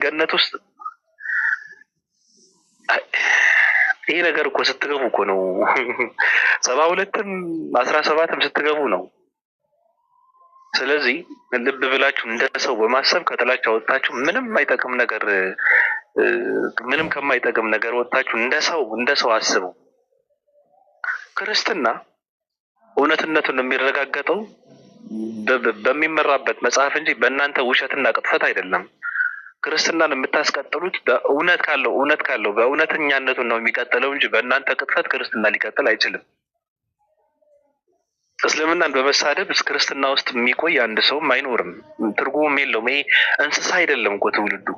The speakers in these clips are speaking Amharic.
ገነት ውስጥ ይሄ ነገር እኮ ስትገቡ እኮ ነው 72ም 17ም ስትገቡ ነው። ስለዚህ ልብ ብላችሁ እንደ ሰው በማሰብ ከጥላቻ ወጥታችሁ ምንም ከማይጠቅም ነገር ወጥታችሁ እንደ ሰው አስቡ። ክርስትና እውነትነቱን የሚረጋገጠው በሚመራበት መጽሐፍ እንጂ በእናንተ ውሸትና ቅጥፈት አይደለም። ክርስትናን የምታስቀጥሉት እውነት ካለው በእውነተኛነቱ ነው የሚቀጥለው እንጂ በእናንተ ቅጥፈት ክርስትና ሊቀጥል አይችልም። እስልምናን በመሳደብ ክርስትና ውስጥ የሚቆይ አንድ ሰውም አይኖርም፣ ትርጉሙም የለውም። ይሄ እንስሳ አይደለም እኮ ትውልዱ።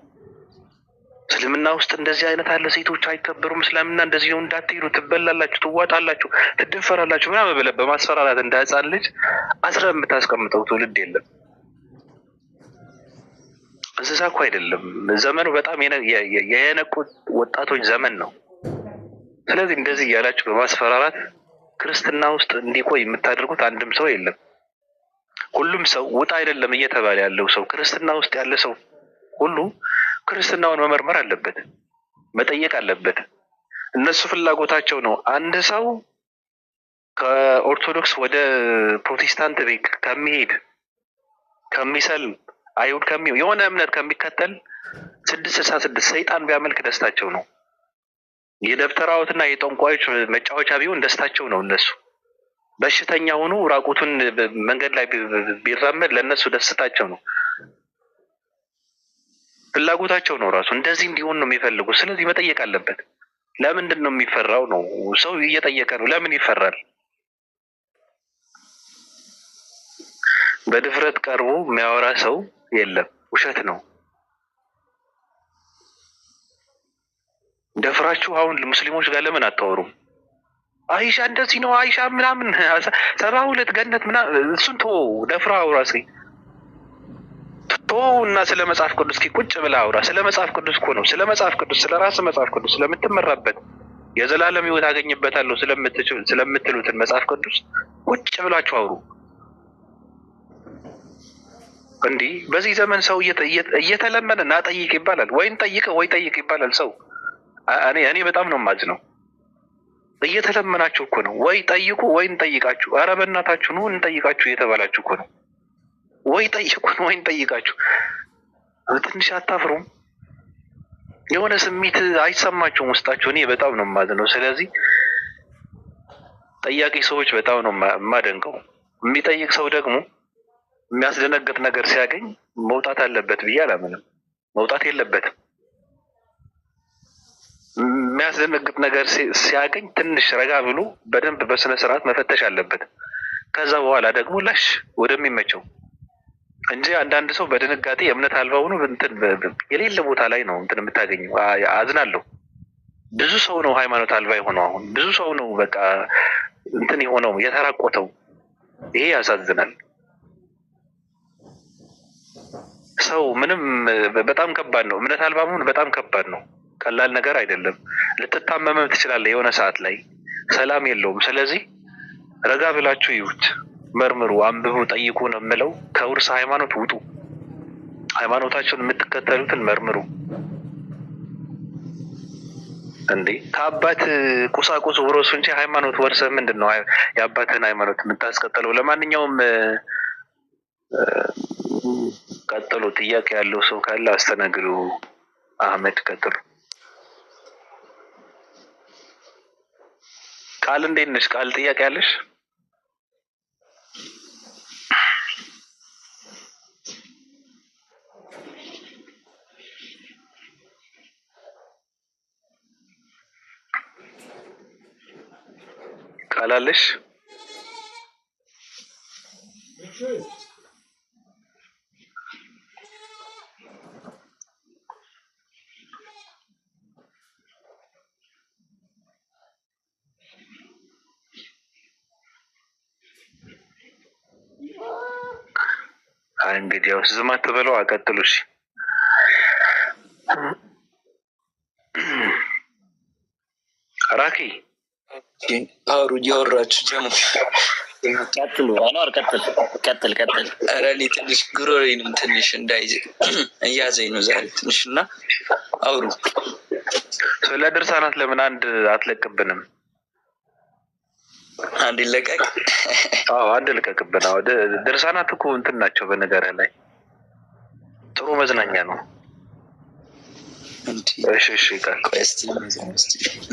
እስልምና ውስጥ እንደዚህ አይነት አለ፣ ሴቶች አይከበሩም፣ እስልምና እንደዚህ ነው፣ እንዳትሄዱ፣ ትበላላችሁ፣ ትዋጣላችሁ፣ ትደፈራላችሁ ምናምን ብለህ በማስፈራራት እንደ ሕፃን ልጅ አስረ የምታስቀምጠው ትውልድ የለም። እንስሳ እኮ አይደለም። ዘመኑ በጣም የነቁ ወጣቶች ዘመን ነው። ስለዚህ እንደዚህ እያላችሁ በማስፈራራት ክርስትና ውስጥ እንዲቆይ የምታደርጉት አንድም ሰው የለም። ሁሉም ሰው ውጣ አይደለም እየተባለ ያለው ሰው ክርስትና ውስጥ ያለ ሰው ሁሉ ክርስትናውን መመርመር አለበት፣ መጠየቅ አለበት። እነሱ ፍላጎታቸው ነው። አንድ ሰው ከኦርቶዶክስ ወደ ፕሮቴስታንት ቤት ከሚሰልም አይሁድ የሆነ እምነት ከሚከተል 666 ሰይጣን ቢያመልክ ደስታቸው ነው። የደብተራዎትና የጠንቋዮች መጫወቻ ቢሆን ደስታቸው ነው። እነሱ በሽተኛ ሆኖ ራቁቱን መንገድ ላይ ቢራመድ ለእነሱ ደስታቸው ነው፣ ፍላጎታቸው ነው። ራሱ እንደዚህ እንዲሆን ነው የሚፈልጉ። ስለዚህ መጠየቅ አለበት። ለምንድን ነው የሚፈራው? ነው ሰው እየጠየቀ ነው። ለምን ይፈራል? በድፍረት ቀርቦ የሚያወራ ሰው የለም። ውሸት ነው። ደፍራችሁ አሁን ሙስሊሞች ጋር ለምን አታወሩም? አይሻ እንደዚህ ነው፣ አይሻ ምናምን 72 ገነት ምናምን፣ እሱን ቶ ደፍራ አውራ እስኪ ቶ እና ስለ መጽሐፍ ቅዱስ እስኪ ቁጭ ብላ አውራ። ስለ መጽሐፍ ቅዱስ እኮ ነው። ስለ መጽሐፍ ቅዱስ፣ ስለ ራስ መጽሐፍ ቅዱስ ስለምትመራበት የዘላለም ሕይወት አገኝበታለሁ ስለምትሉትን መጽሐፍ ቅዱስ ቁጭ ብላችሁ አውሩ። እንዲህ በዚህ ዘመን ሰው እየተለመነ ና ጠይቅ ይባላል። ወይን ጠይቅ ወይ ጠይቅ ይባላል። ሰው እኔ በጣም ነው የማዝነው። እየተለመናችሁ እኮ ነው። ወይ ጠይቁ ወይ እንጠይቃችሁ። ኧረ በእናታችሁ ነው እንጠይቃችሁ እየተባላችሁ እኮ ነው። ወይ ጠይቁን ወይ እንጠይቃችሁ። ትንሽ አታፍሩም? የሆነ ስሜት አይሰማችሁም ውስጣችሁ? እኔ በጣም ነው የማዝነው። ስለዚህ ጠያቂ ሰዎች በጣም ነው የማደንቀው። የሚጠይቅ ሰው ደግሞ የሚያስደነግጥ ነገር ሲያገኝ መውጣት አለበት ብዬ አላምንም። መውጣት የለበትም። የሚያስደነግጥ ነገር ሲያገኝ ትንሽ ረጋ ብሎ በደንብ በስነ ስርዓት መፈተሽ አለበት። ከዛ በኋላ ደግሞ ላሽ ወደሚመቸው እንጂ አንዳንድ ሰው በድንጋጤ እምነት አልባ ሆኖ የሌለ ቦታ ላይ ነው እንትን የምታገኘው። አዝናለሁ። ብዙ ሰው ነው ሃይማኖት አልባ የሆነው። አሁን ብዙ ሰው ነው በቃ እንትን የሆነው የተራቆተው። ይሄ ያሳዝናል። ሰው ምንም በጣም ከባድ ነው። እምነት አልባ መሆን በጣም ከባድ ነው። ቀላል ነገር አይደለም። ልትታመመም ትችላለህ። የሆነ ሰዓት ላይ ሰላም የለውም። ስለዚህ ረጋ ብላችሁ ይዩት፣ መርምሩ፣ አንብቡ፣ ጠይቁ ነው የምለው። ከውርስ ሃይማኖት ውጡ። ሃይማኖታችሁን የምትከተሉትን መርምሩ። እንዴ ከአባት ቁሳቁስ ውረሱ እንጂ ሃይማኖት ወርሰ ምንድን ነው የአባትህን ሃይማኖት የምታስቀጥለው? ለማንኛውም ቀጥሎ ጥያቄ ያለው ሰው ካለ አስተናግዱ። አህመድ ቀጥሉ። ቃል እንዴት ነሽ? ቃል ጥያቄ ያለሽ? ቃል አለሽ? እንግዲህ ያው ዝም አትበለው፣ አቀጥሉ። እሺ ራኪ አውሩ፣ እያወራችሁ ጀምሩ። ቀጥሉ አኗር ቀጥል። ኧረ እኔ ትንሽ ጉሮሮዬንም ትንሽ እንዳይዝ እያዘኝ ነው ዛሬ ትንሽ እና አውሩ። ስለ ድርሳናት ለምን አንድ አትለቅብንም? አንድ ይለቀቅ። አንድ ልቀቅብን። ድርሳናት እኮ እንትን ናቸው። በነገር ላይ ጥሩ መዝናኛ ነው። እሺ ቃል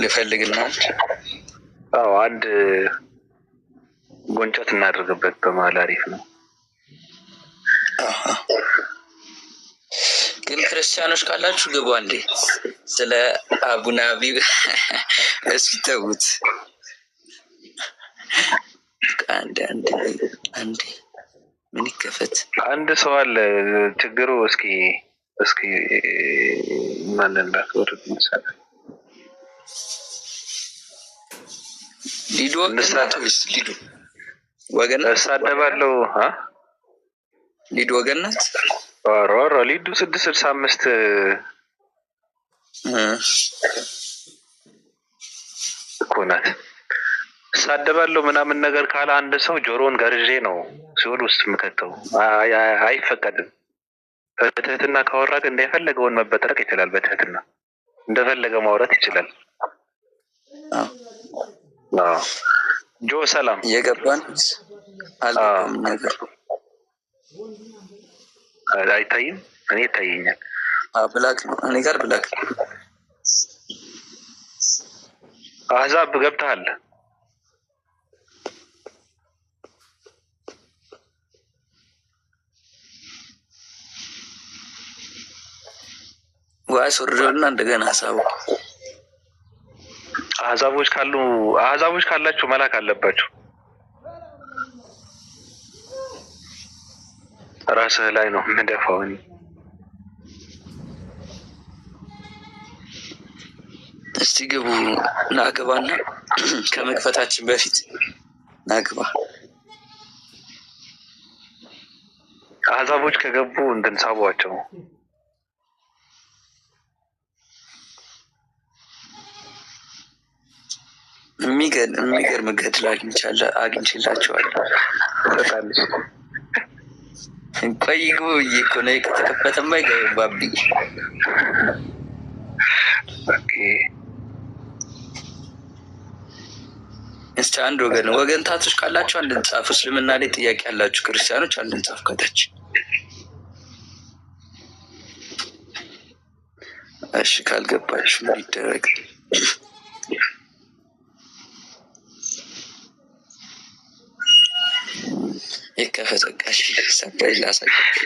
ልፈልግና አንድ ጎንጨት እናደርግበት በመሀል አሪፍ ነው። ግን ክርስቲያኖች ካላችሁ ግቡ አንዴ። ስለ አቡነ አቢብ እስኪ ተዉት። አንዴ ምን ይከፈት? አንድ ሰው አለ ችግሩ። እስኪ ማንነት ወርድ እንሰራ ሊዱ ወገን እሳደባለሁ። ሊዱ ወገን ናት። ሊዱ 665 እኮ ናት። እሳደባለሁ ምናምን ነገር ካለ አንድ ሰው ጆሮን ገርዤ ነው ሲኦል ውስጥ የምከተው። አይፈቀድም። በትህትና ካወራ ግን እንደፈለገውን መበጥረቅ ይችላል። በትህትና እንደፈለገ ማውራት ይችላል። ጆ ሰላም የገባን አልገባም ነገር አይታይም። እኔ ይታየኛል። ብላክ ነው እኔ ጋር ብላክ ነው። አህዛብ ገብተሃል። ዋስ ወርዶና እንደገና ሀሳቡ አህዛቦች ካላችሁ መላክ አለባችሁ። ራስህ ላይ ነው የምደፋው። እስቲ ግቡ ናግባና ከመክፈታችን በፊት ናግባ። አህዛቦች ከገቡ እንድንሳቧቸው የሚገርም ገድል አግኝቼላቸዋለሁ። ቆይ ግቡ እኮ ነው ከተከፈተማ አይገቡም። ባቢ እስቲ አንድ ወገን ታቶች ካላችሁ አንድ እንጻፍ። እስልምና ላይ ጥያቄ ያላችሁ ክርስቲያኖች አንድ እንጻፍ ከታች። እሺ ካልገባችሁ ምን ይደረግ? የከፈተቃሽ ሰባይ ላሳያችሁ።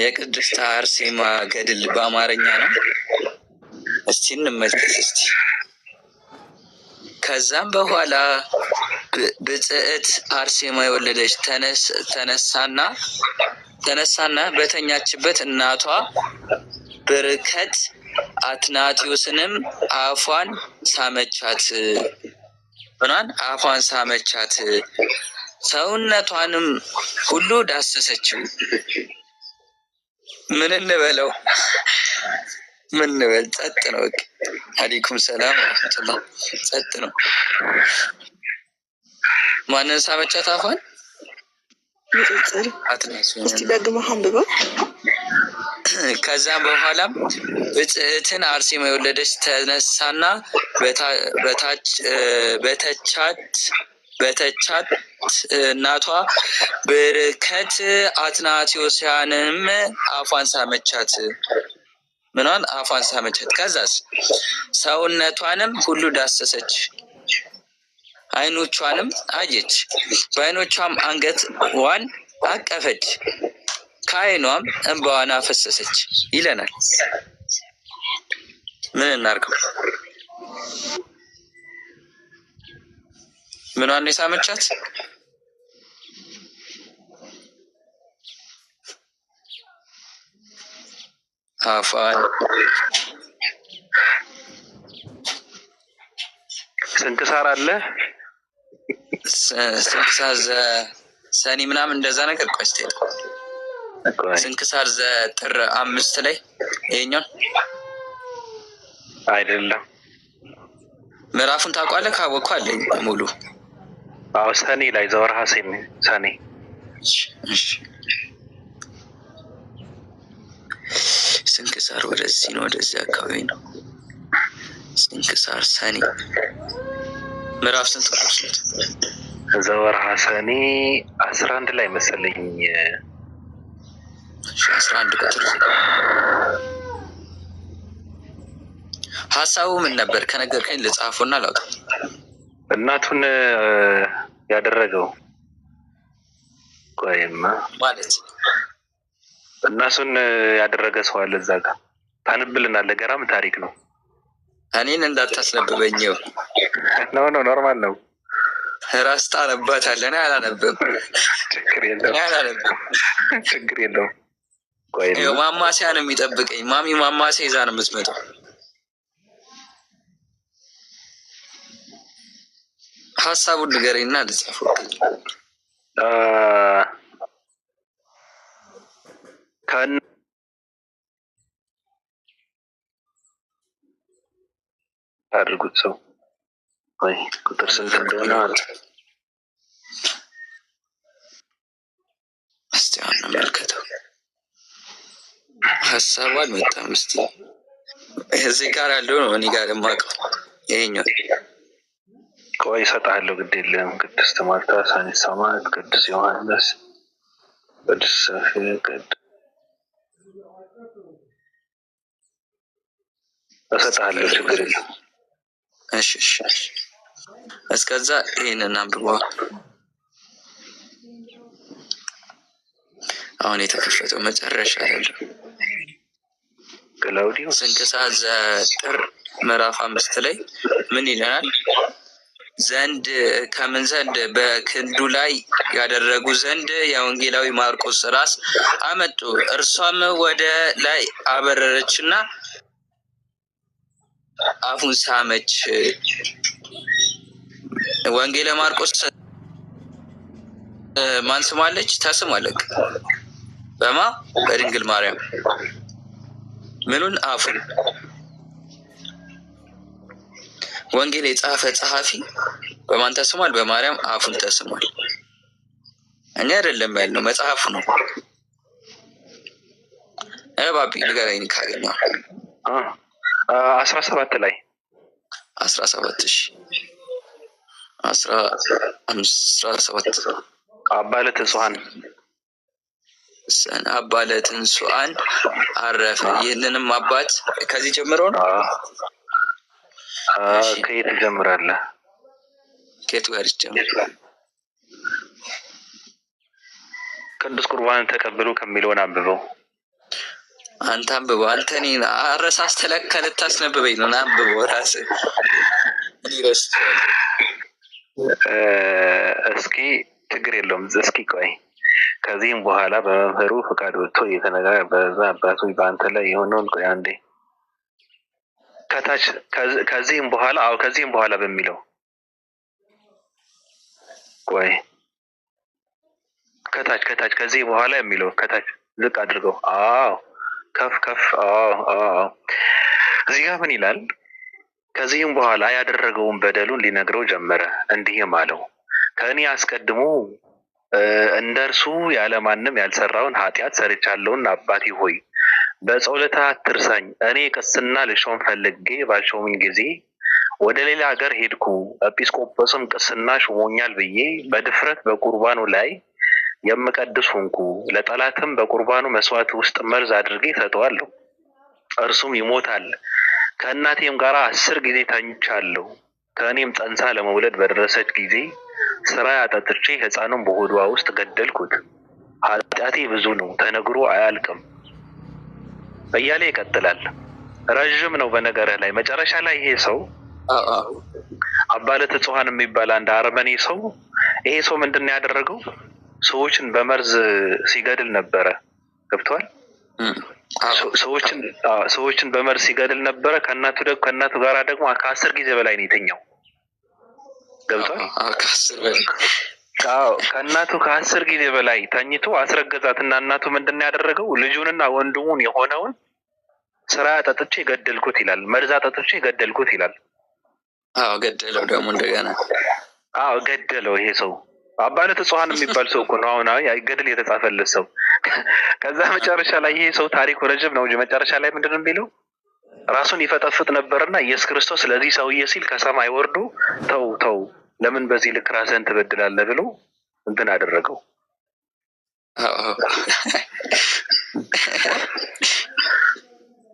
የቅድስት አርሴማ ገድል በአማርኛ ነው። እስቲ እንመልከት። ከዛም በኋላ ብጽዕት አርሴማ የወለደች ተነሳና በተኛችበት እናቷ በረከት አትናቴዎስንም አፏን ሳመቻት። አፏን ሳመቻት፣ ሰውነቷንም ሁሉ ዳሰሰችው። ምን እንበለው? ምን እንበል? ጸጥ ነው። አለይኩም ሰላም ወራህመቱላህ። ጸጥ ነው። ማንን ሳመቻት? አፏን እስቲ ደግሞ አንብበው። ከዛም በኋላም ብጽዕትን አርሴማ የወለደች ተነሳና በተቻት እናቷ በረከት አትናቴዎስያንም አፏን ሳመቻት። አፏን ሳመቻት። ከዛስ ሰውነቷንም ሁሉ ዳሰሰች፣ አይኖቿንም አየች፣ በአይኖቿም አንገትዋን አቀፈች፣ ከአይኗም እንባዋን አፈሰሰች ይለናል። ምን እናርገው? ምኗን የሳመቻት? አፏን። ስንክሳር አለ። ስንክሳር ሰኔ ምናምን እንደዛ ነገር። ቆይ እስኪ ስንክሳር ጥር 5 ላይ ይሄኛው አይደለም ምዕራፉን ታውቋለህ? ካወቅኩ አለኝ ሙሉ። አዎ ሰኔ ላይ ዘወርሃ ሰኔ። ስንክሳር ወደዚህ ነው፣ ወደዚህ አካባቢ ነው። ስንክሳር ሰኔ ምዕራፍ ስንት ነው? ዘወርሃ ሰኔ 11 ላይ መሰለኝ። 11 ቁጥር። ሀሳቡ ምን ነበር? ከነገርከኝ ልጻፉና ላውጣ። እናቱን ያደረገው ቆይማ ማለት እናቱን ያደረገ ሰው አለ እዛ ጋር ታንብልናለህ። ገራም ታሪክ ነው። እኔን እንዳታስነብበኝው። ኖ ኖርማል ነው። ራስ ታነባታለህ። እኔ አላነብም። ችግር የለውም። ማማሲያ ነው የሚጠብቀኝ። ማሚ ማማሲያ ይዛ ነው የምትመጣው። ሀሳቡን ንገረኝና ልጻፈው። አድርጉት ሰው ወይ ቁጥር ስንት እንደሆነ እስቲ አሁን እንመልከተው። ሀሳቡ አልመጣም። እስቲ እዚህ ጋር ያለው ነው እኔ ጋር የማውቀው ይሄኛው። ቆይ እሰጥሃለሁ፣ ግድ የለም። ቅድስት ማርታ፣ ሳኒት ሰማዕት፣ ቅዱስ ዮሐንስ፣ ቅዱስ ሶፊያ፣ እሰጥሃለሁ፣ ችግር የለም። እሺ እስከዛ ይሄንን አንብቧ። አሁን የተከፈተው መጨረሻ ያለው ክላውዲዮስ ስንክሳር ዘጥር ምዕራፍ 5 ላይ ምን ይለናል? ዘንድ ከምን ዘንድ በክንዱ ላይ ያደረጉ ዘንድ የወንጌላዊ ማርቆስ ራስ አመጡ። እርሷም ወደ ላይ አበረረችና አፉን ሳመች። ወንጌለ ማርቆስ ማን ስማለች? ተስማለች። በማ በድንግል ማርያም ምኑን? አፉን። ወንጌል የጻፈ ጸሐፊ በማን ተስሟል? በማርያም አፉን ተስሟል። እኔ አይደለም ያልነው መጽሐፉ ነው። ባቢ ንገረኝ ካገኘው 17 ላይ 17 17 አባለ ትንሱአን አባለ ትንሱአን አረፈ። ይህንንም አባት ከዚህ ጀምሮ ነው። ከየት ትጀምራለህ? ከየት ጋር ይጀምራል? ቅዱስ ቁርባንን ተቀብሎ ከሚለውን አንብበው። አንተ አንብበው። አንተ እኔን አረሳስተህ ለካ ልታስነብበኝ ነው። አንብበው ራስህ። እኔ ረስቼዋለሁ። እስኪ ችግር የለውም። እስኪ ቆይ ከዚህም በኋላ በመምህሩ ፈቃድ ወጥቶ እየተነጋገረ በዛ አባቱ በአንተ ላይ የሆነውን ቆይ አንዴ ከታች ከዚህም በኋላ በሚለው ቆይ ከታች ከዚህ በኋላ የሚለው ከታች ዝቅ አድርገው። ከፍ እዚህ ጋር ምን ይላል? ከዚህም በኋላ ያደረገውን በደሉን ሊነግረው ጀመረ። እንዲህም አለው፣ ከእኔ አስቀድሞ እንደ እርሱ ያለማንም ያልሰራውን ኃጢአት ሰርቻለሁና አባቴ ሆይ በጸሎትህ አትርሳኝ። እኔ ቅስና ልሾም ፈልጌ ባልሾሙኝ ጊዜ ወደ ሌላ ሀገር ሄድኩ። ኤጲስቆጶስም ቅስና ሾሞኛል ብዬ በድፍረት በቁርባኑ ላይ የምቀድስ ሆንኩ። ለጠላትም በቁርባኑ መስዋዕት ውስጥ መርዝ አድርጌ ሰጠዋለሁ፣ እርሱም ይሞታል። ከእናቴም ጋር 10 ጊዜ ተኝቻለሁ። ከእኔም ጸንሳ ለመውለድ በደረሰች ጊዜ ስራ አጠጥቼ ሕፃኑን በሆዷ ውስጥ ገደልኩት። ኃጢአቴ ብዙ ነው፣ ተነግሮ አያልቅም እያለ ይቀጥላል። ረዥም ነው በነገርህ ላይ። መጨረሻ ላይ ይሄ ሰው አባለ ትንሱአን የሚባል አንድ አረመኔ ሰው፣ ይሄ ሰው ምንድን ነው ያደረገው? ሰዎችን በመርዝ ሲገድል ነበረ። ገብቷል? ሰዎችን በመርዝ ሲገድል ነበረ። ከእናቱ ጋር ደግሞ ከ10 ጊዜ በላይ ነው የተኛው። ገብቷል? ከእናቱ ከ10 ጊዜ በላይ ተኝቶ አስረገዛትና እናቱ ምንድን ነው ያደረገው? ልጁንና ወንድሙን የሆነውን ስራ አጠጥቼ ገደልኩት ይላል። መርዝ አጠጥቼ ገደልኩት ይላል። አዎ ገደለው ደግሞ እንደገና። አዎ ገደለው። ይሄ ሰው አባለ ተጽዋን የሚባል ሰው እኮ ነው። አሁን ገድል የተጻፈለት ሰው። ከዛ መጨረሻ ላይ ይሄ ሰው ታሪኩ ረጅም ነው እንጂ መጨረሻ ላይ ምንድነው የሚለው? ራሱን ይፈጠፍጥ ነበርና ኢየሱስ ክርስቶስ ስለዚህ ሰውዬ ሲል ከሰማይ ወርዶ ተው ተው፣ ለምን በዚህ ልክ ራስህን ትበድላለህ ብሎ እንትን አደረገው።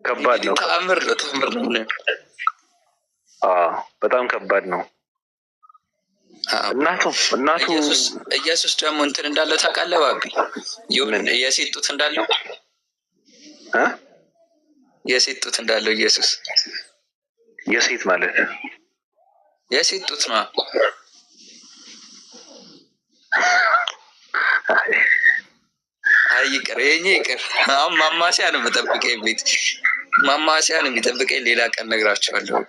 ከባድ ነው። ተአምር ነው። በጣም ከባድ ነው። እናቱ ኢየሱስ ደግሞ እንትን እንዳለው ታውቃለህ ባቢ? ይሁን የሴት ጡት እንዳለው የሴት ጡት እንዳለው ኢየሱስ የሴት ማለት የሴት ጡት ነው። አይ ይቅር፣ የእኔ ይቅር። አሁን ማማሲያ ነው የምጠብቀኝ፣ ቤት ማማሲያ ነው የሚጠብቀኝ። ሌላ ቀን እነግራቸዋለሁ።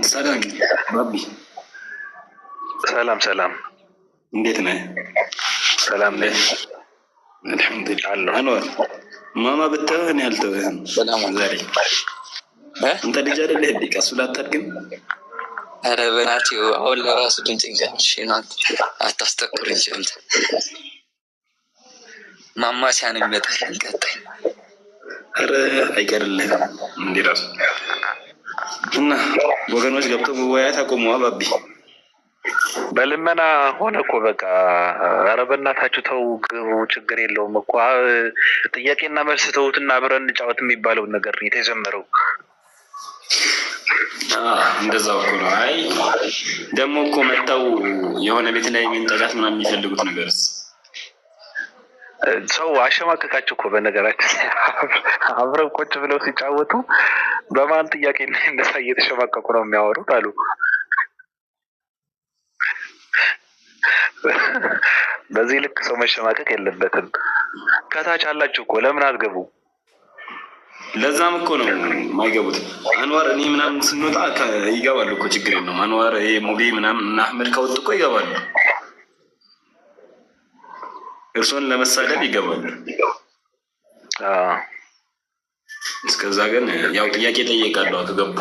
ሰላም ባቢ። ሰላም ሰላም፣ እንዴት ነህ? ሰላም ነህ? አልሐምዱሊላህ። አንዋር ማማ ብትተውህ ያልተውህም ዛሬ አንተ ልጅ አይደለህ እንዴ? ቀስ ብለህ አታድግም? ኧረ በእናትህ አሁን ለራሱ ድምፅኝ ቀንሽ ናት። አታስጠቁር እንጂ አንተ ማማሲያ ነው የሚመጣልን ቀጣይ። ኧረ አይቀርልህም እንዴ ራሱ እና ወገኖች ገብተው መወያየት አቆመዋ ባቢ። በልመና ሆነ እኮ በቃ። ኧረ በእናታችሁ ተው ግቡ፣ ችግር የለውም እኮ ጥያቄና መልስ ተውትና አብረን እንጫወት የሚባለውን ነገር የተጀመረው። እንደዛው እኮ ነው። አይ ደግሞ እኮ መጥተው የሆነ ቤት ላይ መንጠቃት ምናምን የሚፈልጉት ነገርስ ሰው አሸማቀቃቸው እኮ። በነገራችን አብረው ቁጭ ብለው ሲጫወቱ በማን ጥያቄ እንደዛ እየተሸማቀቁ ነው የሚያወሩት አሉ። በዚህ ልክ ሰው መሸማቀቅ የለበትም። ከታች አላችሁ እኮ ለምን አትገቡ? ለዛም እኮ ነው የማይገቡት። አንዋር እኔ ምናምን ስንወጣ ይገባሉ እኮ፣ ችግር የለውም። አንዋር ይሄ ሙቤ ምናምን እና አህመድ ከወጡ እኮ ይገባሉ። እርሶን ለመሳደብ ይገባሉ። እስከዛ ግን ያው ጥያቄ ጠየቃለሁ ከገቡ።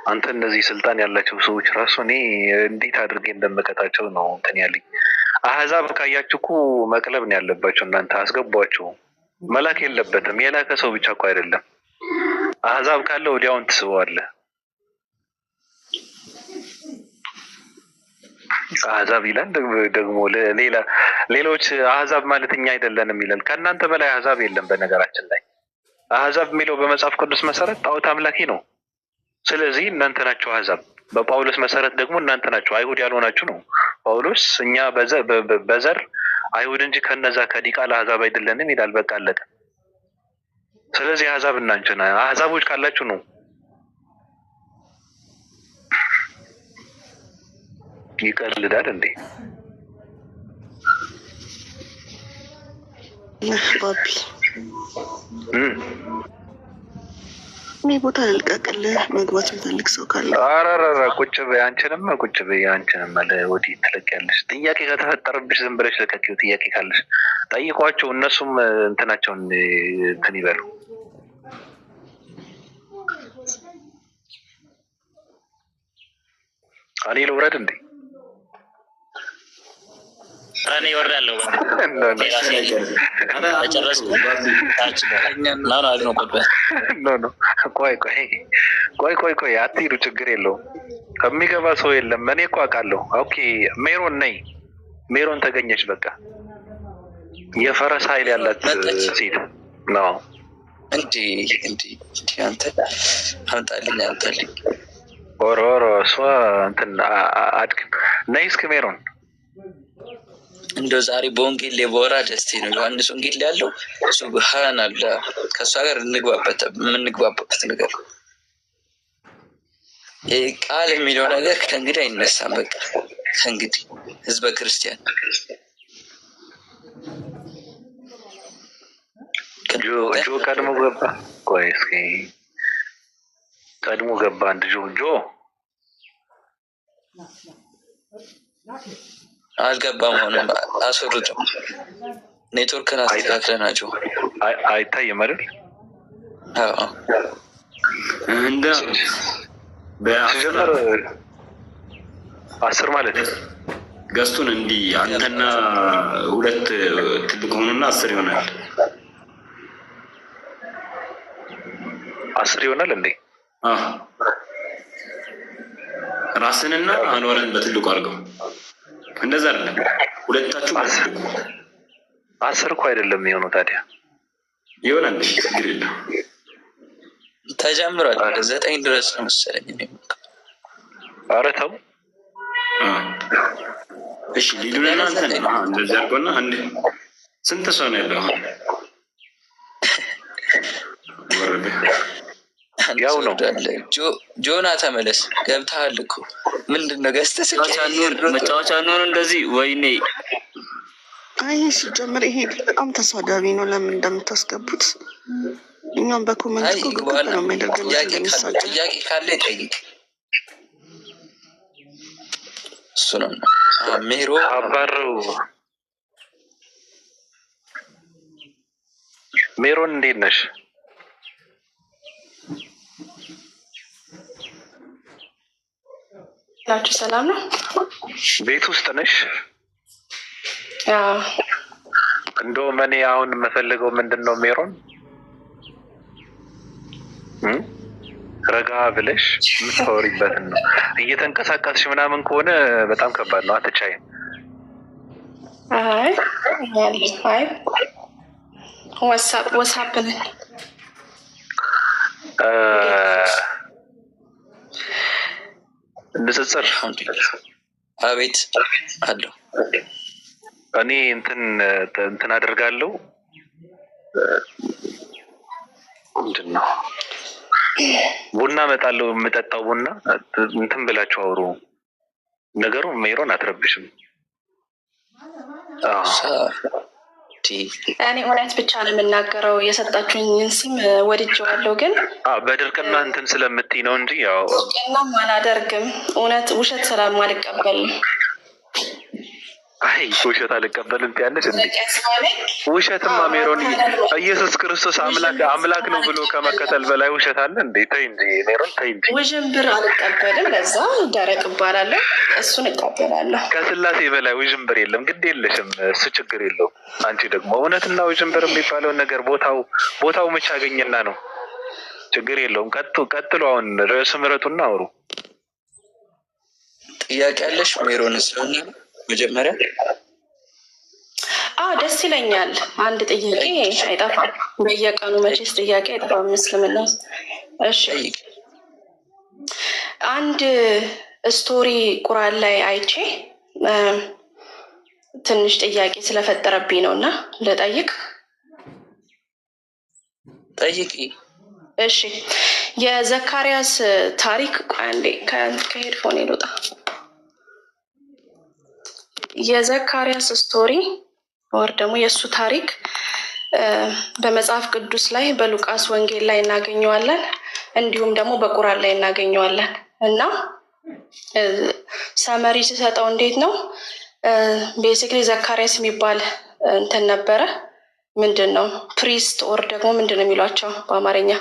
አንተ እነዚህ ስልጣን ያላቸው ሰዎች ራሱ እኔ እንዴት አድርጌ እንደመቀጣቸው ነው እንትን ያለኝ። አህዛብ ካያችሁ እኮ መቅለብ ነው ያለባቸው። እናንተ አስገቧቸው። መላክ የለበትም። የላከ ሰው ብቻ እኮ አይደለም። አህዛብ ካለ ወዲያውን ትስበዋለህ። አህዛብ ይላል ደግሞ ሌሎች አህዛብ ማለት እኛ አይደለንም ይላል። ከእናንተ በላይ አህዛብ የለም። በነገራችን ላይ አህዛብ የሚለው በመጽሐፍ ቅዱስ መሰረት ጣዖት አምላኪ ነው። ስለዚህ እናንተ ናቸው አህዛብ። በጳውሎስ መሰረት ደግሞ እናንተ ናቸው አይሁድ ያልሆናችሁ ነው ጳውሎስ። እኛ በዘር አይሁድ እንጂ ከነዛ ከዲቃላ አህዛብ አይደለንም ይላል። በቃ አለቀ። ስለዚህ አህዛብ እናንተ አህዛቦች ካላችሁ ነው። ይቀልዳል እንዴ ባቢ? እኔ ቦታ ልልቀቅልህ፣ መግባት የሚፈልግ ሰው ካለ። ኧረ ቁጭ በይ አንቺንም፣ ቁጭ በይ አንቺንም። አለ ወዲህ ትለቂያለሽ። ጥያቄ ከተፈጠረብሽ ዝም ብለሽ ለቀቂው። ጥያቄ ካለሽ ጠይቋቸው፣ እነሱም እንትናቸውን እንትን ይበሉ። እኔ ልውረድ እንዴ? እኔ እወርዳለሁ። ቆይ አትሂዱ፣ ችግር የለውም። ከሚገባ ሰው የለም። እኔ እኮ አውቃለሁ። ኦኬ ሜሮን ነይ። ሜሮን ተገኘች። በቃ የፈረስ ኃይል ያላት ሴት ነው። እንዲህ አንተ አምጣልኝ። ኦሮሮ እሷ እንትን አድክም። ነይ እስኪ ሜሮን። እንደው ዛሬ በወንጌል ላይ በወራ ደስቴ ነው። ዮሐንስ ወንጌል ላይ ያለው ሱብሃን አላ ከእሷ ጋር የምንግባባበት ነገር ቃል የሚለው ነገር ከእንግዲህ አይነሳም። በቃ ከእንግዲህ ህዝበ ክርስቲያን ጆ ቀድሞ ገባ። ቆይ እስኪ ቀድሞ ገባ አንድ ጆ አልገባም። አሁንም አስወርደው ኔትወርክን አስተካክለናቸው። አይታይም አይደል? እንደ ሲጀመር 10 ማለት ገዝቱን እንዲህ አንተና 2 ትልቅ ሆኑና 10 ይሆናል። 10 ይሆናል እንዴ? ራስንና አንዋርን በትልቁ አድርገው። እንደዛ አይደለም ሁለታችሁ 10 እኮ አይደለም የሚሆነው። ታዲያ ይሆናል። ችግር የለም። ተጀምሯል። 9 ድረስ ነው መሰለኝ። ኧረ ተው። እሺ ሊዱና አንተ እንደዚህ አድርጎና አንዴ ስንት ሰው ነው ያለው? ያው ነው ጆና ተመለስ። ገብተሃል እኮ ምንድነው? ገዝተህ መጫወቻ ኑር እንደዚህ ወይኔ። አይ ሲጀምር ይሄ በጣም ተሳዳቢ ነው። ለምን እንደምታስገቡት እኛም በኮመንት እኮ ግብር ነው የሚያደርገው። ጥያቄ ካለ ይጠይቅ። እሱ ነው ሜሮ አባረው። ሜሮን እንዴት ነሽ? ናችሁ? ሰላም ነው? ቤት ውስጥ ነሽ? እንደውም እኔ አሁን የምፈልገው ምንድን ነው ሜሮን ረጋ ብለሽ የምታወሪበትን ነው። እየተንቀሳቀስሽ ምናምን ከሆነ በጣም ከባድ ነው። አትቻይም? አይ ዋትስአፕ ነኝ። ንጽጽር አቤት አለው። እኔ እንትን አደርጋለሁ። ምንድን ነው ቡና እመጣለሁ። የምጠጣው ቡና እንትን ብላችሁ አውሩ። ነገሩ ሜሮን አትረብሽም። እኔ እውነት ብቻ ነው የምናገረው። የሰጣችሁኝን ሲም ወድጄዋለሁ፣ ግን በድርቅና እንትን ስለምትይ ነው እንጂ ያው ድርቅናም አላደርግም። እውነት ውሸት ስላልማልቀበል ነው። አይ ውሸት አልቀበልም ትያለሽ እንዴ? ውሸትማ ሜሮን ኢየሱስ ክርስቶስ አምላክ ነው ብሎ ከመከተል በላይ ውሸት አለ እንዴ? ተይ እንጂ ሜሮን ተይ እንጂ። ውዥንብር አልቀበልም። ለዛ ደረቅ እባላለሁ፣ እሱን እቀበላለሁ። ከስላሴ በላይ ውዥንብር የለም። ግድ የለሽም፣ እሱ ችግር የለውም። አንቺ ደግሞ እውነትና ውዥንብር የሚባለውን ነገር ቦታው መቼ አገኘና ነው? ችግር የለውም። ቀጥሉ። አሁን ርዕስ ምረጡና አውሩ። ጥያቄ ያለሽ ሜሮን ስለሆነ መጀመሪያ ደስ ይለኛል። አንድ ጥያቄ አይጠፋም። በየቀኑ መቼስ ጥያቄ አይጠፋም እስልምና። እሺ አንድ ስቶሪ ቁርአን ላይ አይቼ ትንሽ ጥያቄ ስለፈጠረብኝ ነው እና ልጠይቅ። ጠይቂ። እሺ የዘካርያስ ታሪክ አንዴ ከሄድፎን ይልውጣ። የዘካርያስ ስቶሪ ወር ደግሞ የእሱ ታሪክ በመጽሐፍ ቅዱስ ላይ በሉቃስ ወንጌል ላይ እናገኘዋለን፣ እንዲሁም ደግሞ በቁርአን ላይ እናገኘዋለን። እና ሰመሪ ሲሰጠው እንዴት ነው ቤሲክሊ ዘካርያስ የሚባል እንትን ነበረ። ምንድን ነው ፕሪስት ኦር ደግሞ ምንድን ነው የሚሏቸው በአማርኛ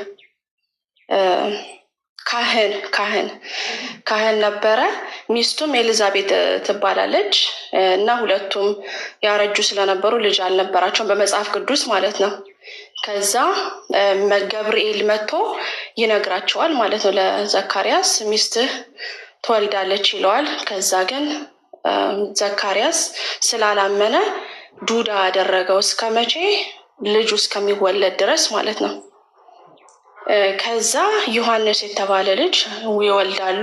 ካህን ነበረ። ሚስቱም ኤልዛቤት ትባላለች እና ሁለቱም ያረጁ ስለነበሩ ልጅ አልነበራቸውም በመጽሐፍ ቅዱስ ማለት ነው። ከዛ ገብርኤል መጥቶ ይነግራቸዋል ማለት ነው ለዘካርያስ፣ ሚስትህ ትወልዳለች ይለዋል። ከዛ ግን ዘካርያስ ስላላመነ ዱዳ አደረገው እስከ መቼ? ልጁ እስከሚወለድ ድረስ ማለት ነው። ከዛ ዮሐንስ የተባለ ልጅ ይወልዳሉ።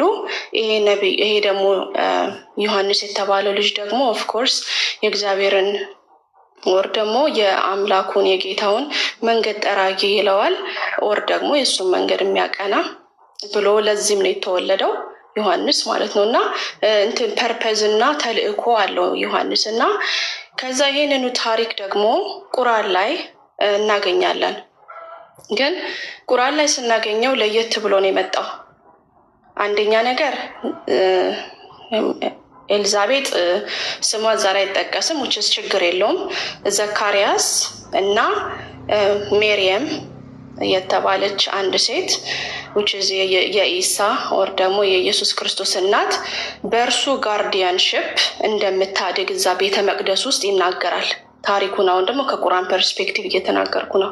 ይሄ ደግሞ ዮሐንስ የተባለው ልጅ ደግሞ ኦፍኮርስ የእግዚአብሔርን ወር ደግሞ የአምላኩን የጌታውን መንገድ ጠራጊ ይለዋል። ወር ደግሞ የእሱን መንገድ የሚያቀና ብሎ ለዚህም ነው የተወለደው ዮሐንስ ማለት ነው። እና እንትን ፐርፐዝ እና ተልእኮ አለው ዮሐንስ። እና ከዛ ይሄንኑ ታሪክ ደግሞ ቁርአን ላይ እናገኛለን። ግን ቁርአን ላይ ስናገኘው ለየት ብሎ ነው የመጣው። አንደኛ ነገር ኤልዛቤጥ ስሟ እዛ ላይ አይጠቀስም፣ ውጭስ ችግር የለውም። ዘካርያስ እና ሜሪየም የተባለች አንድ ሴት የኢሳ ወር ደግሞ የኢየሱስ ክርስቶስ እናት በእርሱ ጋርዲያንሽፕ እንደምታድግ እዛ ቤተ መቅደስ ውስጥ ይናገራል ታሪኩን። አሁን ደግሞ ከቁርአን ፐርስፔክቲቭ እየተናገርኩ ነው።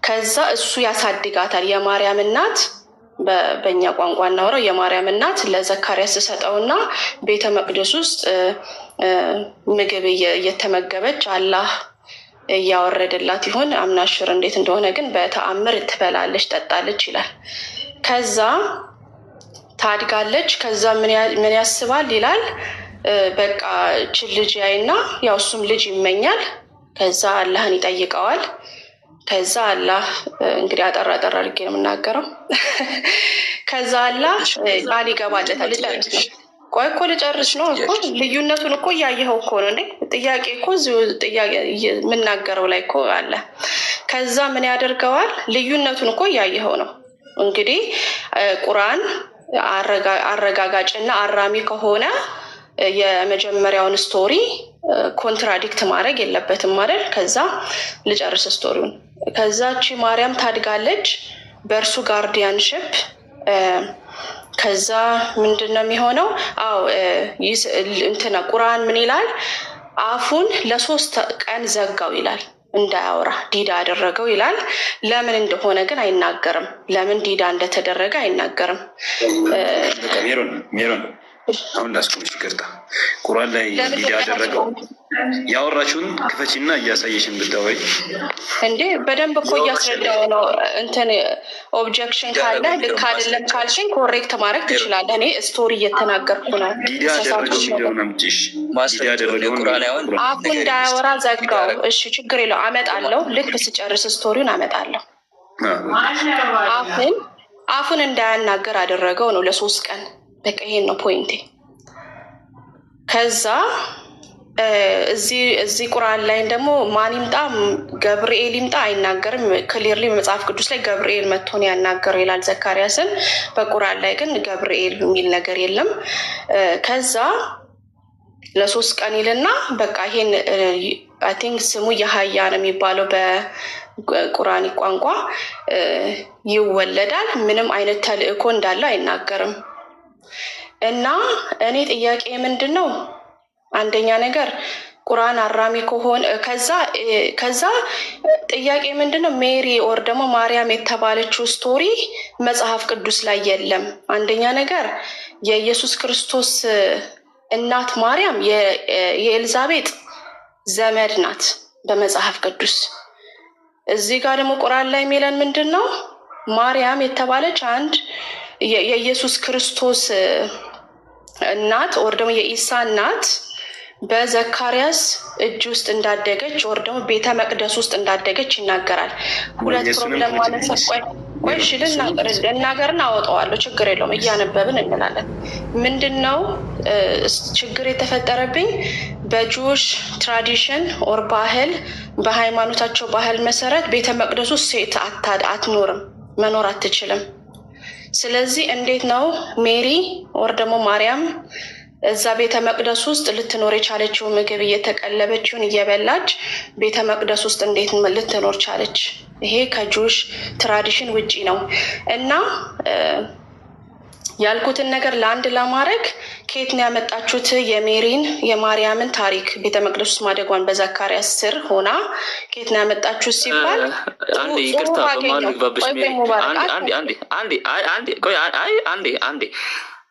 ከዛ እሱ ያሳድጋታል። የማርያም እናት በእኛ ቋንቋ እናወራው የማርያም እናት ለዘካርያስ ሰጠውና ቤተ መቅደስ ውስጥ ምግብ እየተመገበች አላህ እያወረደላት ይሆን አምናሽር እንዴት እንደሆነ ግን በተአምር ትበላለች ጠጣለች ይላል። ከዛ ታድጋለች። ከዛ ምን ያስባል ይላል በቃ ችል ልጅ ያይና ያው እሱም ልጅ ይመኛል። ከዛ አላህን ይጠይቀዋል። ከዛ አላህ እንግዲህ አጠራ አድርጌ ነው የምናገረው። ከዛ አላህ ቃል ይገባለታል። ቆይ እኮ ልጨርስ ነው እኮ ልዩነቱን እኮ እያየኸው እኮ ነው እንዴ? ጥያቄ እኮ እዚሁ ጥያቄ የምናገረው ላይ እኮ አለ። ከዛ ምን ያደርገዋል? ልዩነቱን እኮ እያየኸው ነው። እንግዲህ ቁርአን አረጋጋጭና አራሚ ከሆነ የመጀመሪያውን ስቶሪ ኮንትራዲክት ማድረግ የለበትም ማለት። ከዛ ልጨርስ ስቶሪውን። ከዛቺ ማርያም ታድጋለች በእርሱ ጋርዲያንሽፕ። ከዛ ምንድነው የሚሆነው? እንትና ቁርአን ምን ይላል? አፉን ለ3 ቀን ዘጋው ይላል፣ እንዳያወራ ዲዳ አደረገው ይላል። ለምን እንደሆነ ግን አይናገርም። ለምን ዲዳ እንደተደረገ አይናገርም። ሜሮን አሁን ላስቆምሽ ይቅርታ። ቁርአን ላይ ዲዳ ያደረገው ያወራችሁን ክፈችና እያሳየሽን ብታወይ እንዴ በደንብ እኮ እያስረዳው ነው። እንትን ኦብጀክሽን ካለ ልክ አይደለም ካልሽኝ ኮሬክት ማድረግ ትችላለህ። እኔ ስቶሪ እየተናገርኩ ነው። አፉን እንዳያወራ ዘጋው። እሺ ችግር የለው አመጣለሁ። ልክ ስጨርስ ስቶሪውን አመጣለሁ። አፉን እንዳያናገር አደረገው ነው ለ3 ቀን። በቃ ይሄን ነው ፖይንቴ። ከዛ እዚህ ቁርአን ላይ ደግሞ ማን ይምጣ ገብርኤል ይምጣ አይናገርም። ክሊርሊ በመጽሐፍ ቅዱስ ላይ ገብርኤል መጥቶን ያናገረው ይላል ዘካርያስን። በቁርአን ላይ ግን ገብርኤል የሚል ነገር የለም። ከዛ ለ3 ቀን ይልና በቃ ይሄን አይ ቲንክ ስሙ የሀያ ነው የሚባለው በቁርአን ቋንቋ ይወለዳል። ምንም አይነት ተልእኮ እንዳለው አይናገርም። እና እኔ ጥያቄ ምንድን ነው? አንደኛ ነገር ቁርአን አራሚ ከሆነ ከዛ ጥያቄ ምንድነው? ሜሪ ኦር ደግሞ ማርያም የተባለችው ስቶሪ መጽሐፍ ቅዱስ ላይ የለም። አንደኛ ነገር የኢየሱስ ክርስቶስ እናት ማርያም የኤልዛቤጥ ዘመድ ናት በመጽሐፍ ቅዱስ። እዚህ ጋር ደግሞ ቁርአን ላይ የሚለን ምንድን ነው? ማርያም የተባለች አንድ የኢየሱስ ክርስቶስ እናት ወር ደግሞ የኢሳ እናት በዘካርያስ እጅ ውስጥ እንዳደገች ወር ደግሞ ቤተ መቅደስ ውስጥ እንዳደገች ይናገራል። ሁለት ፕሮብለም ማለት ነው። ቆይ እሺ ልናገርና አወጣዋለሁ። ችግር የለውም እያነበብን እንላለን። ምንድነው ችግር የተፈጠረብኝ? በጁሽ ትራዲሽን ኦር ባህል፣ በሃይማኖታቸው ባህል መሰረት ቤተ መቅደስ ውስጥ ሴት አትኖርም፣ መኖር አትችልም። ስለዚህ እንዴት ነው ሜሪ ወር ደግሞ ማርያም እዛ ቤተ መቅደስ ውስጥ ልትኖር የቻለችው? ምግብ እየተቀለበችውን እየበላች ቤተ መቅደስ ውስጥ እንዴት ልትኖር ቻለች? ይሄ ከጁሽ ትራዲሽን ውጪ ነው። እና ያልኩትን ነገር ለአንድ ለማድረግ ከየት ነው ያመጣችሁት? የሜሪን የማርያምን ታሪክ ቤተ መቅደስ ውስጥ ማደጓን በዘካርያስ ስር ሆና ከየት ነው ያመጣችሁት ሲባል አንዴ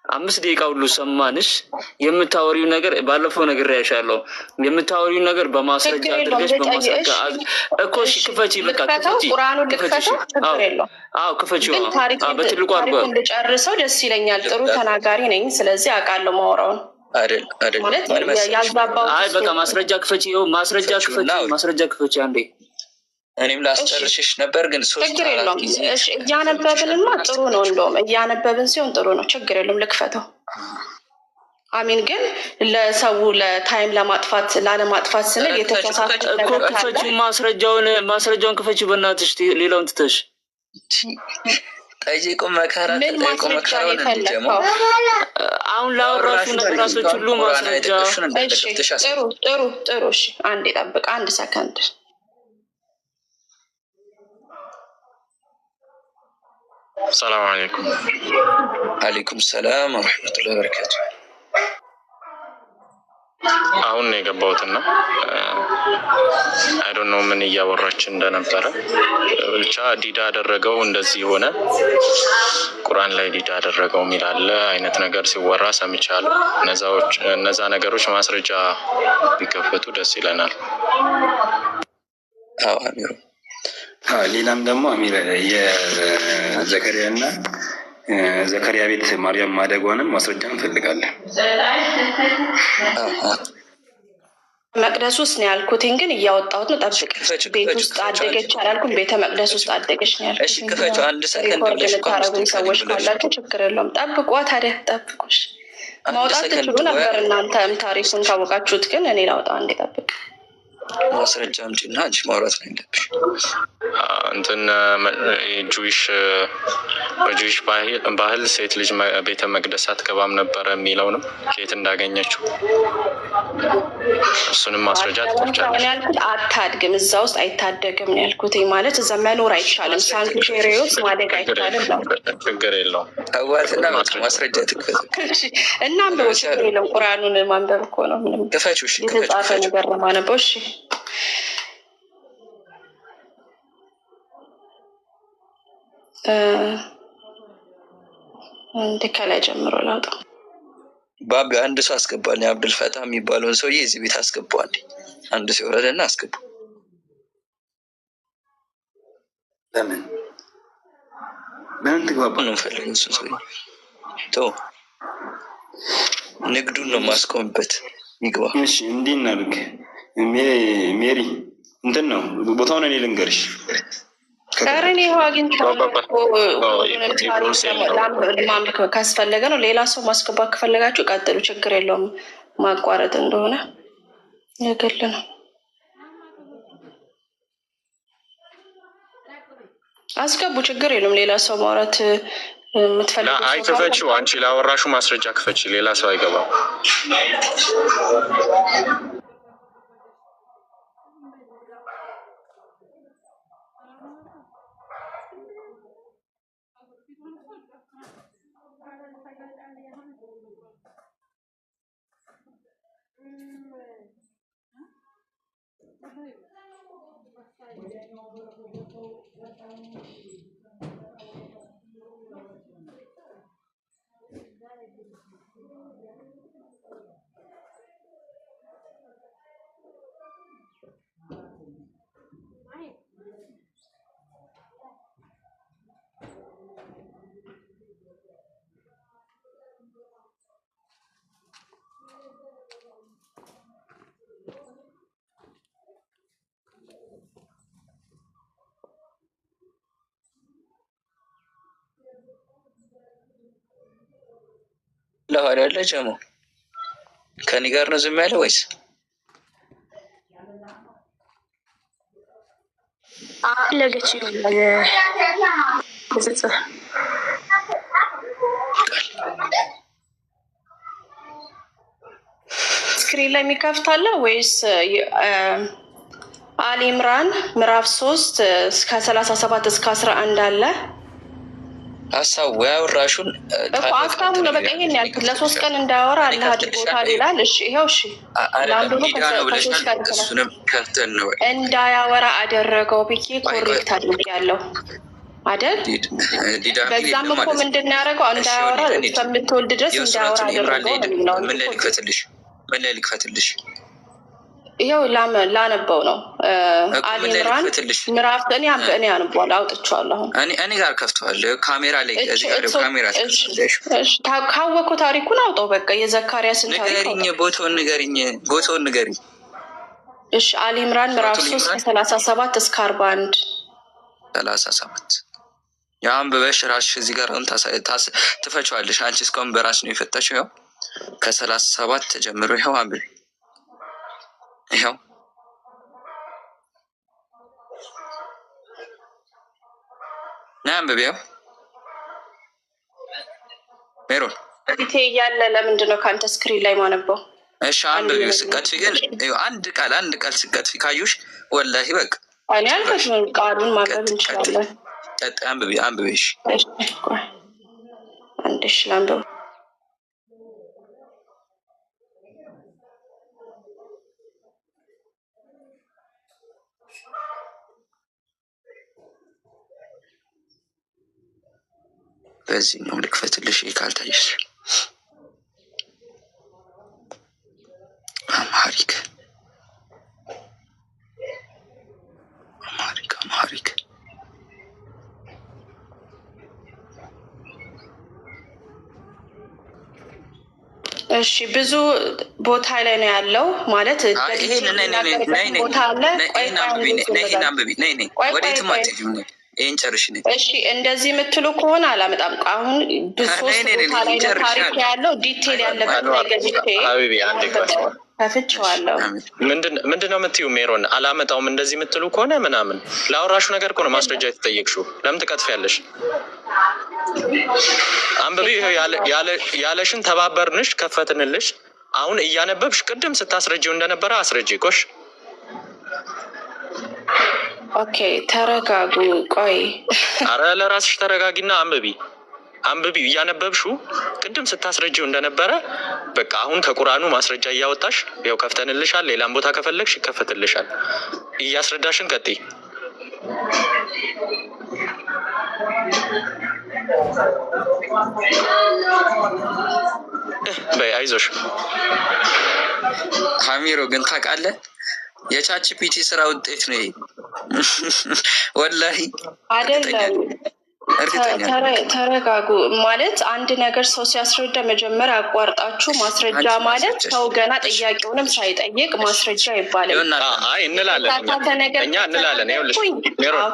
5 ደቂቃ ሁሉ ሰማንሽ። የምታወሪው ነገር ባለፈው ነገር ያሻለው የምታወሪው ነገር በማስረጃ አድርገሽ በማስረጃ እኮ እሺ፣ ክፈቺ በቃ ክፈቺ። ቁርአኑን ልክፈተው ችግር የለውም። ክፈቺው። በትልቁ አድርጎ እንድጨርሰው ደስ ይለኛል። ጥሩ ተናጋሪ ነኝ፣ ስለዚህ አውቃለሁ ማወራውን አይደል ማለት ያልባባው። በቃ ማስረጃ ክፈቺ። ይኸው ማስረጃ ክፈቺ አንዴ። እኔም ላስጨርሽሽ ነበር ግን 3-4 ጊዜ እያነበብንማ ጥሩ ነው። እንደውም እያነበብን ሲሆን ጥሩ ነው። ችግር የለውም ልክፈተው። አሚን ግን ለሰው ለታይም ላለማጥፋት ስንል የተሳሳተ እኮ ክፈቺው። ማስረጃውን ክፈቺው በእናትሽ። ሌላውን ትተሽ ጠይቁ መከራ አሁን ላወራሹ ነገራቶች ሁሉ ማስረጃ። ጥሩ እሺ፣ አንዴ ጠብቅ፣ 1 ሰከንድ። ሰላም አለይኩም። አለይኩም ሰላም ወረሕመቱላሂ ወበረካቱ። አሁን ነው የገባሁትና አይ ዶንት ኖ ምን እያወራች እንደነበረ ብቻ ዲዳ አደረገው እንደዚህ ሆነ፣ ቁርአን ላይ ዲዳ አደረገው የሚላለ አይነት ነገር ሲወራ ሰምቻለሁ። እነዛ ነገሮች ማስረጃ ቢከፈቱ ደስ ይለናል። አዎ አሚሩ። ሌላም ደግሞ አሚር የዘከሪያ እና ዘከሪያ ቤት ማርያም ማደጓንም ማስረጃ እንፈልጋለን። መቅደስ ውስጥ ነው ያልኩትኝ፣ ግን እያወጣሁት ነው። ጠብቅ። ቤት ውስጥ አደገች አላልኩም፣ ቤተ መቅደስ ውስጥ አደገች ነው ያልኩት። እሺ ክፈቹ። አንድ ሰከንድ ብለሽ የምታረጉኝ ሰዎች ካላችሁ ችግር የለውም። ጠብቋ ታዲያ ጠብቁሽ። ማውጣት ትችሉ ነበር እናንተም ታሪኩን ካወቃችሁት፣ ግን እኔ ላውጣ። አንዴ ጠብቅ። ማስረጃ አምጪና አንቺ ማውራት ነው ያለብሽ። እንትን በጁዊሽ ባህል ሴት ልጅ ቤተ መቅደስ አትገባም ነበረ የሚለውንም ከየት እንዳገኘችው እሱንም ማስረጃ ትጠርቻለሽ። ያልኩት አታድግም፣ እዛ ውስጥ አይታደግም ነው ያልኩት። ማለት እዛ መኖር አይቻልም፣ ሳንክቹሪ ውስጥ ማደግ አይቻልም ነው። ችግር የለውም። አዋትና ማስረጃ ትክፈት እና አንብበው፣ ችግር የለውም። ቁርአኑን ማንበብ እኮ ነው፣ ምንም የተጻፈ ነገር ነው ማነበው። እሺ እንደ ከላይ ጀምሮ ላውጣ። ባቢ አንድ ሰው አስገባል። አብዱል ፈታህ የሚባለውን ሰውዬ እዚህ ቤት አስገባዋል። አንድ ሰው ወረደና አስገባ። ለምን ትግባባ ነው ፈልገው? እሱ ሰው ንግዱን ነው ማስቆምበት። ይግባ። እሺ እንዲህ እናድርግ። ሜሪ እንትን ነው ቦታውን እኔ ልንገርሽ። ከረኔ ማንበብ ካስፈለገ ነው። ሌላ ሰው ማስገባት ከፈለጋችሁ ቀጥሉ፣ ችግር የለውም። ማቋረጥ እንደሆነ የግል ነው። አስገቡ፣ ችግር የለውም። ሌላ ሰው ማውራት የምትፈልጉ አይ ክፈችው። አንቺ ላወራሹ ማስረጃ ክፈች። ሌላ ሰው አይገባም። ለኋላ ያለ ጀሞ ከኔ ጋር ነው ዝም ያለ ወይስ ለገች ስክሪን ላይ የሚከፍታለ ወይስ አሊ ኢምራን ምዕራፍ 3 እስከ 37 እስከ 11 አለ? ሀሳብ ያወራሹን እኮ አስታሙ ነው። በቃ ይሄን ያልኩት ለ3 ቀን እንዳያወራ አለ አድርጎታል ይላል። እሺ ይሄው እሺ፣ እሱንም ከፍተን ነው እንዳያወራ አደረገው ብዬ ኮሬክት አድርጌያለሁ አይደል? በዛም እኮ ምንድን ነው ያደረገው? እንዳያወራ እስከምትወልድ ድረስ እንዳያወራ አደረገው ነው። ምን ላይ ልክፈትልሽ? ይኸው ላነበው ነው። አሊ ኢምራን ምዕራፍ እኔ አንቧል አውጥቼዋለሁ። እኔ ጋር ከፍተዋለሁ። ካሜራ ላይ ካሜራ ካወቅኩ ታሪኩን አውጣው። በቃ የዘካርያስን ታሪክ ቦታውን ንገሪኝ። እሺ አሊ ኢምራን ምዕራፍ 3 ከ37 እስከ 41 37 የአንብበሽ ራስሽ እዚህ ጋር አሁን ትፈችዋለሽ። አንቺ እስካሁን በራስሽ ነው የፈታሽው። ይኸው ከ37 ተጀምሮ ይኸው አንብቢ። ይኸው ና አንብቢው። ሜሮን ፊቴ እያለ ለምንድን ነው ከአንተ ስክሪን ላይ ማነበው? እሺ አንብቢው። ስቀጥፊ ግን አንድ ቃል ስቀጥፊ ካዩሽ ወላሂ በቃ እኔ አልከትም። ቃሉን ማንበብ እንችላለን። ቀጣይ አንብቤሽ አንድሽ ላንብብ። በዚህ ነው ልክፈትልሽ ካልታይሽ አማሪክ እሺ ብዙ ቦታ ላይ ነው ያለው ማለት ቦታ አለ። ይህን ጨርሽ። እሺ እንደዚህ የምትሉ ከሆነ አላመጣም። አሁን ሶስት ቦታ ላይ ነው ታሪክ ያለው ዲቴል ያለበት ከፍቼዋለሁ። ምንድነው የምትይው ሜሮን? አላመጣውም እንደዚህ የምትሉ ከሆነ ምናምን ለአውራሹ ነገር እኮ ነው ማስረጃ የተጠየቅሽው። ለምን ትቀጥፊያለሽ? አንብቢ። ያለሽን ተባበርንሽ፣ ከፈትንልሽ። አሁን እያነበብሽ ቅድም ስታስረጂው እንደነበረ አስረጂ። ቆሽ ኦኬ ተረጋጉ። ቆይ አረ ለራስሽ ተረጋጊና አንብቢ እያነበብሽው ቅድም ስታስረጂው እንደነበረ በቃ አሁን ከቁርአኑ ማስረጃ እያወጣሽ ያው ከፍተንልሻል። ሌላም ቦታ ከፈለግሽ ይከፈትልሻል። እያስረዳሽን ቀጥይ። በይ አይዞሽ። ካሚሮ ግን ታውቃለህ የቻችፒቲ ስራ ውጤት ነው ይሄ። ወላሂ አይደለም። ተረጋጉ ማለት አንድ ነገር ሰው ሲያስረዳ መጀመሪያ አቋርጣችሁ ማስረጃ ማለት ሰው ገና ጥያቄውንም ሳይጠይቅ ማስረጃ ይባላል። አይ እንላለን እኛ እንላለን። ይኸውልሽ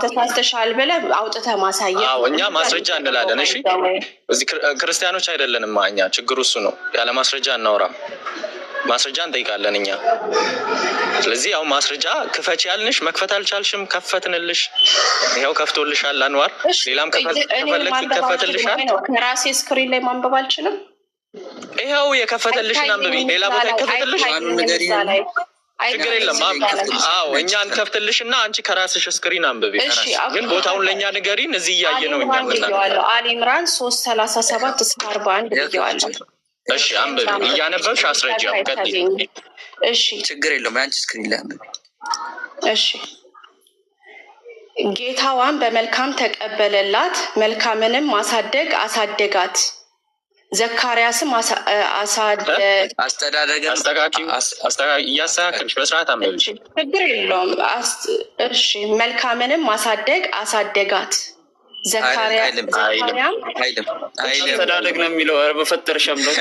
ተሳስተሻል ብለህ አውጥተህ ማሳየት። አዎ እኛ ማስረጃ እንላለን። እሺ እዚህ ክርስቲያኖች አይደለንም እኛ። ችግሩ እሱ ነው። ያለ ማስረጃ እናወራም። ማስረጃ እንጠይቃለን እኛ። ስለዚህ ያው ማስረጃ ክፈች ያልንሽ መክፈት አልቻልሽም፣ ከፈትንልሽ። ይሄው ከፍቶልሻል አንዋር። ሌላም ከፈለግሽ ይከፈትልሻል። ከራሴ ስክሪን ላይ ማንበብ አልችልም። ይሄው የከፈተልሽን አንብቢ። ሌላ ቦታ ይከፈትልሽ ችግር የለም። አዎ እኛ እንከፍትልሽና አንቺ ከራስሽ ስክሪን አንብቢ። ግን ቦታውን ለእኛ ንገሪን። እዚህ እያየ ነው እኛ ምናምን። አሊ ኢምራን 3:37-41 ብዬዋለሁ። እሺ አንብቢ። እያነበብሽ አስረጃ ቀጥይ። እሺ ችግር የለውም። አንቺ ስክሪን ላይ አንብቢ። እሺ ጌታዋን በመልካም ተቀበለላት፣ መልካምንም ማሳደግ አሳደጋት። ዘካርያስም እያስተካከልሽ በስርዓት አንብቢ። ችግር የለውም። እሺ መልካምንም ማሳደግ አሳደጋት። ዘካርያም አስተዳደግ ነው የሚለው። ኧረ በፈጠረሽ አምላክ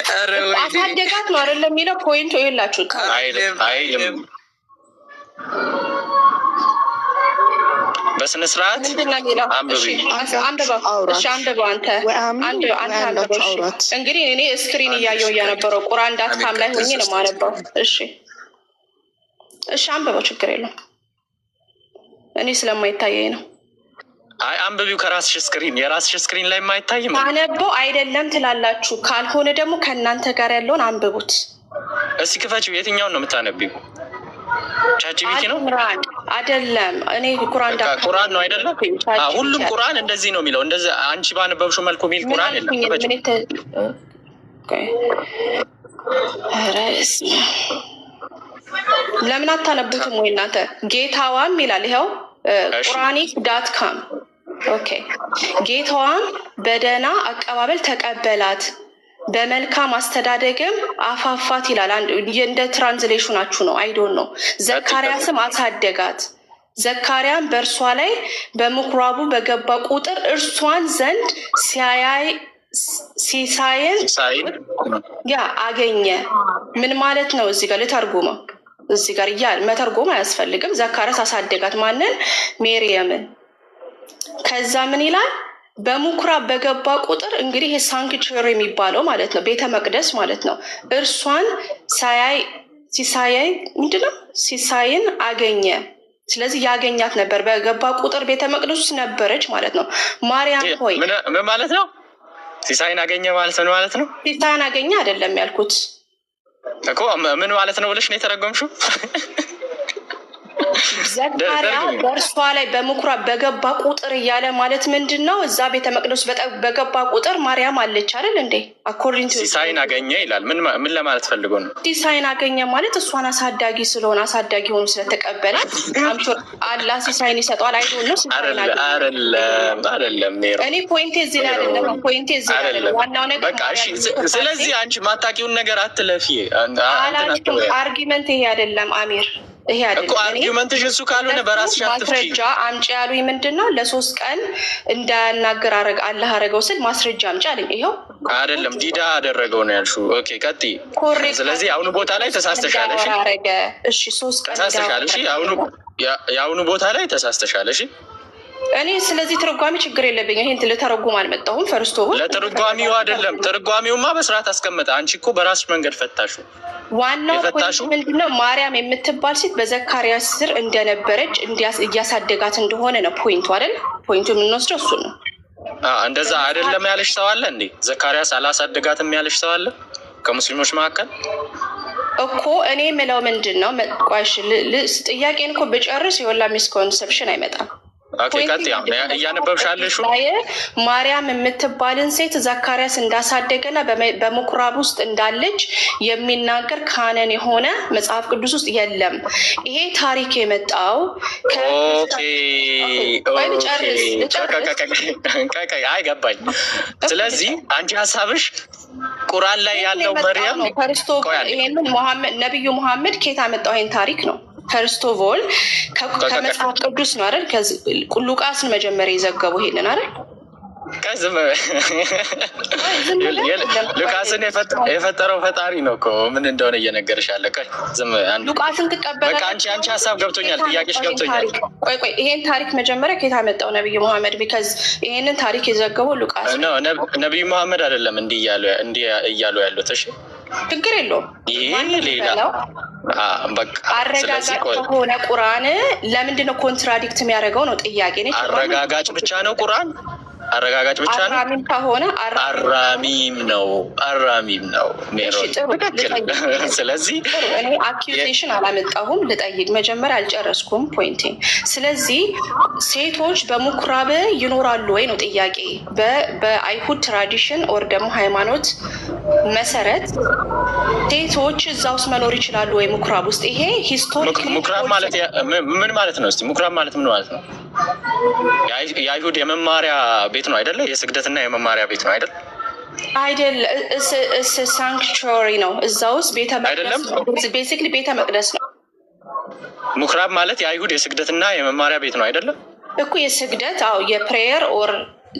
አሳደጋት ነው አይደለም የሚለው። ፖይንቱ ይላችሁ አይልም። በስነ ስርዓት አንብቢ። አንብበው አንተ አንብበው። እንግዲህ እኔ ስክሪን እያየሁ እያነበረው ቁርአን ዳትካም ላይ ሆኜ ነው የማነበው። እሺ አንብበው፣ ችግር የለውም። እኔ ስለማይታየኝ ነው። አይ አንብቢው ከራስሽ ስክሪን። የራስሽ ስክሪን ላይ የማይታይም አነበው አይደለም ትላላችሁ። ካልሆነ ደግሞ ከእናንተ ጋር ያለውን አንብቡት። እስኪ ክፈችው። የትኛውን ነው የምታነቢው? ቻችቢቲ ነው አይደለም? እኔ ቁርአን ነው አይደለም? ሁሉም ቁርአን እንደዚህ ነው የሚለው። እንደዚህ አንቺ ባነበብሽው መልኩ የሚል ቁርአን የለም። ለምን አታነቡትም ወይ እናንተ? ጌታዋም ይላል ይኸው ቁርአኒክ.com። ኦኬ ጌታዋን በደህና አቀባበል ተቀበላት፣ በመልካም አስተዳደግም አፋፋት ይላል። እንደ ትራንስሌሽናችሁ ነው። አይዶን ነው። ዘካርያስም አሳደጋት። ዘካርያም በእርሷ ላይ በምኩራቡ በገባ ቁጥር እርሷን ዘንድ ሲሳይን አገኘ። ምን ማለት ነው? እዚህ ጋር ልተርጉመው። እዚህ ጋር መተርጎም አያስፈልግም። ዘካርያስ አሳደጋት ማንን? ሜርየምን። ከዛ ምን ይላል? በምኩራብ በገባ ቁጥር እንግዲህ ይሄ ሳንክቹሪ የሚባለው ማለት ነው፣ ቤተ መቅደስ ማለት ነው። እርሷን ሲሳይን አገኘ። ስለዚህ ያገኛት ነበር። በገባ ቁጥር ቤተ መቅደስ ውስጥ ነበረች ማለት ነው። ማርያም ሆይ ምን ማለት ነው? ሲሳይን አገኘ ማለት ነው ማለት ነው። ሲሳይን አገኘ አይደለም ያልኩት እኮ ምን ማለት ነው ብለሽ ነው የተረጎምሽው? ዘካርያ በእርሷ ላይ በምኩራብ በገባ ቁጥር እያለ ማለት ምንድን ነው? እዛ ቤተ መቅደስ በገባ ቁጥር ማርያም አለች አይደል እንዴ? አኮርዲንግ ቱ ሲሳይን አገኘ ይላል። ምን ለማለት ፈልጎ ነው? ሲሳይን አገኘ ማለት እሷን አሳዳጊ ስለሆነ አሳዳጊ ሆኖ ስለተቀበለ አምሹር አላህ ሲሳይን ይሰጠዋል። አይዶን ነው አይደለም። እኔ ፖይንቴ እዚህ ላይ አይደለም። ፖይንቴ እዚህ ላይ አይደለም። ዋናው ነገር በቃ እሺ። ስለዚህ አንቺ ማታቂውን ነገር አትለፊ። አርጊመንት ይሄ አይደለም አሚር፣ ይሄ አይደለም እኮ አርጊመንትሽ። እሱ ካልሆነ በራስሽ አትፍቺ። ማስረጃ አምጪ ያሉኝ ምንድነው? ለ3 ቀን እንዳያናገር አላህ አረገው ስል ማስረጃ አምጪ አለኝ። ይሄው አይደለም ዲዳ አደረገው ነው ያልሽው። ኦኬ ቀጥይ። ስለዚህ አሁኑ ቦታ ላይ ተሳስተሻል። እሺ 3 ቀን ተሳስተሻል። እሺ የአሁኑ ቦታ ላይ ተሳስተሻል። እሺ እኔ ስለዚህ ትርጓሜ ችግር የለብኝ። ይሄን ልተረጉም አልመጣሁም። ፈርስቶ ለትርጓሜው አይደለም። ትርጓሜውማ በስርዓት አስቀመጠ። አንቺ እኮ በራስሽ መንገድ ፈታሹ። ዋናው ምንድነው? ማርያም የምትባል ሴት በዘካርያስ ስር እንደነበረች እያሳደጋት እንደሆነ ነው ፖይንቱ አይደል? ፖይንቱ የምንወስደው እሱ ነው። እንደዛ አይደለም ያለሽ ሰው አለ እንዴ? ዘካርያስ አላሳደጋትም ያለሽ ሰው አለ ከሙስሊሞች መካከል እኮ? እኔ የምለው ምንድን ነው? ቆይሽ ጥያቄን እኮ ብጨርስ የወላ ሚስኮንሰፕሽን አይመጣም። እያነበብሻለሽ ማርያም የምትባልን ሴት ዘካርያስ እንዳሳደገና በምኩራብ ውስጥ እንዳለች የሚናገር ካነን የሆነ መጽሐፍ ቅዱስ ውስጥ የለም። ይሄ ታሪክ የመጣው አይገባኝ። ስለዚህ አንቺ ሀሳብሽ ቁርአን ላይ ያለው መርያም ይሄንን ነቢዩ መሐመድ ኬታ መጣው ይሄን ታሪክ ነው። ፈርስቶቮል ከመጽሐፍ ቅዱስ ነው አይደል? ሉቃስን መጀመሪያ የዘገቡ ይሄንን አይደል? ሉቃስን የፈጠረው ፈጣሪ ነው እኮ ምን እንደሆነ እየነገርሽ አለ። ሉቃስን ትቀበላለሽ? አንቺ ሀሳብ ገብቶኛል፣ ጥያቄሽ ገብቶኛል። ቆይ ይሄን ታሪክ መጀመሪያ ከየት አመጣው ነብዩ መሐመድ? ቢካዝ ይሄንን ታሪክ የዘገበው ሉቃስ ነው። ነብዩ መሐመድ አይደለም እንዲህ እያሉ ያሉት። እሺ ችግር የለውም። ይሄ ሌላ በቃ አረጋጋጭ ከሆነ ቁርአን ለምንድን ነው ኮንትራዲክት የሚያደርገው ነው ጥያቄ። አረጋጋጭ ብቻ ነው ቁርአን? አረጋጋጭ ብቻ ነው? አራሚም ከሆነ አራሚም ነው ሜሮን። ስለዚህ እኔ አኪዩዜሽን አላመጣሁም። ልጠይቅ መጀመሪያ አልጨረስኩም ፖይንቴ። ስለዚህ ሴቶች በምኩራብ ይኖራሉ ወይ ነው ጥያቄ። በአይሁድ ትራዲሽን ኦር ደግሞ ሃይማኖት መሰረት ሴቶች እዛ ውስጥ መኖር ይችላሉ ወይ ምኩራብ ውስጥ? ይሄ ሂስቶሪክ ምኩራብ ማለት ምን ማለት ነው? እስቲ ምኩራብ ማለት ምን ማለት ነው? የአይሁድ የመማሪያ ቤት ነው አይደለ? የስግደትና የመማሪያ ቤት ነው አይደል? አይደል? ሳንክቹሪ ነው። እዛ ውስጥ ቤተ መቅደስ፣ ቤሲክሊ ቤተ መቅደስ ነው። ምኩራብ ማለት የአይሁድ የስግደትና የመማሪያ ቤት ነው አይደለም እኮ? የስግደት የፕሬየር ኦር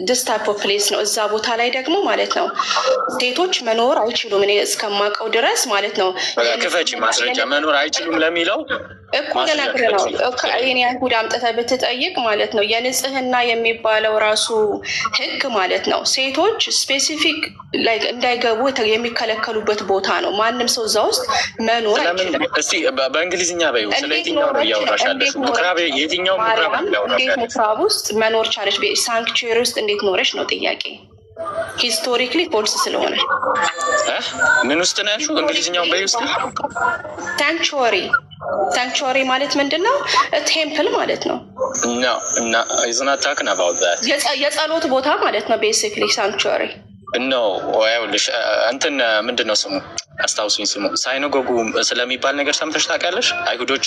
ዲስ ታይፕ ኦፍ ፕሌስ ነው። እዛ ቦታ ላይ ደግሞ ማለት ነው ሴቶች መኖር አይችሉም። እኔ እስከማውቀው ድረስ ማለት ነው። ክፈቺ ማስረጃ መኖር አይችሉም ለሚለው እኮ ልነግርህ ነው። ይሄን አይሁድ አምጥተህ ብትጠይቅ ማለት ነው የንጽህና የሚባለው ራሱ ህግ ማለት ነው ሴቶች ስፔሲፊክ ላይ እንዳይገቡ የሚከለከሉበት ቦታ ነው። ማንም ሰው እዛ ውስጥ መኖር አይችልም። እስቲ በእንግሊዝኛ በይው። ስለ የትኛው ነው እያወራሻለሽ? ምኩራብ የትኛው ምኩራብ ነው? እንዴት ምኩራብ ውስጥ መኖር ቻለች? ሳንክቹሪ ውስጥ እንዴት ኖረች ነው ጥያቄ። ሂስቶሪክሊ ፎልስ ስለሆነ ምን ውስጥ ነው ያልሽው? እንግሊዝኛውን በይ ውስጥ ሳንክቹሪ ማለት ምንድን ነው? ቴምፕል ማለት ነው። የጸሎት ቦታ ማለት ነው። ቤሲክሊ ሳንክቹሪ ነው። ይኸውልሽ እንትን ምንድን ነው ስሙ? አስታውሱኝ ስሙ። ሳይነጎጉ ስለሚባል ነገር ሰምተሽ ታውቂያለሽ? አይሁዶች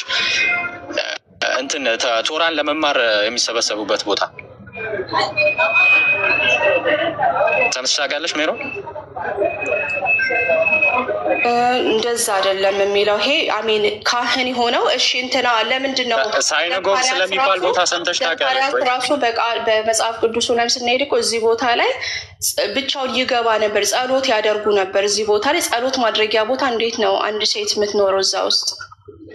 እንትን ቶራን ለመማር የሚሰበሰቡበት ቦታ ሰምተሽ ታውቂያለሽ ሜሮ? እንደዛ አይደለም የሚለው ይሄ አሚን ካህን የሆነው እሺ እንትና ለምንድን ነው ሳይነጎግ ስለሚባል ቦታ ሰምተሽ ታውቂያለሽ? ራሱ በመጽሐፍ ቅዱስ ላይ ስንሄድ እኮ እዚህ ቦታ ላይ ብቻውን ይገባ ነበር፣ ጸሎት ያደርጉ ነበር። እዚህ ቦታ ላይ ጸሎት ማድረጊያ ቦታ እንዴት ነው አንድ ሴት የምትኖረው እዛ ውስጥ?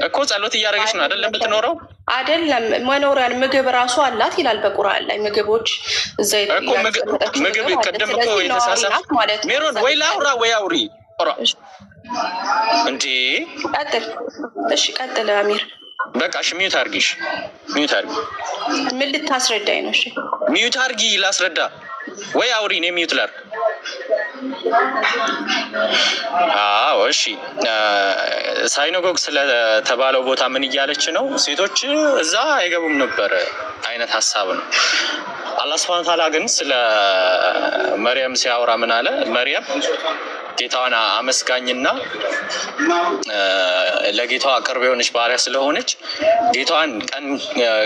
እኮ ጸሎት እያደረገች ነው አይደለም የምትኖረው? አይደለም መኖሪያን ምግብ ራሱ አላት ይላል በቁርአን ላይ። ምግቦች እዛ እኮ ምግብ ቅድም እኮ የተሳሳተ ሜሮን ወይ ላውራ ወይ አውሪ እንዴ። ቀጥል እሺ፣ ቀጥል አሚር። በቃ እሺ፣ ሚዩት አድርጊሽ። ሚዩት አድርጊ። ምን ልታስረዳኝ ነው? እሺ ሚዩት አድርጊ ላስረዳ ወይ አውሪ። እኔ ሚዩት ላድርግ አዎ እሺ። ሳይኖጎግ ስለተባለው ቦታ ምን እያለች ነው? ሴቶች እዛ አይገቡም ነበር አይነት ሀሳብ ነው። አላህ ሱብሓነሁ ወተዓላ ግን ስለ መርየም ሲያወራ ምን አለ? መርየም ጌታዋን አመስጋኝና ለጌታዋ ቅርብ የሆነች ባሪያ ስለሆነች ጌታዋን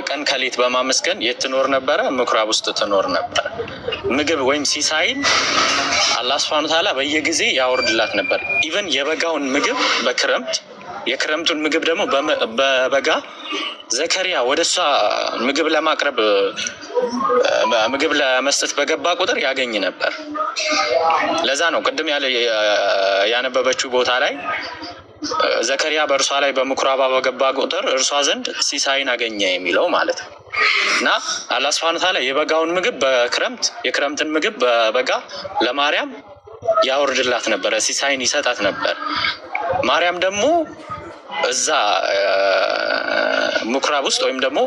ቀን ከሌት በማመስገን የት ትኖር ነበረ? ምኩራብ ውስጥ ትኖር ነበረ። ምግብ ወይም ሲሳይን አላህ ሱብሓነሁ ወተዓላ በየጊዜ ያወርድላት ነበር። ኢቨን የበጋውን ምግብ በክረምት የክረምቱን ምግብ ደግሞ በበጋ ዘከሪያ ወደ እሷ ምግብ ለማቅረብ ምግብ ለመስጠት በገባ ቁጥር ያገኝ ነበር። ለዛ ነው ቅድም ያነበበችው ቦታ ላይ ዘከሪያ በእርሷ ላይ በምኩራባ በገባ ቁጥር እርሷ ዘንድ ሲሳይን አገኘ የሚለው ማለት ነው። እና አላህ ሱብሓነሁ ወተዓላ የበጋውን ምግብ በክረምት የክረምትን ምግብ በበጋ ለማርያም ያወርድላት ነበረ፣ ሲሳይን ይሰጣት ነበር። ማርያም ደግሞ እዛ ምኩራብ ውስጥ ወይም ደግሞ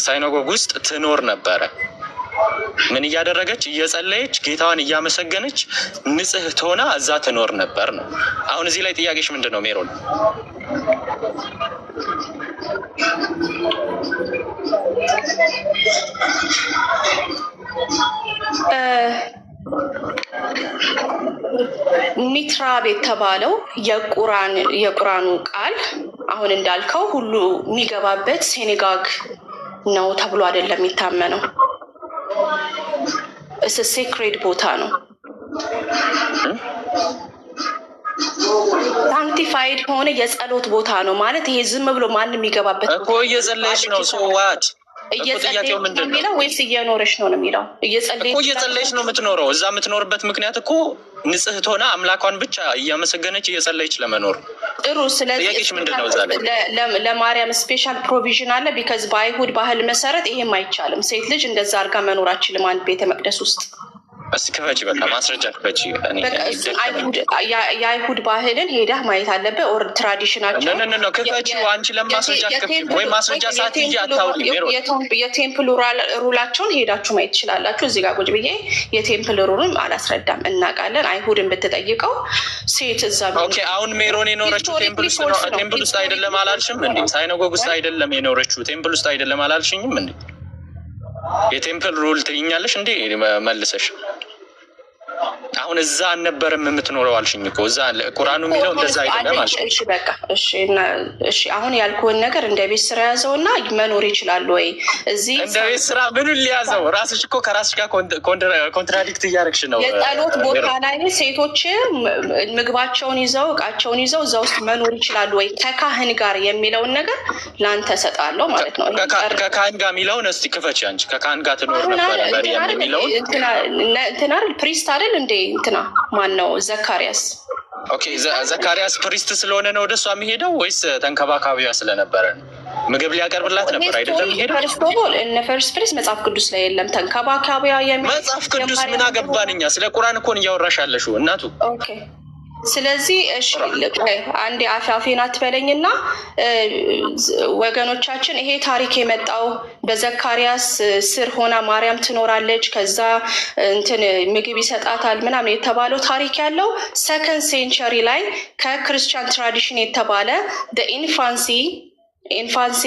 ሳይኖጎግ ውስጥ ትኖር ነበረ። ምን እያደረገች? እየጸለየች ጌታዋን እያመሰገነች ንጽሕት ሆና እዛ ትኖር ነበር ነው። አሁን እዚህ ላይ ጥያቄሽ ምንድን ነው ሜሮን? ሚትራብ የተባለው የቁራኑ ቃል አሁን እንዳልከው ሁሉ የሚገባበት ሴኔጋግ ነው ተብሎ አይደለም የሚታመነው። ሴክሬድ ቦታ ነው። ሳንክቲፋይድ ሆነ የጸሎት ቦታ ነው ማለት ይሄ ዝም ብሎ ማንም የሚገባበት እኮ እየጸለየች ነው። ሰዋት እየጸለየች ነው የሚለው ወይስ እየኖረች ነው የሚለው? እየጸለየች ነው የምትኖረው። እዛ የምትኖርበት ምክንያት እኮ ንጽሕት ሆና አምላኳን ብቻ እያመሰገነች እየጸለየች ለመኖር። ጥሩ። ስለዚህ ምንድነው እዛ ላይ ለማርያም ስፔሻል ፕሮቪዥን አለ። ቢካዝ በአይሁድ ባህል መሰረት ይሄም አይቻልም። ሴት ልጅ እንደዛ አድርጋ መኖር አችልም አንድ ቤተ መቅደስ ውስጥ። እስኪ ክፈቺ፣ በቃ ማስረጃ ክፈቺ። የአይሁድ ባህልን ሄዳህ ማየት አለብህ። ኦር ትራዲሽናቸው ነው ክፈቺ። አንቺ ለማስረጃ ክፈቺ ወይ ማስረጃ ሳትይጂ አታውሪ። የቴምፕል ሩላቸውን ሄዳችሁ ማየት ትችላላችሁ። እዚህ ጋር ቁጭ ብዬ የቴምፕል ሩልን አላስረዳም፣ እናውቃለን። አይሁድን ብትጠይቀው ሴት እዛ አሁን ሜሮን የኖረችው ቴምፕል ውስጥ አይደለም አላልሽም እንዴ? ሳይኖጎግ ውስጥ አይደለም የኖረችው ቴምፕል ውስጥ አይደለም አላልሽኝም እንዴ? የቴምፕል ሩል ትይኛለሽ እንዴ መልሰሽ? አሁን እዛ አልነበረም የምትኖረው አልሽኝ እኮ። እዛ ቁርአኑ የሚለው እንደዛ አይደለም አልሽ። እሺ በቃ እሺ አሁን ያልኩህን ነገር እንደ ቤት ስራ ያዘውና መኖር ይችላሉ ወይ? እዚህ እንደ ቤት ስራ ምኑን ሊያዘው? ራስሽ እኮ ከራስሽ ጋር ኮንትራዲክት እያደረግሽ ነው። የጸሎት ቦታ ላይ ሴቶች ምግባቸውን ይዘው እቃቸውን ይዘው እዛ ውስጥ መኖር ይችላሉ ወይ ከካህን ጋር የሚለውን ነገር ለአንተ እሰጣለሁ ማለት ነው። ከካህን ጋር የሚለውን እስቲ ክፈች አንቺ። ከካህን ጋር ትኖር ነበር መርያም የሚለውን እንትና ፕሪስት አይደል እንዴ? እንትና ማን ነው? ዘካሪያስ። ኦኬ ዘካሪያስ ፕሪስት ስለሆነ ነው ወደሷ የሚሄደው ወይስ ተንከባካቢዋ ስለነበረ ነው? ምግብ ሊያቀርብላት ነበር አይደለም የሚሄደው? ፈርስት ፕሪስት መጽሐፍ ቅዱስ ላይ የለም። ተንከባካቢዋ መጽሐፍ ቅዱስ ምን አገባን እኛ? ስለ ቁርአን እኮ እያወራሽ ያለሽው እናቱ። ኦኬ ስለዚህ እሺ አንዴ አፌን አትበለኝና ወገኖቻችን፣ ይሄ ታሪክ የመጣው በዘካሪያስ ስር ሆና ማርያም ትኖራለች፣ ከዛ እንትን ምግብ ይሰጣታል ምናምን የተባለው ታሪክ ያለው ሰከንድ ሴንቸሪ ላይ ከክርስቲያን ትራዲሽን የተባለ ኢንፋንሲ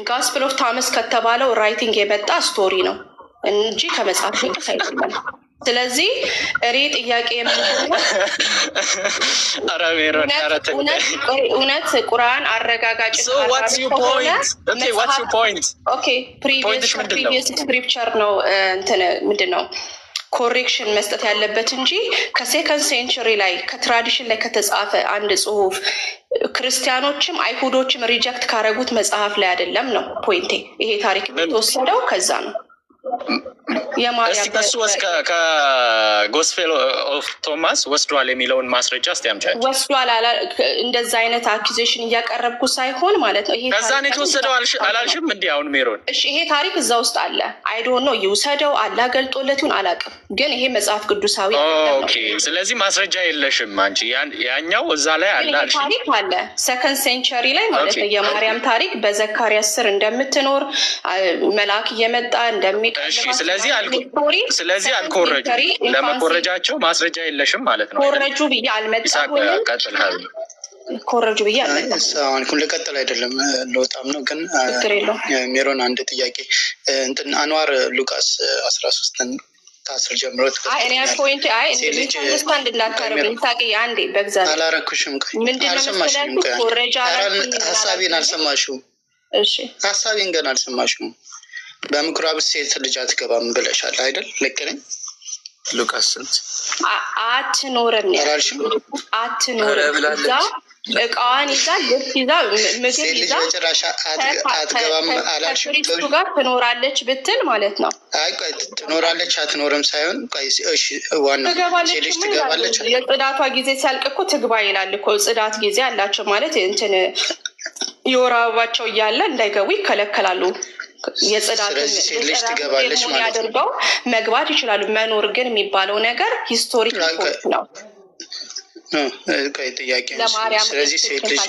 ጋስፕል ኦፍ ታመስ ከተባለው ራይቲንግ የመጣ ስቶሪ ነው እንጂ ከመጽሐፍ ቅዱስ አይደለም። ስለዚህ እኔ ጥያቄ እውነት ቁርአን አረጋጋጭ ፕሪቪየስ ስክሪፕቸር ነው እንትን ምንድን ነው ኮሬክሽን መስጠት ያለበት እንጂ ከሴከንድ ሴንቸሪ ላይ ከትራዲሽን ላይ ከተጻፈ አንድ ጽሁፍ ክርስቲያኖችም አይሁዶችም ሪጀክት ካረጉት መጽሐፍ ላይ አይደለም ነው ፖይንቴ። ይሄ ታሪክ የተወሰደው ከዛ ነው። እስቲ ከሱ ከጎስፔል ኦፍ ቶማስ ወስዷል የሚለውን ማስረጃ እስቲ አምጫጭ። ወስዷል እንደዛ አይነት አኪዜሽን እያቀረብኩ ሳይሆን ማለት ነው። ይሄ ከዛ ነው የተወሰደው አላልሽም እንዴ? አሁን ሜሮን እሺ ይሄ ታሪክ እዛ ውስጥ አለ። አይ ዶንት ኖ ይውሰደው አላገልጦለት ይሁን አላውቅም፣ ግን ይሄ መጽሐፍ ቅዱሳዊ ነው። ኦኬ ስለዚህ ማስረጃ የለሽም አንቺ። ያኛው እዛ ላይ አለ አልሽ። ታሪክ አለ ሰከንድ ሴንቸሪ ላይ ማለት ነው። የማርያም ታሪክ በዘካሪያስ ስር እንደምትኖር መልአክ እየመጣ እንደሚቀርብ። እሺ ስለዚህ ስለዚህ አልኮረጁ። ለመኮረጃቸው ማስረጃ የለሽም ማለት ነው። ኮረጁ ብዬ አልመጣም። ቀጥልሃል። ኮረጁ ብዬ አልመጣም። አሁን ልቀጥል አይደለም ለወጣም ነው። ግን ሜሮን አንድ ጥያቄ እንትን አንዋር ሉቃስ 13 ከ10 ጀምሮ አላረኩሽም። ሀሳቤን አልሰማሽውም። ሀሳቤን ገና አልሰማሽውም። በምኩራብ ሴት ልጅ አትገባም ብለሻል አይደል? ልክ ነኝ? ሉቃስ ስንት አትኖርም አላልሽም? አትኖርም እዛ እቃዋን ይዛ ልብስ ይዛ ምግብ ይዛ አትገባም አላልሽም? ከክርስቱ ጋር ትኖራለች ብትል ማለት ነው። አይ ቆይ ትኖራለች አትኖርም ሳይሆን እሺ ዋናው ሴት ትገባለች። የጽዳቷ ጊዜ ሲያልቅ እኮ ትግባ ይላል እኮ። ጽዳት ጊዜ አላቸው ማለት እንትን የወር አበባቸው እያለ እንዳይገቡ ይከለከላሉ። የጽዳት ልጅ ትገባለች ማለት ያደርገው መግባት ይችላሉ። መኖር ግን የሚባለው ነገር ሂስቶሪክ ነው። ቆይ ጥያቄ ነው። ስለዚህ ሴት ልጅ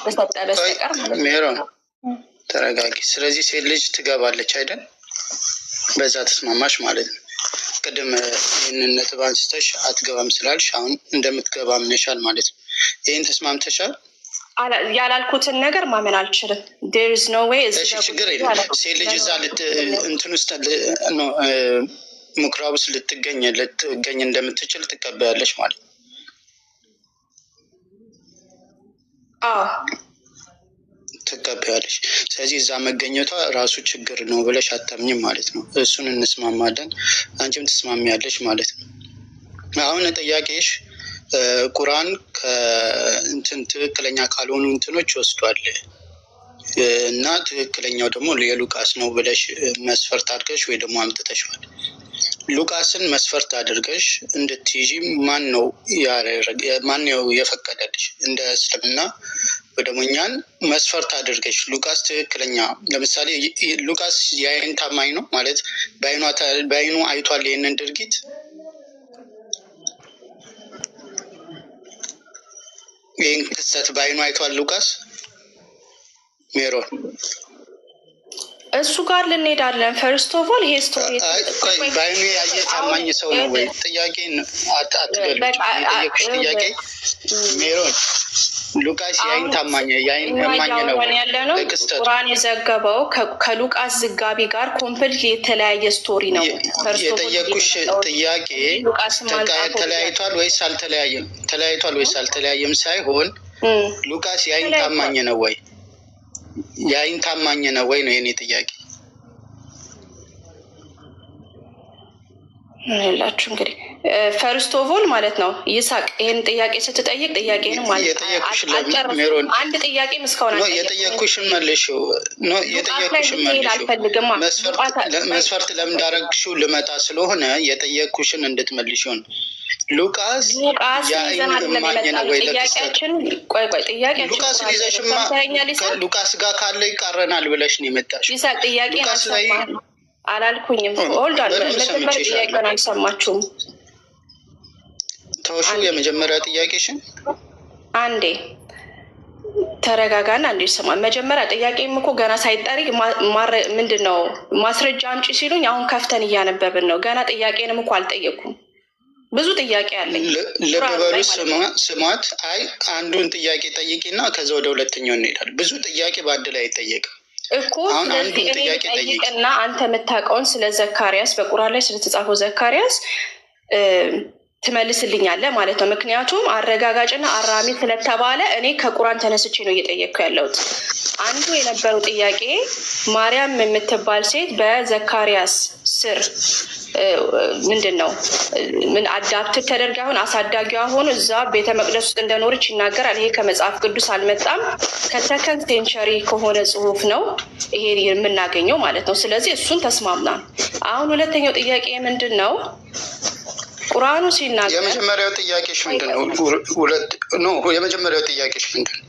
ሜሮን ተረጋጊ። ስለዚህ ሴት ልጅ ትገባለች አይደል? በዛ ተስማማሽ ማለት ነው። ቅድም ይህንን ነጥብ አንስተሽ አትገባም ስላልሽ አሁን እንደምትገባ አምነሻል ማለት ነው። ይህን ተስማምተሻል? ያላልኩትን ነገር ማመን አልችልም። there is no way እሺ ችግር የለም። ሴት ልጅ እዛ እንትን ውስጥ ምኩራብ ውስጥ ልትገኝ እንደምትችል ትቀበያለሽ ማለት ነው። ትቀበያለሽ። ስለዚህ እዛ መገኘቷ ራሱ ችግር ነው ብለሽ አታምኝም ማለት ነው። እሱን እንስማማለን፣ አንቺም ትስማሚያለሽ ማለት ነው። አሁን ጥያቄሽ ቁርአን ከእንትን ትክክለኛ ካልሆኑ እንትኖች ወስዷል እና ትክክለኛው ደግሞ የሉቃስ ነው ብለሽ መስፈርት አድርገሽ ወይ ደግሞ አምጥተሽዋል። ሉቃስን መስፈርት አድርገሽ እንድትይዢ ማን ነው የፈቀደልሽ? እንደ እስልምና ወይ ደግሞ እኛን መስፈርት አድርገሽ ሉቃስ ትክክለኛ፣ ለምሳሌ ሉቃስ የአይን ታማኝ ነው ማለት በአይኑ አይቷል ይህንን ድርጊት ይህን ክስተት በአይኑ አይቷል ሉቃስ? ሜሮን እሱ ጋር ልንሄዳለን። ፈርስት ኦፍ ኦል ይሄ ስቶሪ በአይኑ ያየ ታማኝ ሰው ነው ወይ? ጥያቄን አትበሉ። የጠየቁሽ ጥያቄ ሜሮን ሉቃስ የአይን ታማኝ እማኝ ነው ለክስተቱ? ቁርአን የዘገበው ከሉቃስ ዝጋቢ ጋር ኮምፕሊት የተለያየ ስቶሪ ነው። የጠየቁሽ ጥያቄ ተለያይቷል ወይስ አልተለያየም? ተለያይቷል ወይስ አልተለያየም ሳይሆን ሉቃስ የአይን ታማኝ ነው ወይ? የአይን ታማኝ ነው ወይ ነው የኔ ጥያቄ። ላችሁ እንግዲህ ፈርስት ኦፍ ኦል ማለት ነው ይሳቅ ይህን ጥያቄ ስትጠይቅ ጥያቄንም አንድ ጥያቄም እስካሁን የጠየኩሽን መልሽው ነው የጠየኩሽን መልሽው። መስፈርት ለምን እንዳረግሽው ልመጣ ስለሆነ የጠየኩሽን እንድትመልሽው ነው። ሉቃስ የአይን እማኝ ነው ወይ ለክስተቱ? ጥያቄያችን ሉቃስን ይዘሽማ ሉቃስ ጋር ካለ ይቃረናል ብለሽ ነው የመጣሽ። ይሳቅ ጥያቄ አላልኩኝም። ሆልዳን መጀመሪያ ጥያቄውን አልሰማችሁም። ተውሹ የመጀመሪያ ጥያቄሽን አንዴ ተረጋጋና አንዴ ስማ። መጀመሪያ ጥያቄም እኮ ገና ሳይጠሪ ምንድን ነው ማስረጃ አምጪ ሲሉኝ አሁን ከፍተን እያነበብን ነው። ገና ጥያቄንም እኮ አልጠየኩም። ብዙ ጥያቄ አለኝ። ልብ በሉ ስሟት። አይ አንዱን ጥያቄ ጠይቂና ከዛ ወደ ሁለተኛው እንሄዳለን። ብዙ ጥያቄ በአንድ ላይ አይጠየቅም እኮ። ስለዚህ እኔ ጠይቅና አንተ የምታውቀውን ስለ ዘካርያስ በቁርአን ላይ ስለተጻፈው ዘካርያስ ትመልስልኛለህ ማለት ነው። ምክንያቱም አረጋጋጭና አራሚ ስለተባለ እኔ ከቁርአን ተነስቼ ነው እየጠየቅኩ ያለሁት። አንዱ የነበረው ጥያቄ ማርያም የምትባል ሴት በዘካርያስ ስር ምንድን ነው ምን አዳፕት ተደርጋ አሁን አሳዳጊዋ ሆኖ እዛ ቤተ መቅደስ ውስጥ እንደኖረች ይናገራል። ይሄ ከመጽሐፍ ቅዱስ አልመጣም፣ ከሰከንድ ሴንቸሪ ከሆነ ጽሁፍ ነው ይሄ የምናገኘው ማለት ነው። ስለዚህ እሱን ተስማምናል። አሁን ሁለተኛው ጥያቄ ምንድን ነው? ቁርአኑ ሲናገር የመጀመሪያው ጥያቄሽ ምንድን ነው? የመጀመሪያው ጥያቄሽ ምንድን ነው?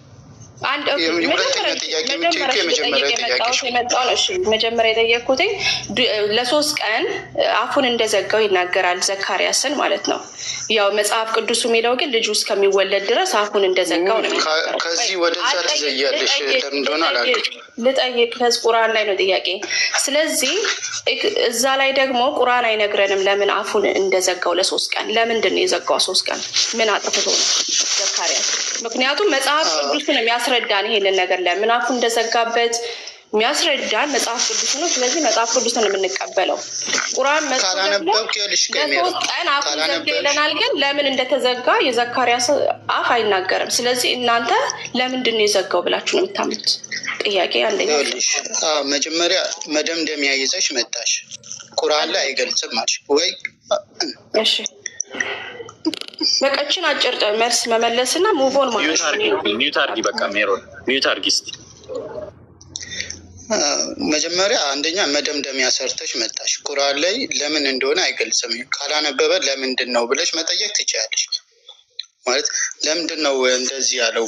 መጀመሪያ የጠየኩት ለ3 ቀን አፉን እንደዘጋው ይናገራል ዘካርያስን ማለት ነው። ያው መጽሐፍ ቅዱሱ የሚለው ግን ልጁ እስከሚወለድ ድረስ አፉን እንደዘጋው ነው። ከዚህ ወደዛ ትዘያለሽ እንደሆነ አላውቅም። ልጠይቅ ከዚህ ቁርአን ላይ ነው ጥያቄ። ስለዚህ እዛ ላይ ደግሞ ቁርአን አይነግረንም ለምን አፉን እንደዘጋው ለ3 ቀን። ለምንድን ነው የዘጋው 3 ቀን? ምን አጥፍቶ ነው ዘካርያስ? ምክንያቱም መጽሐፍ ቅዱስ ነው የሚያስረዳን ይሄንን ነገር ለምን አፉን እንደዘጋበት የሚያስረዳን መጽሐፍ ቅዱስ ነው። ስለዚህ መጽሐፍ ቅዱስ ነው የምንቀበለው። ቁርአን ለ3 ቀን አፉን ዘጋ ይለናል፣ ግን ለምን እንደተዘጋ የዘካርያስ አፍ አይናገርም። ስለዚህ እናንተ ለምንድን ነው የዘጋው ብላችሁ ነው የምታምኑት? ጥያቄ አንደኛ። መጀመሪያ መደምደሚያ ይዘሽ መጣሽ። ቁርአን ላይ አይገልጽም ማለት ወይ? እሺ በቀችን አጭር መልስ መመለስና ሙቮን ማለት ነው። ሚዩት አድርጊ፣ በቃ ሜሮን ሚዩት አድርጊ እስቲ። መጀመሪያ አንደኛ መደምደሚያ ሰርተሽ መጣሽ። ቁርአን ላይ ለምን እንደሆነ አይገልጽም። ካላነበበ ለምንድን ነው ብለሽ መጠየቅ ትችያለሽ። ማለት ለምንድን ነው እንደዚህ ያለው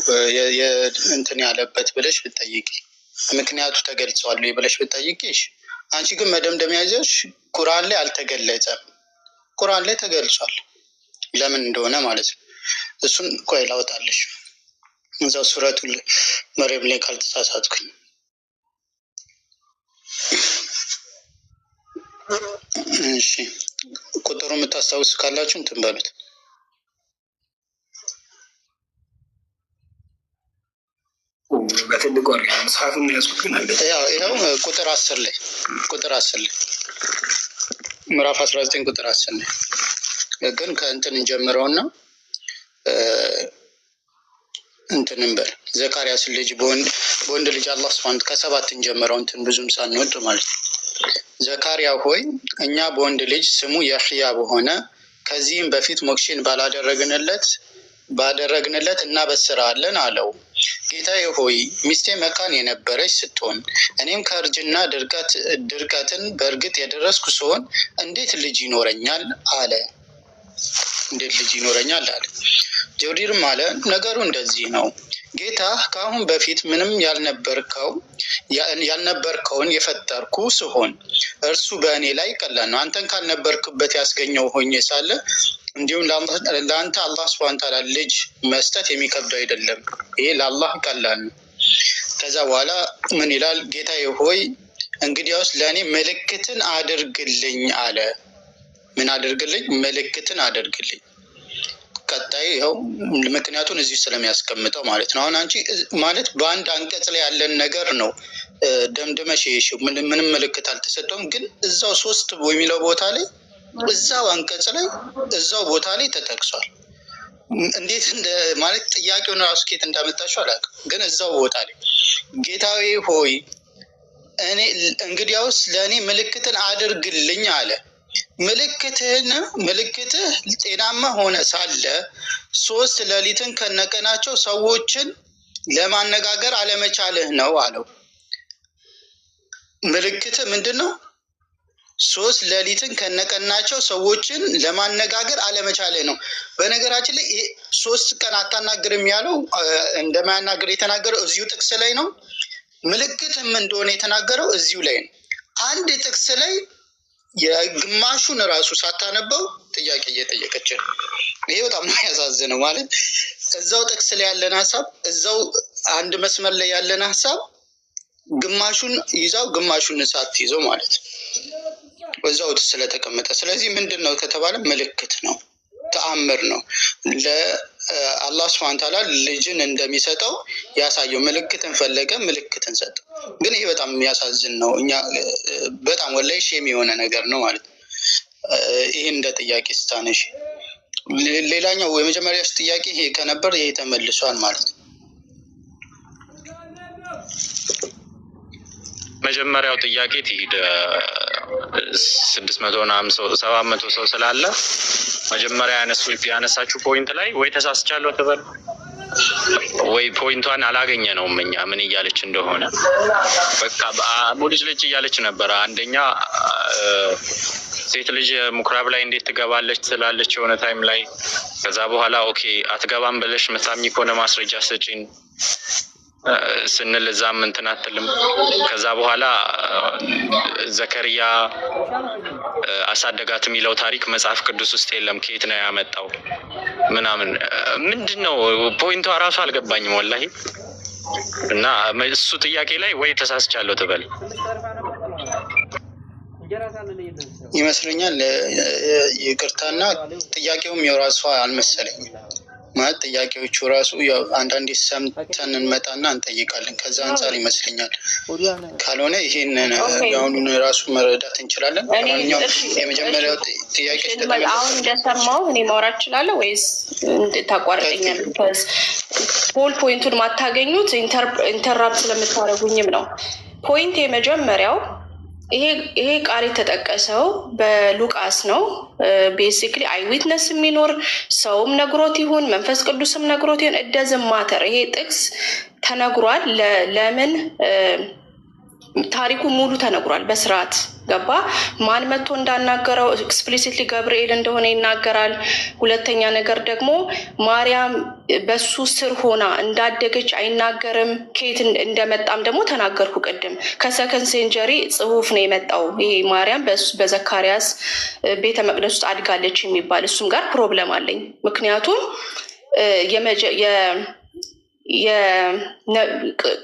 እንትን ያለበት ብለሽ ብትጠይቂ፣ ምክንያቱ ተገልጿል ብለሽ ብትጠይቂሽ። አንቺ ግን መደምደሚያ ይዘሽ ቁርአን ላይ አልተገለጸም፣ ቁርአን ላይ ተገልጿል ለምን እንደሆነ ማለት ነው። እሱን ቆይ ላውጣለሽ እዛው ሱረቱል መርየም ላይ ካልተሳሳትኩኝ። እሺ ቁጥሩ የምታስታውስ ካላችሁ እንትን በሉት። በትልቁ አድርገህ መጽሐፉን ያዝኩት ግን አለ። ያው ቁጥር 10 ላይ ምዕራፍ 19 ቁጥር 10 ላይ ግን ከእንትን እንጀምረውና እንትን እንበል ዘካርያስ ልጅ በወንድ ልጅ አላህ ስብሐት ከ7 እንጀምረው እንትን ብዙም ሳንወድ ማለት ነው። ዘካርያ ሆይ እኛ በወንድ ልጅ ስሙ የሕያ በሆነ ከዚህም በፊት ሞክሼን ባደረግንለት እናበስራለን አለው። ጌታዬ ሆይ ሚስቴ መካን የነበረች ስትሆን እኔም ከእርጅና ድርቀትን በእርግጥ የደረስኩ ስሆን እንዴት ልጅ ይኖረኛል አለ። ጀብሪልም አለ ነገሩ እንደዚህ ነው። ጌታ ከአሁን በፊት ምንም ያልነበርከውን የፈጠርኩ ስሆን እርሱ በእኔ ላይ ቀላል ነው። አንተን ካልነበርክበት ያስገኘው ሆኜ ሳለ እንዲሁም ለአንተ አላህ ሱብሃነሁ ወተዓላ ልጅ መስጠት የሚከብድ አይደለም። ይሄ ለአላህ ቀላል ነው። ከዛ በኋላ ምን ይላል? ጌታዬ ሆይ እንግዲያውስ ለእኔ ምልክትን አድርግልኝ አለ። ምን አድርግልኝ? ምልክትን አድርግልኝ። ቀጣይ ይኸው ምክንያቱን እዚህ ስለሚያስቀምጠው ማለት ነው። አሁን አንቺ ማለት በአንድ አንቀጽ ላይ ያለን ነገር ነው ደምድመሽ ምንም ምልክት አልተሰጠውም፣ ግን እዛው 3 የሚለው ቦታ ላይ እዛው አንቀጽ ላይ እዛው ቦታ ላይ ተጠቅሷል። እንዴት ማለት ጥያቄውን ራሱ ኬት እንዳመጣሽው አላውቅም፣ ግን እዛው ቦታ ላይ ጌታዬ ሆይ እኔ እንግዲያውስ ለእኔ ምልክትን አድርግልኝ አለ። ምልክትህ ጤናማ ሆነ ሳለ 3 ሌሊትን ከነቀናቸው ሰዎችን ለማነጋገር አለመቻልህ ነው አለው። ምልክትህ ምንድን ነው? 3 ሌሊትን ከነቀናቸው ሰዎችን ለማነጋገር አለመቻልህ ነው። በነገራችን ላይ 3 ቀን አታናግርም ያለው እንደማያናግር የተናገረው እዚሁ ጥቅስ ላይ ነው። ምልክትም እንደሆነ የተናገረው እዚሁ ላይ ነው። አንድ ጥቅስ ላይ የግማሹን ራሱ ሳታነበው ጥያቄ እየጠየቀች ነው። ይሄ በጣም ያሳዝነው። ማለት እዛው ጥቅስ ላይ ያለን ሀሳብ እዛው አንድ መስመር ላይ ያለን ሀሳብ ግማሹን ይዛው ግማሹን ሳትይዘው ማለት እዛው ስለተቀመጠ። ስለዚህ ምንድን ነው ከተባለ ምልክት ነው፣ ተአምር ነው። ለአላህ ሱብሃነሁ ወተዓላ ልጅን እንደሚሰጠው ያሳየው። ምልክትን ፈለገ፣ ምልክትን ሰጠው። ግን ይሄ በጣም የሚያሳዝን ነው። እኛ በጣም ወላሂ ሼም የሆነ ነገር ነው ማለት ነው። ይህን እንደ ጥያቄ ስታነሽ፣ ሌላኛው የመጀመሪያሽ ጥያቄ ይሄ ከነበር ይሄ ተመልሷል ማለት ነው። መጀመሪያው ጥያቄ ትሂድ 700 ሰው ስላለ መጀመሪያ ያነሳችሁ ፖይንት ላይ ወይ ተሳስቻለሁ ተበል ወይ ፖይንቷን አላገኘ ነው። እኛ ምን እያለች እንደሆነ በቃ ሙልጅ ልጅ እያለች ነበረ። አንደኛ ሴት ልጅ ምኩራብ ላይ እንዴት ትገባለች ስላለች የሆነ ታይም ላይ፣ ከዛ በኋላ ኦኬ አትገባም ብለሽ መታምኝ ከሆነ ማስረጃ ስጪን ስንል እዛም እንትን አትልም። ከዛ በኋላ ዘከርያ አሳደጋት የሚለው ታሪክ መጽሐፍ ቅዱስ ውስጥ የለም። ከየት ነው ያመጣው ምናምን? ምንድነው ፖይንቷ ራሱ አልገባኝም ወላሂ። እና እሱ ጥያቄ ላይ ወይ ተሳስቻለሁ ትበል ይመስለኛል። ይቅርታና ጥያቄውም የራሱ አልመሰለኝም። ማለት ጥያቄዎቹ ራሱ ያው አንዳንዴ ሰምተን እንመጣና እንጠይቃለን። ከዛ አንጻር ይመስለኛል። ካልሆነ ይሄንን አሁኑን ራሱ መረዳት እንችላለን። ማንኛውም የመጀመሪያው ጥያቄ አሁን እንደሰማው እኔ ማውራት እችላለሁ ወይስ ታቋርጠኛል? ፖል ፖይንቱን ማታገኙት ኢንተራፕት ስለምታደርጉኝም ነው። ፖይንት የመጀመሪያው ይሄ ቃል የተጠቀሰው በሉቃስ ነው። ቤሲክሊ አይዊትነስ የሚኖር ሰውም ነግሮት ይሁን መንፈስ ቅዱስም ነግሮት ይሁን እደዝም ማተር ይሄ ጥቅስ ተነግሯል። ለምን ታሪኩ ሙሉ ተነግሯል በስርዓት ገባ። ማን መጥቶ እንዳናገረው ኤክስፕሊሲትሊ ገብርኤል እንደሆነ ይናገራል። ሁለተኛ ነገር ደግሞ ማርያም በሱ ስር ሆና እንዳደገች አይናገርም። ከየት እንደመጣም ደግሞ ተናገርኩ ቅድም። ከሰከንድ ሴንቸሪ ጽሁፍ ነው የመጣው። ይሄ ማርያም በዘካርያስ ቤተ መቅደስ ውስጥ አድጋለች የሚባል እሱም ጋር ፕሮብለም አለኝ። ምክንያቱም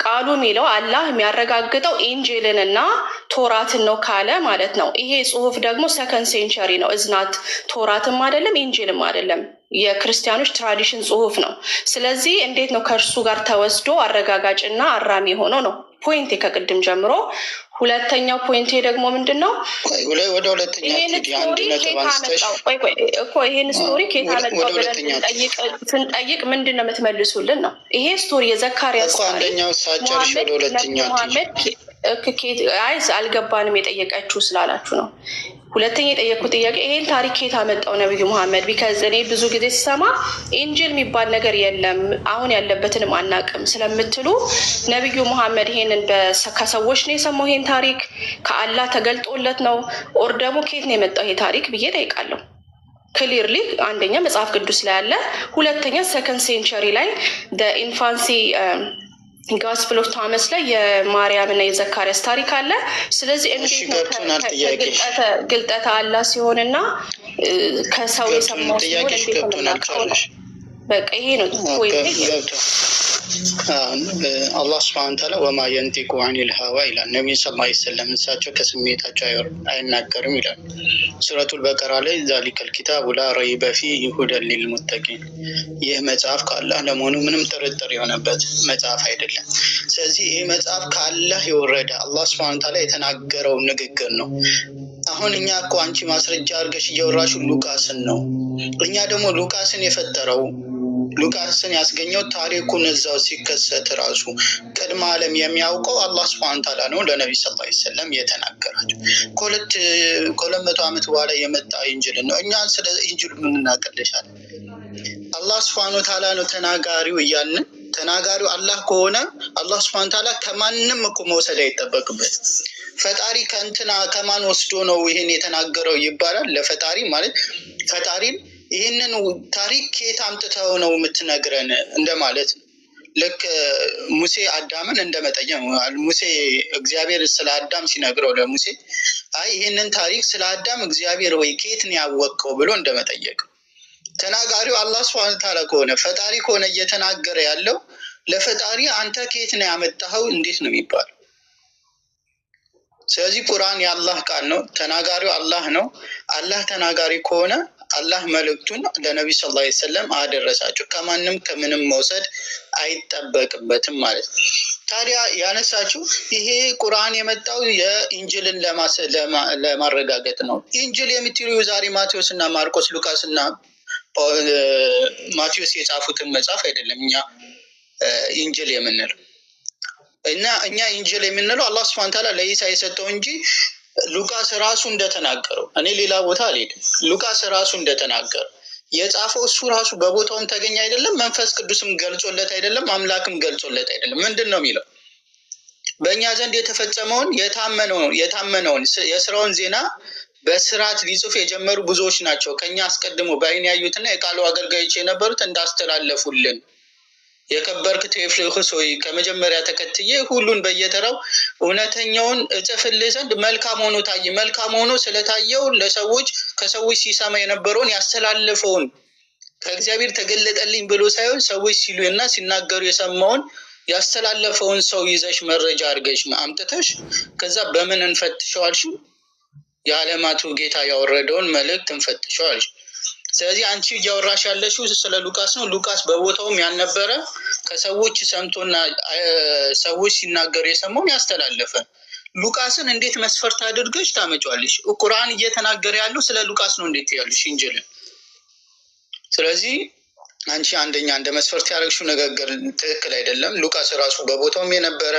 ቃሉ የሚለው አላህ የሚያረጋግጠው ኢንጂልን እና ቶራትን ነው ካለ ማለት ነው። ይሄ ጽሁፍ ደግሞ ሰከንድ ሴንቸሪ ነው። እዝናት ቶራትም አይደለም ኢንጂልም አይደለም፣ የክርስቲያኖች ትራዲሽን ጽሁፍ ነው። ስለዚህ እንዴት ነው ከእርሱ ጋር ተወስዶ አረጋጋጭና አራሚ የሆነው ነው ፖይንቴ ከቅድም ጀምሮ። ሁለተኛው ፖይንቴ ደግሞ ምንድን ነው? ወደ ሁለተኛ ይህን ስቶሪ ኬት አመጣው ብለን ስንጠይቅ ምንድን ነው የምትመልሱልን ነው? ይሄ ስቶሪ የዘካርያስ ሙሐመድ አልገባንም የጠየቀችው ስላላችሁ ነው። ሁለተኛ የጠየቅኩት ጥያቄ ይሄን ታሪክ ኬት አመጣው ነብዩ መሐመድ? ቢካዝ እኔ ብዙ ጊዜ ሲሰማ ኢንጂል የሚባል ነገር የለም አሁን ያለበትንም አናቅም ስለምትሉ ነብዩ መሐመድ ይሄንን ከሰዎች ነው የሰማው? ይሄን ታሪክ ከአላህ ተገልጦለት ነው ኦር ደግሞ ኬት ነው የመጣው ይሄ ታሪክ ብዬ ጠይቃለሁ። ክሊርሊ አንደኛ መጽሐፍ ቅዱስ ላይ አለ፣ ሁለተኛ ሰከንድ ሴንቸሪ ላይ ኢንፋንሲ ጋስፕል ኦፍ ቶማስ ላይ የማርያም እና የዘካርያስ ታሪክ አለ። ስለዚህ እንዴት ነው ግልጠተ አላህ ሲሆንና ከሰው የሰማው ሲሆን እንዴት ነው? በቃ ይሄ ነው አላህ ስብሐነ ወተዓላ ወማ የንጢቁ አኒል ሀዋ ይላል። ነብዩ ሰለላሁ ዐለይሂ ወሰለም እሳቸው ከስሜታቸው አይናገርም ይላል። ሱረቱል በቀራ ላይ ዛሊከል ኪታቡ ላ ረይበ ፊሂ ሁደን ሊልሙተቂን፣ ይህ መጽሐፍ ከአላህ ለመሆኑ ምንም ጥርጥር የሆነበት መጽሐፍ አይደለም። ስለዚህ ይህ መጽሐፍ ከአላህ የወረደ አላህ ስብሐነ ወተዓላ የተናገረው ንግግር ነው። አሁን እኛ እኮ አንቺ ማስረጃ አድርገሽ እያወራሹ ሉቃስን ነው። እኛ ደግሞ ሉቃስን የፈጠረው ሉቃስን ያስገኘው ታሪኩን እዛው ሲከሰት ራሱ ቅድመ ዓለም የሚያውቀው አላህ ስብሐነ ወተዓላ ነው። ለነብዩ ሰለላሁ ዐለይሂ ወሰለም የተናገራቸው ከሁለት መቶ ዓመት በኋላ የመጣ ኢንጂል ነው። እኛ ስለ ኢንጂል ምን እናቀልሻለን? አላህ ስብሐነ ወተዓላ ነው ተናጋሪው እያልን ተናጋሪው አላህ ከሆነ አላህ ስብሐነ ወተዓላ ከማንም እኮ መውሰድ አይጠበቅበት። ፈጣሪ ከእንትና ከማን ወስዶ ነው ይህን የተናገረው ይባላል? ለፈጣሪ ማለት ፈጣሪን ይህንን ታሪክ ከየት አምጥተው ነው የምትነግረን እንደማለት ነው። ልክ ሙሴ አዳምን እንደመጠየቅ ሙሴ እግዚአብሔር ስለ አዳም ሲነግረው ለሙሴ አይ ይህንን ታሪክ ስለ አዳም እግዚአብሔር ወይ ከየት ነው ያወቀው ብሎ እንደመጠየቅ፣ ተናጋሪው አላህ ሱብሓነሁ ወተዓላ ከሆነ ፈጣሪ ከሆነ እየተናገረ ያለው ለፈጣሪ አንተ ከየት ነው ያመጣኸው እንዴት ነው የሚባለው? ስለዚህ ቁርአን የአላህ ቃል ነው፣ ተናጋሪው አላህ ነው። አላህ ተናጋሪ ከሆነ አላህ መልእክቱን ለነቢ ሰለላሁ ዐለይሂ ወሰለም አደረሳቸው። ከማንም ከምንም መውሰድ አይጠበቅበትም ማለት ነው። ታዲያ ያነሳችሁ ይሄ ቁርአን የመጣው የኢንጅልን ለማረጋገጥ ነው። ኢንጅል የምትሉ ዛሬ ማቴዎስ እና ማርቆስ፣ ሉቃስ እና ማቴዎስ የጻፉትን መጽሐፍ አይደለም እኛ ኢንጅል የምንለው እና እኛ ኢንጅል የምንለው አላህ ሱብሓነሁ ወተዓላ ለኢሳ የሰጠው እንጂ ሉቃስ ራሱ እንደተናገረው እኔ ሌላ ቦታ አልሄድም። ሉቃስ ራሱ እንደተናገረው የጻፈው እሱ ራሱ በቦታውም ተገኘ አይደለም፣ መንፈስ ቅዱስም ገልጾለት አይደለም፣ አምላክም ገልጾለት አይደለም። ምንድን ነው የሚለው? በእኛ ዘንድ የተፈጸመውን የታመነውን የስራውን ዜና በስርዓት ሊጽፉ የጀመሩ ብዙዎች ናቸው። ከኛ አስቀድሞ በዓይን ያዩትና የቃሉ አገልጋዮች የነበሩት እንዳስተላለፉልን የከበርክ ቴዎፍሎስ ሆይ ከመጀመሪያ ተከትዬ ሁሉን በየተራው እውነተኛውን እጽፍልህ ዘንድ መልካም ሆኖ ታየ። መልካም ሆኖ ስለታየው ለሰዎች ከሰዎች ሲሰማ የነበረውን ያስተላለፈውን ከእግዚአብሔር ተገለጠልኝ ብሎ ሳይሆን ሰዎች ሲሉ እና ሲናገሩ የሰማውን ያስተላለፈውን ሰው ይዘሽ መረጃ አድርገሽ አምጥተሽ ከዛ በምን እንፈትሸዋልሽ? የዓለማቱ ጌታ ያወረደውን መልእክት እንፈትሸዋልሽ። ስለዚህ አንቺ እያወራሽ ያለሽው ስለ ሉቃስ ነው። ሉቃስ በቦታውም ያልነበረ ከሰዎች ሰምቶና ሰዎች ሲናገሩ የሰማውን ያስተላለፈ ሉቃስን እንዴት መስፈርት አድርገሽ ታመጫዋለሽ? ቁርአን እየተናገረ ያለው ስለ ሉቃስ ነው እንዴት ያሉሽ እንጅልን። ስለዚህ አንቺ አንደኛ እንደ መስፈርት ያደረግሽው ንግግር ትክክል አይደለም። ሉቃስ ራሱ በቦታውም የነበረ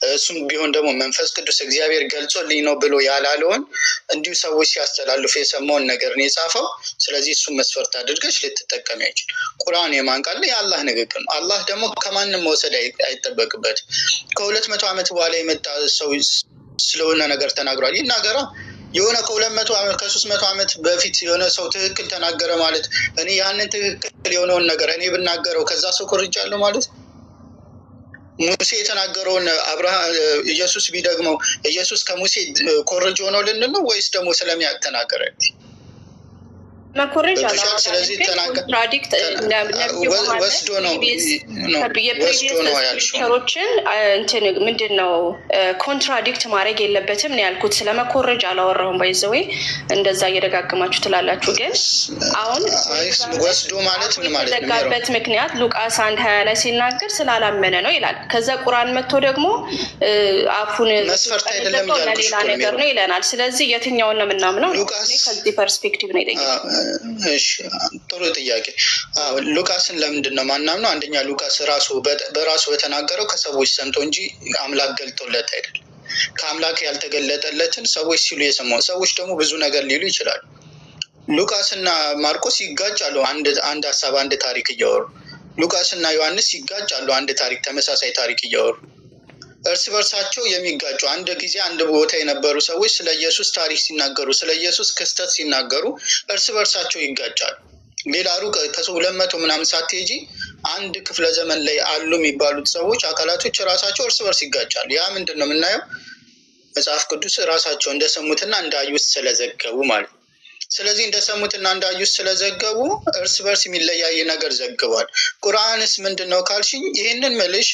እሱም ቢሆን ደግሞ መንፈስ ቅዱስ እግዚአብሔር ገልጾልኝ ነው ብሎ ያላለውን እንዲሁ ሰዎች ሲያስተላልፉ የሰማውን ነገር ነው የጻፈው። ስለዚህ እሱም መስፈርት አድርገሽ ልትጠቀሚ አይችል። ቁርአን የማን ቃል ነው? የአላህ ንግግር ነው። አላህ ደግሞ ከማንም መውሰድ አይጠበቅበት። ከ200 ዓመት በኋላ የመጣ ሰው ስለሆነ ነገር ተናግሯል። ይናገራ የሆነ ከ200 ዓመት ከ300 ዓመት በፊት የሆነ ሰው ትክክል ተናገረ ማለት እኔ ያንን ትክክል የሆነውን ነገር እኔ ብናገረው ከዛ ሰው ኮርጃለሁ ማለት? ሙሴ የተናገረውን ኢየሱስ ቢደግመው ኢየሱስ ከሙሴ ኮርጆ ነው ልንል ነው ወይስ ደግሞ ስለሚያውቅ ተናገረ? መኮረጅ ስለዚህ ወስዶ ነው ያልሽሮችን እንትን ምንድን ነው ኮንትራዲክት ማድረግ የለበትም ነው ያልኩት። ስለመኮረጅ አላወራሁም። ባይዘዌ እንደዛ እየደጋግማችሁ ትላላችሁ። ግን አሁን ወስዶ ማለት ምን ማለት ነው? ዘጋበት ምክንያት ሉቃስ 1:20 ላይ ሲናገር ስላላመነ ነው ይላል። ከዛ ቁርአን መጥቶ ደግሞ አፉን መስፈርት አይደለም ሌላ ነገር ነው ይለናል። ስለዚህ የትኛውን ነው የምናምነው? ከዚህ ፐርስፔክቲቭ ነው ይጠይቃል። እሺ ጥሩ ጥያቄ። ሉቃስን ለምንድን ነው ማናምነው? አንደኛ ሉቃስ በራሱ በተናገረው ከሰዎች ሰምቶ እንጂ አምላክ ገልጦለት አይደለም። ከአምላክ ያልተገለጠለትን ሰዎች ሲሉ የሰማው ሰዎች ደግሞ ብዙ ነገር ሊሉ ይችላሉ። ሉቃስና ማርቆስ ይጋጫሉ። አንድ ሀሳብ አንድ ታሪክ እያወሩ ሉቃስና ዮሐንስ ይጋጫሉ። አንድ ታሪክ ተመሳሳይ ታሪክ እያወሩ እርስ በርሳቸው የሚጋጩ አንድ ጊዜ አንድ ቦታ የነበሩ ሰዎች ስለ ኢየሱስ ታሪክ ሲናገሩ ስለ ኢየሱስ ክስተት ሲናገሩ እርስ በርሳቸው ይጋጫሉ። ሌላ ሩቅ ከ200 ምናምን ሳትሄጂ አንድ ክፍለ ዘመን ላይ አሉ የሚባሉት ሰዎች አካላቶች ራሳቸው እርስ በርስ ይጋጫሉ። ያ ምንድን ነው የምናየው? መጽሐፍ ቅዱስ ራሳቸው እንደሰሙትና እንዳዩት ስለዘገቡ ማለት ነው። ስለዚህ እንደሰሙትና እንዳዩት ስለዘገቡ እርስ በርስ የሚለያይ ነገር ዘግቧል። ቁርአንስ ምንድን ነው ካልሽኝ ይህንን ምልሽ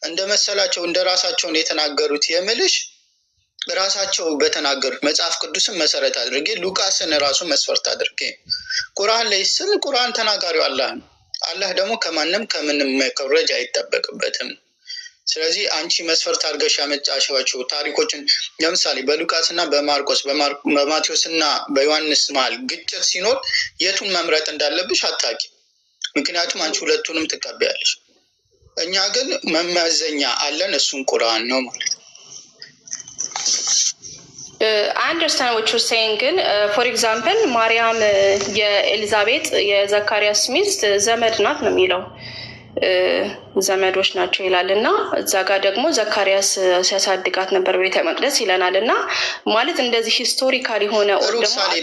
እንደ መሰላቸው እንደ ራሳቸውን የተናገሩት የምልሽ ራሳቸው በተናገሩት መጽሐፍ ቅዱስን መሰረት አድርጌ ሉቃስን ራሱ መስፈርት አድርጌ ቁርአን ላይ ስል ቁርአን ተናጋሪው አላህ ነው። አላህ ደግሞ ከማንም ከምንም መኮረጅ አይጠበቅበትም። ስለዚህ አንቺ መስፈርት አድርገሽ ያመጣሻቸው ታሪኮችን ለምሳሌ በሉቃስና በማርቆስ በማቴዎስና በዮሐንስ መሀል ግጭት ሲኖር የቱን መምረጥ እንዳለብሽ አታውቂ። ምክንያቱም አንቺ ሁለቱንም ትቀበያለሽ። እኛ ግን መመዘኛ አለን፣ እሱን ቁርአን ነው ማለት ነው። I understand what you're saying ግን for example ማርያም የኤሊዛቤጥ የዘካሪያስ ሚስት ዘመድ ናት ነው የሚለው ዘመዶች ናቸው ይላል እና እዛ ጋር ደግሞ ዘካሪያስ ሲያሳድጋት ነበር ቤተ መቅደስ ይለናል። እና ማለት እንደዚህ ሂስቶሪካል የሆነ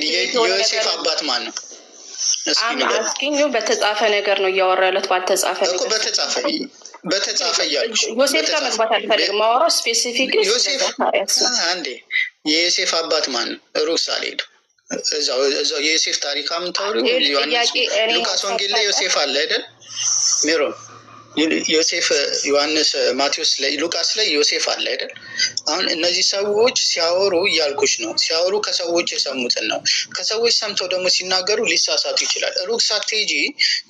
የዮሴፍ አባት ማን ነው? አስኪኙ በተጻፈ ነገር ነው እያወራለት ባልተጻፈ እኮ በተጻፈ እያልኩሽ ዮሴፍ ጋር መግባት አልፈልግም። ማወራው ስፔሲፊክ አንዴ የዮሴፍ አባት ማን ነው? ሩቅ ሳልሄድ እዛው የዮሴፍ ታሪክ አምታውሪ ሉቃስ ወንጌል ላይ ዮሴፍ አለ አይደል? ሜሮን ዮሴፍ ዮሐንስ ማቴዎስ ላይ ሉቃስ ላይ ዮሴፍ አለ አይደል? አሁን እነዚህ ሰዎች ሲያወሩ እያልኩሽ ነው። ሲያወሩ ከሰዎች የሰሙትን ነው። ከሰዎች ሰምተው ደግሞ ሲናገሩ ሊሳሳቱ ይችላል። ሩቅ ሳትሄጂ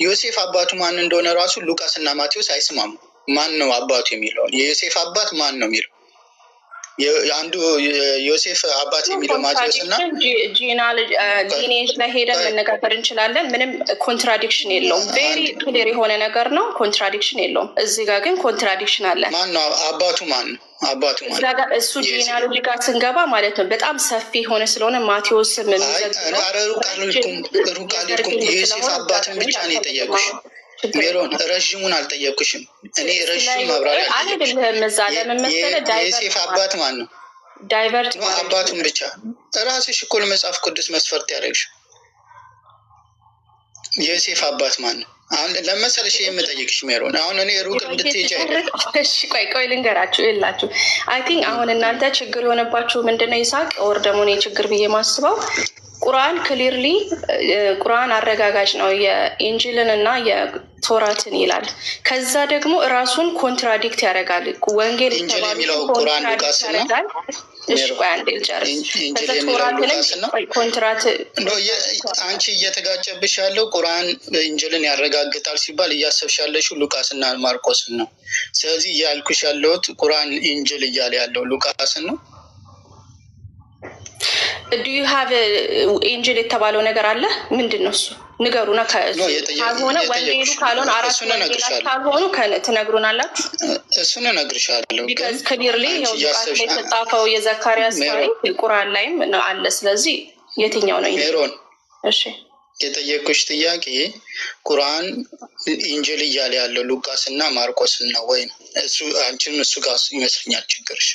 ዮሴፍ አባቱ ማን እንደሆነ ራሱ ሉቃስ እና ማቴዎስ አይስማሙ። ማን ነው አባቱ የሚለውን የዮሴፍ አባት ማን ነው የሚለው አንዱ ዮሴፍ አባት የሚለው ማቴዎስ እና ጂኔጅ ላይ ሄደን መነጋገር እንችላለን። ምንም ኮንትራዲክሽን የለውም። ቬሪ ክሊር የሆነ ነገር ነው። ኮንትራዲክሽን የለውም። እዚህ ጋር ግን ኮንትራዲክሽን አለ። ማን ነው አባቱ? ማን ነው አባቱ? እሱ ጂኔaloጂ ጋር ስንገባ ማለት ነው በጣም ሰፊ የሆነ ስለሆነ ማቴዎስ ሩቃልኩም የዮሴፍ አባትን ብቻ ነው የጠየቁሽ። ሜሮን ረዥሙን አልጠየቅኩሽም። እኔ ረዥም ማብራሪያ የዮሴፍ አባት ማን ነው? ዳይቨርት አባቱን ብቻ ራስሽ እኮ ለመጽሐፍ ቅዱስ መስፈርት ያደረግሽ የዮሴፍ አባት ማን ነው? አሁን ለመሰለሽ የምጠይቅሽ ሜሮን፣ አሁን እኔ ሩቅ እንድትሄጂ እሺ፣ ቆይ ልንገራችሁ። የላችሁ አይ ቲንክ አሁን እናንተ ችግር የሆነባችሁ ምንድነው ይሳቅ ወር ደግሞ እኔ ችግር ብዬ ማስበው ቁርአን ክሊርሊ ቁርአን አረጋጋጭ ነው የኢንጂልን እና የቶራትን ይላል። ከዛ ደግሞ ራሱን ኮንትራዲክት ያደርጋል። ወንጌል ኢንጂል የሚለው ቁርአን ሉቃስ ነው። እሺ ቆይ አንዴ ልጨርስ። ከዛ ቶራትን ኮንትራት አንቺ እየተጋጨብሽ ያለው ቁርአን ኢንጂልን ያረጋግጣል ሲባል እያሰብሽ ያለሽው ሉቃስና ማርቆስን ነው። ስለዚህ እያልኩሽ ያለሁት ቁርአን ኢንጂል እያለ ያለው ሉቃስን ነው። ዱ ዩ ሃቭ ኢንጂል የተባለው ነገር አለ? ምንድን ነው እሱ? ንገሩና ካልሆነ ወንጌሉ ካልሆነ አራት ወንጌላት ካልሆኑ ትነግሩናላችሁ። እሱን እነግርሻለሁ። ቢካዝ ክሊርሊ የተጻፈው የዘካርያስ ታሪክ ቁርአን ላይም አለ። ስለዚህ የትኛው ነው ሜሮን? እሺ የጠየኩሽ ጥያቄ ቁርአን ኢንጂል እያለ ያለው ሉቃስና ማርቆስን ነው ወይም እሱ? አንቺም እሱ ጋር ይመስለኛል ችግርሽ።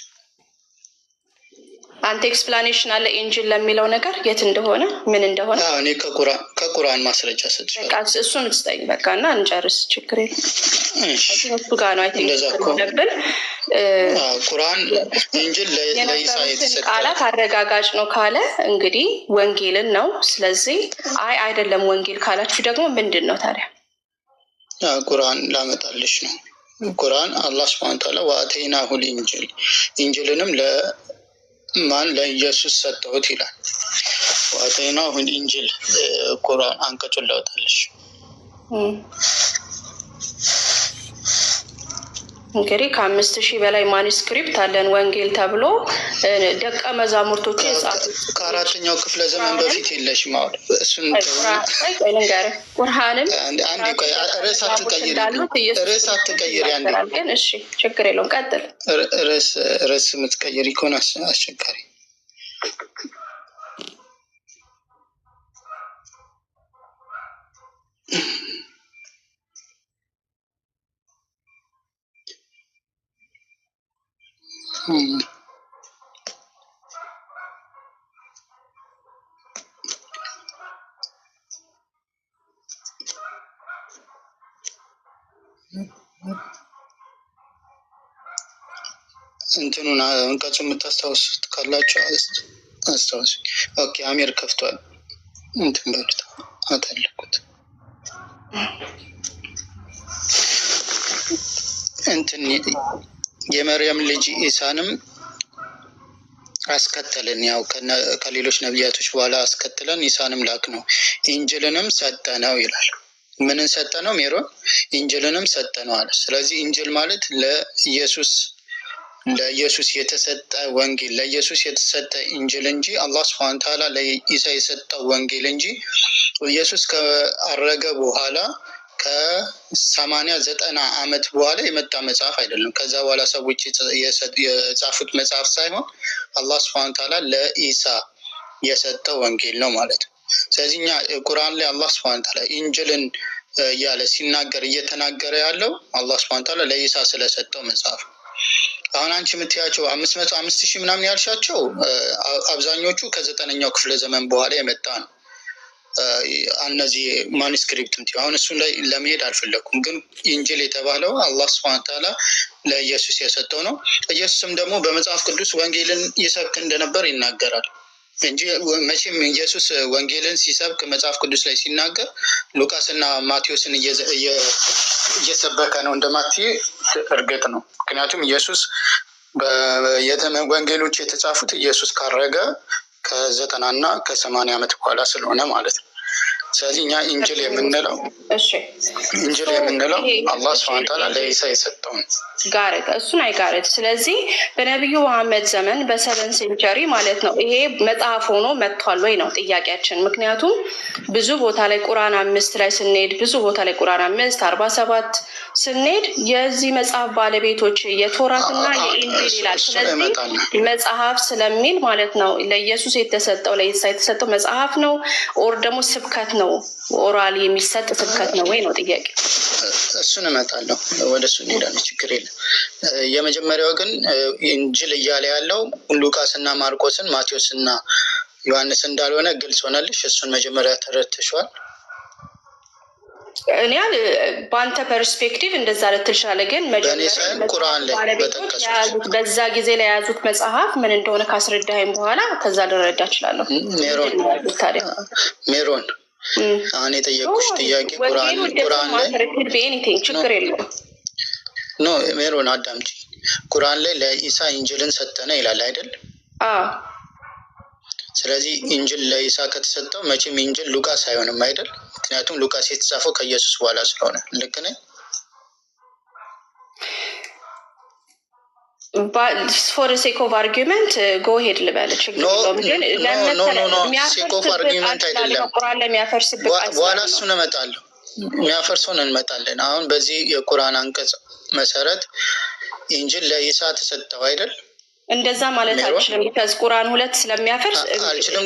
አንተ ኤክስፕላኔሽን አለ ኢንጂል ለሚለው ነገር የት እንደሆነ ምን እንደሆነ? እኔ ከቁርአን ማስረጃ ሰጥሻለሁ። በቃ እሱን ስጠኝ በቃ እና እንጨርስ። ችግር የለም። እሱ ጋር ነው አይ ቲንክ እንደብን ቁርአን ኢንጂል ለኢሳ የተሰጠ ቃላት አረጋጋጭ ነው ካለ እንግዲህ ወንጌልን ነው። ስለዚህ አይደለም ወንጌል ካላችሁ ደግሞ ምንድን ነው ታዲያ? ቁርአን ላመጣልሽ ነው። ቁርአን አላህ ሱብሓነሁ ወተዓላ ወአተይናሁል ኢንጂል ኢንጂልንም ማን ለኢየሱስ ሰጠሁት ይላል። ወአተይናሁል ኢንጂል ቁርአን አንቀጹን ላውጣልሽ። እንግዲህ ከ5000 በላይ ማኑስክሪፕት አለን ወንጌል ተብሎ ደቀ መዛሙርቶቹ የጻፉት ከአራተኛው ክፍለ ዘመን በፊት የለሽም። አሁን እሱን ቁርአንም አንዴ ቆይ፣ ርዕስ አትቀይሪ አንዴ ግን እሺ ችግር የለውም ቀጥል። ርዕስ የምትቀይሪ ከሆነ አስቸጋሪ። እንትኑን አንቀጹ የምታስታውሱት ካላችሁ አስታውሱ። ኦኬ አሚር ከፍቷል። እንትን በሉት አታለኩት። እንትን የመርየም ልጅ ኢሳንም አስከተልን። ያው ከሌሎች ነቢያቶች በኋላ አስከትለን ኢሳንም ላክ ነው። ኢንጅልንም ሰጠ ነው ይላል። ምንን ሰጠ ነው ሜሮን? ኢንጅልንም ሰጠ ነው አለ። ስለዚህ ኢንጅል ማለት ለኢየሱስ የተሰጠ ወንጌል፣ ለኢየሱስ የተሰጠ ኢንጅል እንጂ አላህ ሱብሓነሁ ወተዓላ ለኢሳ የሰጠው ወንጌል እንጂ ኢየሱስ ከአረገ በኋላ ከ80-90 ዓመት በኋላ የመጣ መጽሐፍ አይደለም። ከዛ በኋላ ሰዎች የጻፉት መጽሐፍ ሳይሆን አላህ ሱብሓነሁ ወተዓላ ለኢሳ የሰጠው ወንጌል ነው ማለት ነው። ስለዚህ እኛ ቁርአን ላይ አላህ ሱብሓነሁ ወተዓላ ኢንጅልን እያለ ሲናገር እየተናገረ ያለው አላህ ሱብሓነሁ ወተዓላ ለኢሳ ስለሰጠው መጽሐፍ። አሁን አንቺ የምትያቸው 500-5000 ምናምን ያልሻቸው አብዛኞቹ ከ9ኛው ክፍለ ዘመን በኋላ የመጣ ነው። እነዚህ ማኑስክሪፕት አሁን እሱን ላይ ለመሄድ አልፈለኩም። ግን ኢንጂል የተባለው አላህ ሱብሓነሁ ወተዓላ ለኢየሱስ የሰጠው ነው። ኢየሱስም ደግሞ በመጽሐፍ ቅዱስ ወንጌልን ይሰብክ እንደነበር ይናገራል እንጂ መቼም ኢየሱስ ወንጌልን ሲሰብክ መጽሐፍ ቅዱስ ላይ ሲናገር ሉቃስና ማቴዎስን እየሰበከ ነው እንደማትይ እርግጥ ነው። ምክንያቱም ኢየሱስ ወንጌሎች የተጻፉት ኢየሱስ ካረገ ከ90 እና ከ80 ዓመት በኋላ ስለሆነ ማለት ነው። ስለዚህ እኛ ኢንጅል የምንለው አላህ ሱብሓነሁ ወተዓላ ለኢሳ የሰጠውን ጋረት እሱን አይጋረት። ስለዚህ በነቢዩ መሐመድ ዘመን በ7 ሴንቸሪ ማለት ነው ይሄ መጽሐፍ ሆኖ መጥቷል ወይ ነው ጥያቄያችን። ምክንያቱም ብዙ ቦታ ላይ ቁርአን 5 ላይ ስንሄድ ብዙ ቦታ ላይ ቁርአን 5:47 ስንሄድ የዚህ መጽሐፍ ባለቤቶች የቶራትና የኢንጂል ይላል። ስለዚህ መጽሐፍ ስለሚል ማለት ነው ለኢየሱስ የተሰጠው ለኢሳ የተሰጠው መጽሐፍ ነው ኦር ደግሞ ስብከት ነው ኦራል የሚሰጥ ስብከት ነው ወይ ነው ጥያቄ። እሱን እመጣለሁ፣ ወደ እሱ እንሄዳለን፣ ችግር የለም። የመጀመሪያው ግን ኢንጂል እያለ ያለው ሉቃስና ማርቆስን ማቴዎስና ዮሐንስ እንዳልሆነ ግልጽ ሆነልሽ። እሱን መጀመሪያ ተረድተሽዋል። እኔ በአንተ ፐርስፔክቲቭ እንደዛ ልትል ትችላለህ፣ ግን ባለቤቶች የያዙት በዛ ጊዜ ላይ የያዙት መጽሐፍ ምን እንደሆነ ካስረዳኸኝ በኋላ ከዛ ልረዳ እችላለሁ። ሜሮን አሁን የጠየቁሽ ጥያቄ ቁርአን ላይ ችግር የለውም። ኖ ሜሮን አዳምጪ። ቁርአን ላይ ለኢሳ ኢንጅልን ሰጠነ ይላል አይደል? ስለዚህ ኢንጅል ለኢሳ ከተሰጠው መቼም ኢንጅል ሉቃስ አይሆንም አይደል? ምክንያቱም ሉቃስ የተጻፈው ከኢየሱስ በኋላ ስለሆነ። ልክ ነኝ? for the sake of argument go ahead ልበል ችግር የለውም። ግን sake of argument አይደለም። ቁርአን ላይ የሚያፈርስበት በኋላ እሱን እመጣለሁ፣ የሚያፈርሰውን እንመጣለን። አሁን በዚህ የቁርአን አንቀጽ መሰረት ኢንጅል ለኢሳ ተሰጠው አይደል? እንደዛ ማለት አልችልም። because ቁርአን 2 ስለሚያፈርስ አልችልም።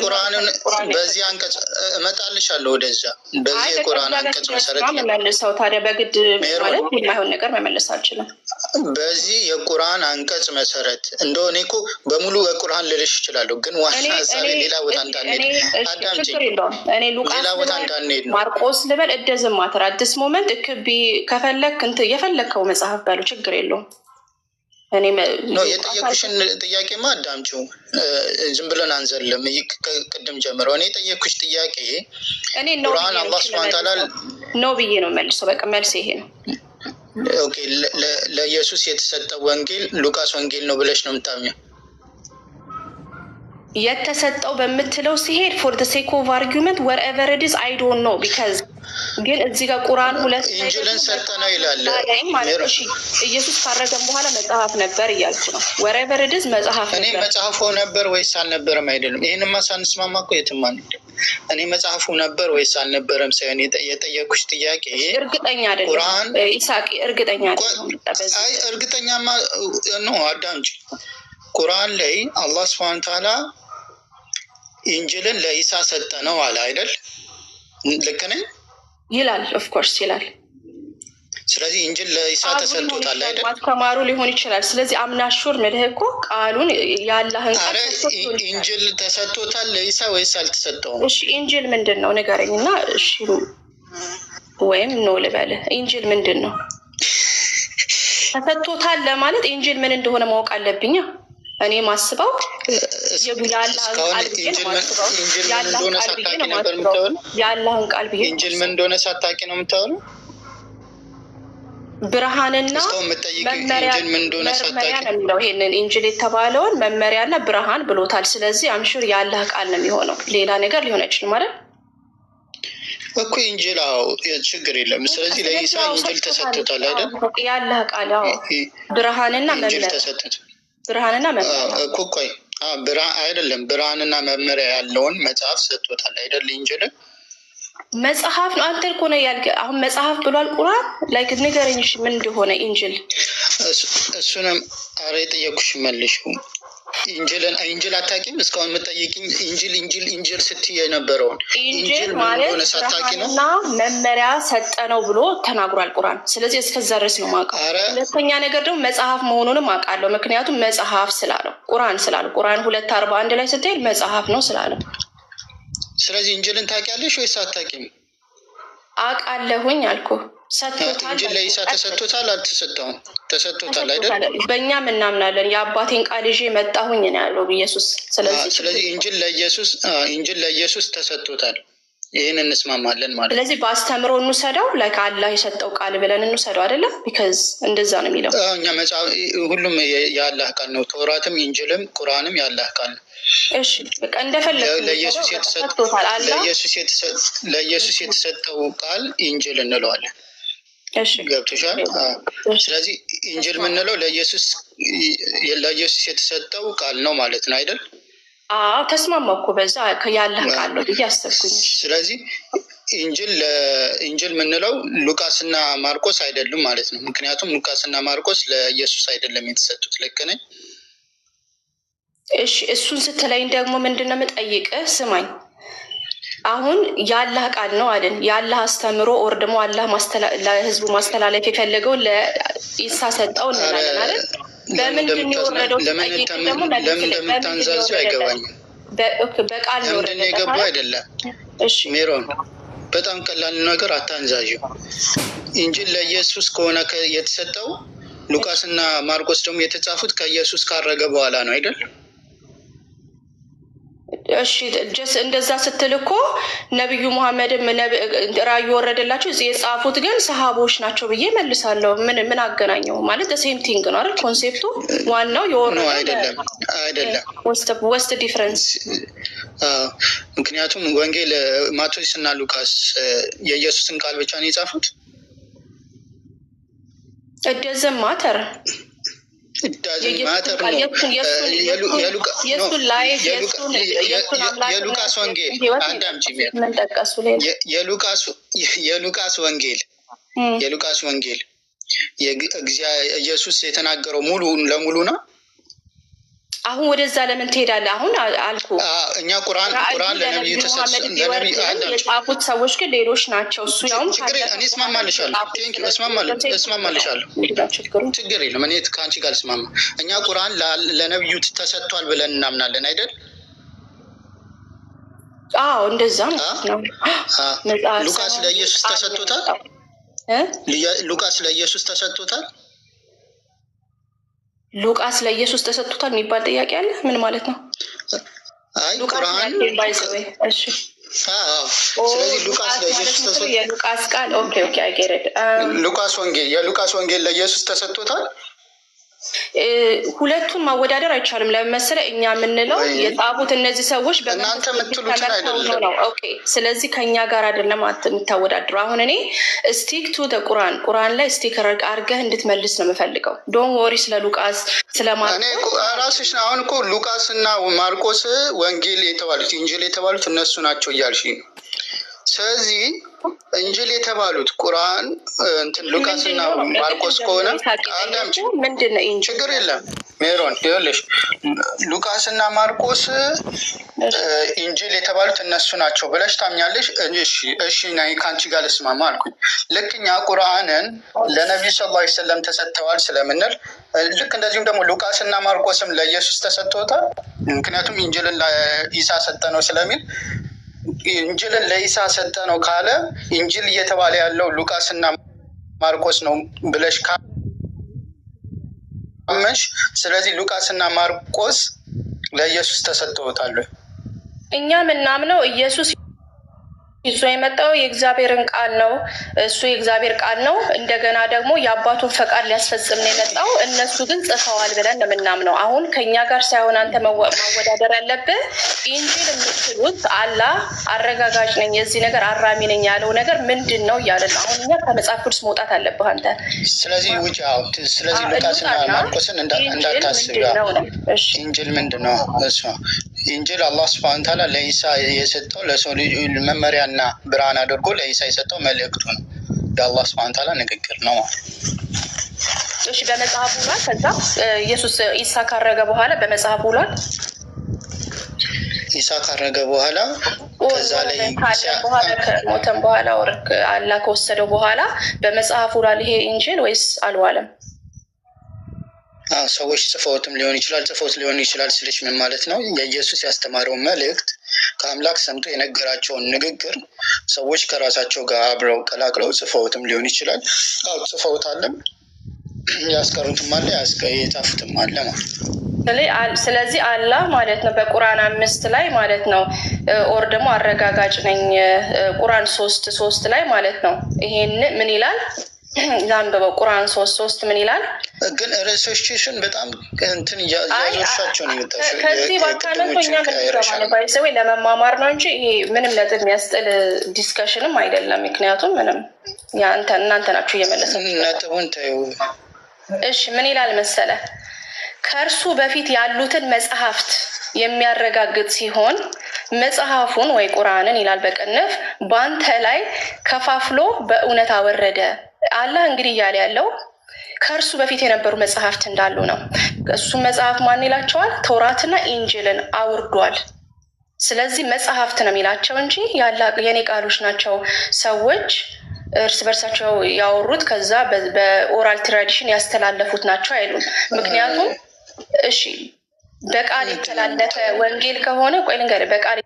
ቁርአንን በዚህ አንቀጽ እመጣልሻለሁ ወደዛ። በዚህ የቁርአን አንቀጽ መሰረት መመለሰው ታዲያ በግድ ማለት የማይሆን ነገር መመለስ አልችልም። በዚህ የቁርአን አንቀጽ መሰረት እንደሆነ እኮ በሙሉ የቁርአን ልልሽ እችላለሁ፣ ግን ዋና ሐሳቤ ሌላ ቦታ እንዳንሄድ አዳምጪ። እኔ ሉቃስ ሌላ ቦታ እንዳንሄድ ማርቆስ ልበል እደዝም ማተር አዲስ ሞመንት እክቢ ከፈለክ እንትን የፈለከው መጽሐፍ ባሉ ችግር የለውም። እኔ የጠየኩሽን ጥያቄማ አዳምጪው፣ ዝም ብለን አንዘልም። ቅድም ጀምሮ እኔ የጠየኩሽ ጥያቄ ቁርአን አላህ ሱብሓነሁ ወተዓላ ነው ብዬ ነው መልሰው። በቃ መልስ ይሄ ነው። ኦኬ ለኢየሱስ የተሰጠው ወንጌል ሉቃስ ወንጌል ነው ብለሽ ነው የምታምኚው? የተሰጠው በምትለው ሲሄድ for the sake of argument wherever it is I don't know because ግን እዚህ ጋር ቁርአን 2 ኢንጅልን ሰጠነው ይላል ማለት እሺ ኢየሱስ ካረገም በኋላ መጽሐፍ ነበር እያልኩ ነው። wherever it is መጽሐፍ ነበር። እኔ መጽሐፉ ነበር ወይስ አልነበረም አይደለም። ይሄንማ ሳንስማማ እኮ የትም አንሄድም። እኔ መጽሐፉ ነበር ወይስ አልነበረም ሳይሆን የጠየኩሽ ጥያቄ እርግጠኛ አይደለም ቁርአን ኢሳቂ እርግጠኛ አይደለም። አይ እርግጠኛማ ነው። አዳምጪ። ቁርአን ላይ አላህ ሱብሓነሁ ወተዓላ ኢንጅልን ለኢሳ ሰጠነው አለ አይደል? ልክ ነኝ ይላል። ኦፍ ኮርስ ይላል። ስለዚህ ኢንጅል ለኢሳ ተሰጥቶታል አይደል? ማስተማሩ ሊሆን ይችላል። ስለዚህ አምናሹር ምልህ እኮ ቃሉን ያላህን ቃል ኢንጅል ተሰጥቶታል ለኢሳ ወይስ አልተሰጠውም? እሺ ኢንጅል ምንድነው ንገረኝና እሺ ወይም ነው ልበልህ። ኢንጅል ምንድነው? ተሰጥቶታል ለማለት ኢንጅል ምን እንደሆነ ማወቅ አለብኛ። እኔ ማስበው ያላህን ቃል ብዬ ኢንጅል ምን እንደሆነ ሳታውቂ ነው የምታወራው? ብርሃንና መመሪያ ነው። ይሄንን ኢንጅል የተባለውን መመሪያና ብርሃን ብሎታል። ስለዚህ አምሹር ያላህ ቃል ነው የሚሆነው፣ ሌላ ነገር ሊሆን አይችልም ማለት እኮ ኢንጅል። አዎ ችግር የለም። ስለዚህ ለኢሳ ኢንጅል ተሰጥቶታል አይደል? ያላህ ቃል ብርሃንና መመሪያ ተሰጥቶታል። ብርሃንና መመሪያ እኮ ቆይ ብርሃን አይደለም፣ ብርሃንና መመሪያ ያለውን መጽሐፍ ሰጥቶታል አይደል? ኢንጅል መጽሐፍ ነው። አንተ እኮ ነው ያልከ። አሁን መጽሐፍ ብሏል ቁርአን ላይክ ንገረኝ እሺ ምን እንደሆነ ኢንጅል። እሱንም አረ የጠየኩሽ መልሽ። ኢንጅል አታውቂም? እስካሁን የምትጠይቂኝ ኢንጅል ስትይ የነበረውን ኢንጅል ማለት ብርሃንና መመሪያ ሰጠነው ብሎ ተናግሯል ቁርአን። ስለዚህ እስከዛ ድረስ ነው የማውቀው። ሁለተኛ ነገር ደግሞ መጽሐፍ መሆኑንም አውቃለሁ፣ ምክንያቱም መጽሐፍ ስላለው ቁርአን ስላለው ቁርአን 2:41 ላይ ስትሄድ መጽሐፍ ነው ስላለው። ስለዚህ ኢንጅልን ታውቂያለሽ ወይስ አታውቂም? አውቃለሁኝ አልኩህ። ሰጥቶታል። ኢንጅል ለኢሳ ተሰጥቶታል አልተሰጠውም? ተሰጥቶታል አይደል? በእኛም እናምናለን። የአባቴን ቃል ይዤ መጣሁኝ ነው ያለው ኢየሱስ። ስለዚህ ኢንጅል ለኢየሱስ ተሰጥቶታል። ይህን እንስማማለን ማለት። ስለዚህ በአስተምሮ እንውሰደው ላይክ አላህ የሰጠው ቃል ብለን እንውሰደው አይደለም? ቢካዝ እንደዛ ነው የሚለው። እኛ መጽሐፍ ሁሉም የአላህ ቃል ነው። ተውራትም ኢንጅልም ቁርአንም የአላህ ቃል ነው። እሺ በቃ እንደፈለገ ለኢየሱስ የተሰጠው ቃል ኢንጅል እንለዋለን። እሺ ገብቶሻል? ስለዚህ ኢንጅል የምንለው ለኢየሱስ የተሰጠው ቃል ነው ማለት ነው አይደል? ተስማማሁ እኮ በዛ ያለህ ቃል ነው ብዬ አሰብኩኝ። ስለዚህ ኢንጅል የምንለው ሉቃስና ማርቆስ አይደሉም ማለት ነው። ምክንያቱም ሉቃስና ማርቆስ ለኢየሱስ አይደለም የተሰጡት። ልክ ነኝ? እሺ እሱን ስትለኝ ደግሞ ምንድነው የምጠይቅህ? ስማኝ አሁን ያላህ ቃል ነው አይደል? ያላህ አስተምሮ ኦር ደግሞ አላህ ለህዝቡ ማስተላለፍ የፈለገው ለኢሳ ሰጠው እንላለን አይደል? በምንድን ነው የወረደው? ለምን እንደምታንዛዙ አይገባኝም። በቃል ነው የገባው አይደለም። እሺ ሜሮን በጣም ቀላል ነገር አታንዛዡ። ኢንጂል ለኢየሱስ ከሆነ የተሰጠው ሉቃስ እና ማርቆስ ደግሞ የተጻፉት ከኢየሱስ ካረገ በኋላ ነው አይደል? እሺ እንደዛ ስትል እኮ ነቢዩ መሐመድም ራእዩ ወረደላቸው የጻፉት ግን ሰሃቦች ናቸው ብዬ መልሳለሁ። ምን አገናኘው? ማለት ሴም ቲንግ ነው አይደል? ኮንሴፕቱ ዋናው የወረደ አይደለም። ወስት ዲፍረንስ። ምክንያቱም ወንጌል ማቴዎስ እና ሉቃስ የኢየሱስን ቃል ብቻ ነው የጻፉት። እደዘም ማተር የሉቃስ ወንጌል ኢየሱስ የተናገረው ሙሉ ለሙሉ ነው። አሁን ወደዛ ለምን ትሄዳለህ? አሁን አልኩ እኛ ቁርአን ለነብዩ የጻፉት ሰዎች ግን ሌሎች ናቸው። እሱ ያውም እኔ እስማማልሻለሁ። ችግር የለም። እኔ ከአንቺ ጋር እስማማ። እኛ ቁርአን ለነብዩ ተሰጥቷል ብለን እናምናለን አይደል? አዎ እንደዛ ነው። ሉቃስ ለኢየሱስ ተሰጥቶታል። ሉቃስ ለኢየሱስ ተሰጥቶታል። ሉቃስ ለኢየሱስ ተሰጥቶታል የሚባል ጥያቄ አለ። ምን ማለት ነው? አይ ቁርአን እሺ ስለዚህ ሉቃስ ለኢየሱስ ተሰጥቶታል። የሉቃስ ቃል ኦኬ አይ ጌት ኢት። የሉቃስ ወንጌል ለኢየሱስ ተሰጥቶታል። ሁለቱን ማወዳደር አይቻልም። ለምን መሰለህ? እኛ የምንለው የጻፉት እነዚህ ሰዎች በእናንተ የምትሉትን አይደለም። ኦኬ ስለዚህ ከኛ ጋር አይደለም የምታወዳድረው። አሁን እኔ ስቲክ ቱ ቁርአን ላይ ስቲክ አድርገህ እንድትመልስ ነው የምፈልገው። ዶን ወሪ ስለ ሉቃስ ስለ ማርቆስ ራስሽ። አሁን እኮ ሉቃስ እና ማርቆስ ወንጌል የተባሉት ኢንጂል የተባሉት እነሱ ናቸው እያልሽኝ ነው። ስለዚህ እንጅል የተባሉት ቁርአን ሉቃስ እና ማርቆስ ከሆነ አዳምጪ፣ ችግር የለም ሜሮን። ይኸውልሽ ሉቃስ እና ማርቆስ እንጅል የተባሉት እነሱ ናቸው ብለሽ ታምኛለሽ። እሺ ነይ ከአንቺ ጋር ልስማማ አልኩኝ። ልክ እኛ ቁርአንን ለነቢዩ ሰለላሁ ዐለይሂ ወሰለም ተሰጥተዋል ስለምንል ልክ እንደዚሁም ደግሞ ሉቃስ እና ማርቆስም ለኢየሱስ ተሰጥቶታል። ምክንያቱም እንጅልን ለኢሳ ሰጠ ነው ስለሚል እንጅልን ለኢሳ ሰጠ ነው ካለ እንጅል እየተባለ ያለው ሉቃስ እና ማርቆስ ነው ብለሽ ካመንሽ፣ ስለዚህ ሉቃስ እና ማርቆስ ለኢየሱስ ተሰጥተውታል። እኛ ምናምነው ኢየሱስ ይዞ የመጣው የእግዚአብሔርን ቃል ነው። እሱ የእግዚአብሔር ቃል ነው። እንደገና ደግሞ የአባቱን ፈቃድ ሊያስፈጽም ነው የመጣው። እነሱ ግን ጽፈዋል ብለን ነው የምናምነው። አሁን ከኛ ጋር ሳይሆን አንተ ማወዳደር ያለብህ ኢንጂል የምትሉት አላህ አረጋጋጭ ነኝ፣ የዚህ ነገር አራሚ ነኝ ያለው ነገር ምንድን ነው እያለ ነው። አሁን እኛ ከመጽሐፍ ቅዱስ መውጣት አለብህ አንተ። ስለዚህ ውጭ ስለዚህ ሉቃስና ማርቆስን እንዳታስብ። ኢንጂል ምንድን ነው? እሱ ኢንጂል አላህ ሱብሃነሁ ወተዓላ ለኢሳ የሰጠው ለሰው ልጅ መመሪያና ብርሃን አድርጎ ለኢሳ የሰጠው መልእክቱ ነው። የአላህ ሱብሃነሁ ወተዓላ ንግግር ነው። እሺ በመጽሐፉ ላይ ከዛ ኢየሱስ ኢሳ ካረገ በኋላ በመጽሐፉ ላይ ኢሳ ካረገ በኋላ ከዛ ላይ ሞተን በኋላ ወርክ አላህ ከወሰደው በኋላ በመጽሐፉ ላይ ይሄ ኢንጂል ወይስ አልዋለም? ሰዎች ጽፈውትም ሊሆን ይችላል፣ ጽፈውት ሊሆን ይችላል ስልሽ ምን ማለት ነው? የኢየሱስ ያስተማረው መልእክት ከአምላክ ሰምቶ የነገራቸውን ንግግር ሰዎች ከራሳቸው ጋር አብረው ቀላቅለው ጽፈውትም ሊሆን ይችላል። ጽፈውታለም፣ ያስቀሩትም አለ፣ የጻፉትም አለ ማለት ነው። ስለዚህ አላህ ማለት ነው በቁርአን 5 ላይ ማለት ነው ኦር ደግሞ አረጋጋጭ ነኝ ቁርአን 3:3 ላይ ማለት ነው። ይሄን ምን ይላል? ዛንበው ቁርአን 3:3 ምን ይላል? ግን ሪሰርችሽን በጣም እንትን ያዞሻቸው ነው የምታሽው። ከዚህ ባካለቶኛ ምን ባይሰው ለመማማር ነው እንጂ ይሄ ምንም ነጥብ የሚያስጥል ዲስከሽንም አይደለም። ምክንያቱም ምንም እናንተ ናችሁ እየመለሳችሁ ነጥቡን ተይው። እሺ ምን ይላል መሰለ? ከእርሱ በፊት ያሉትን መጽሐፍት የሚያረጋግጥ ሲሆን መጽሐፉን ወይ ቁርአንን ይላል በቅንፍ በአንተ ላይ ከፋፍሎ በእውነት አወረደ። አላህ እንግዲህ እያለ ያለው ከእርሱ በፊት የነበሩ መጽሐፍት እንዳሉ ነው። እሱ መጽሐፍ ማን ይላቸዋል? ተውራትና ኢንጂልን አውርዷል። ስለዚህ መጽሐፍት ነው የሚላቸው እንጂ የኔ ቃሎች ናቸው ሰዎች እርስ በርሳቸው ያወሩት ከዛ በኦራል ትራዲሽን ያስተላለፉት ናቸው አይሉም። ምክንያቱም እሺ በቃል የተላለፈ ወንጌል ከሆነ ቆይ ልንገርህ፣ በቃል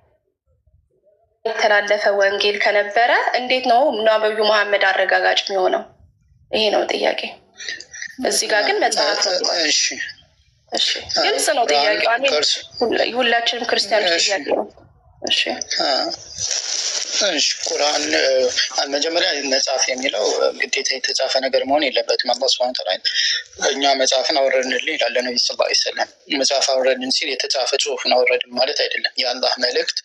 የተላለፈ ወንጌል ከነበረ እንዴት ነው ነብዩ መሐመድ አረጋጋጭ የሚሆነው? ይሄ ነው ጥያቄ። እዚህ ጋር ግን መጽሐፍ እሺ ግልጽ ነው ጥያቄው። ሁላችንም ክርስቲያኖች ጥያቄ ነው። እሺ ቁርአን መጀመሪያ መጽሐፍ የሚለው ግዴታ የተጻፈ ነገር መሆን የለበትም። አላህ ሱብሓነሁ ወተዓላ እኛ መጽሐፍን አወረድንልህ ይላል ነብዩ ሰለላሁ ዐለይሂ ወሰለም። መጽሐፍ አወረድን ሲል የተጻፈ ጽሑፍን አወረድን ማለት አይደለም። የአላህ መልእክት